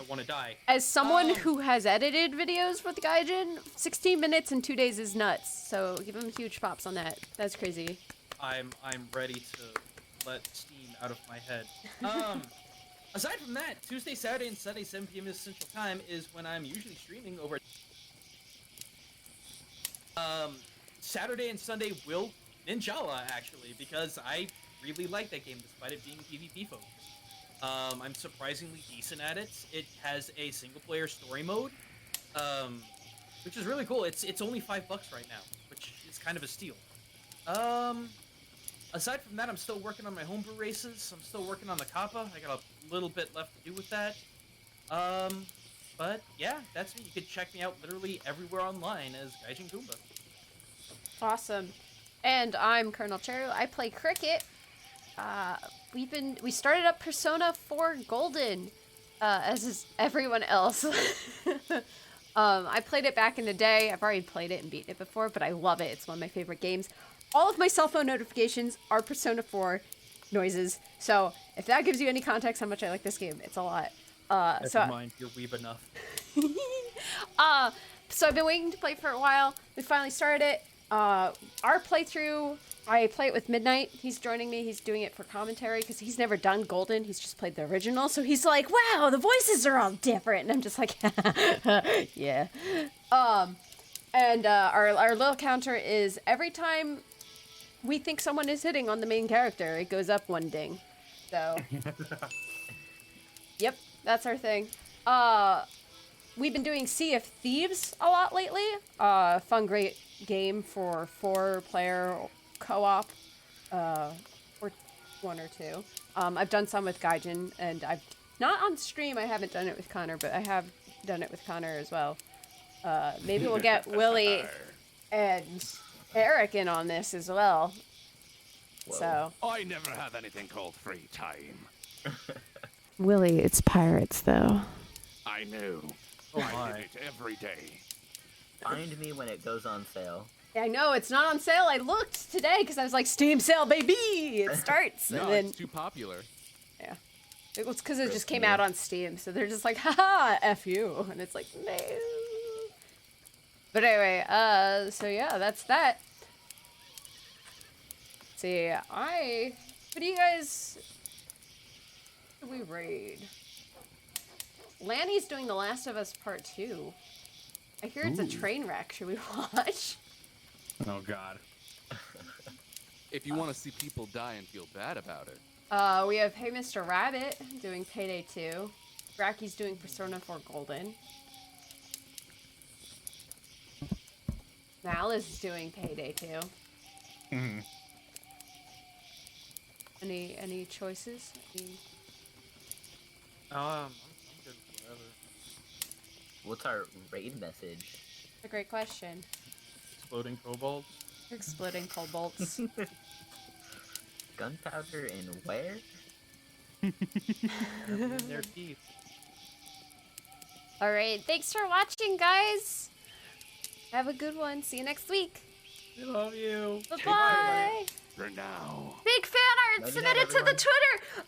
want to die. As someone who has edited videos with Gaijin, 16 minutes in 2 days is nuts. So give him huge props on that. That's crazy. I'm ready to let steam out of my head. Aside from that, Tuesday, Saturday, and Sunday, 7 p.m. Central Time is when I'm usually streaming over. Saturday and Sunday will Ninjala, actually, because I really like that game despite it being PvP focused. I'm surprisingly decent at it. It has a single-player story mode, which is really cool. It's only $5 right now, which is kind of a steal. Aside from that, I'm still working on my homebrew races. I'm still working on the Kappa. I got a little bit left to do with that. But yeah, that's me. You can check me out literally everywhere online as Gaijin Goomba. Awesome. And I'm ColonelCheru. I play cricket. We started up Persona 4 Golden, as is everyone else. I played it back in the day. I've already played it and beaten it before, but I love it. It's one of my favorite games. All of my cell phone notifications are Persona 4 noises. So if that gives you any context how much I like this game, it's a lot. Never mind, you're weeb enough. So I've been waiting to play for a while. We finally started it. Our playthrough, I play it with Midnight. He's joining me. He's doing it for commentary because he's never done Golden. He's just played the original. So he's like, wow, the voices are all different. And I'm just like, yeah. And our little counter is every time we think someone is hitting on the main character, it goes up 1 ding. So, yep, that's our thing. We've been doing Sea of Thieves a lot lately. Fun, great game for 4-player co-op, or 1 or 2. I've done some with Gaijin, and I've not on stream. I haven't done it with Connor, but I have done it with Connor as well. Maybe we'll get Willie and Eric in on this as well. Whoa. So I never have anything called free time. Willie, it's pirates though. I know. Oh I my. did it every day. Find me when it goes on sale. I know it's not on sale. I looked today because I was like, Steam sale, baby! It starts, No, and then it's too popular. it was because it Real just came cool. out on Steam, so they're just like, haha, f you, and it's like, no. But anyway, so yeah, that's that. Let's see, what do you guys? What do we raid? Lanny's doing The Last of Us Part 2. I hear it's a Ooh. train wreck. Should we watch? Oh God. If you want to see people die and feel bad about it. We have Hey Mr. Rabbit doing Payday 2. Bracky's doing Persona 4 Golden. Mal is doing Payday 2. Hmm. Any choices? I'm good with whatever. What's our raid message? A great question. Exploding kobolds. Exploding kobolds. Gunpowder and where? In their teeth. Alright, thanks for watching, guys. Have a good one. See you next week. We love you. Bye-bye. For now. Big fan art 99, submitted to the everyone. Twitter.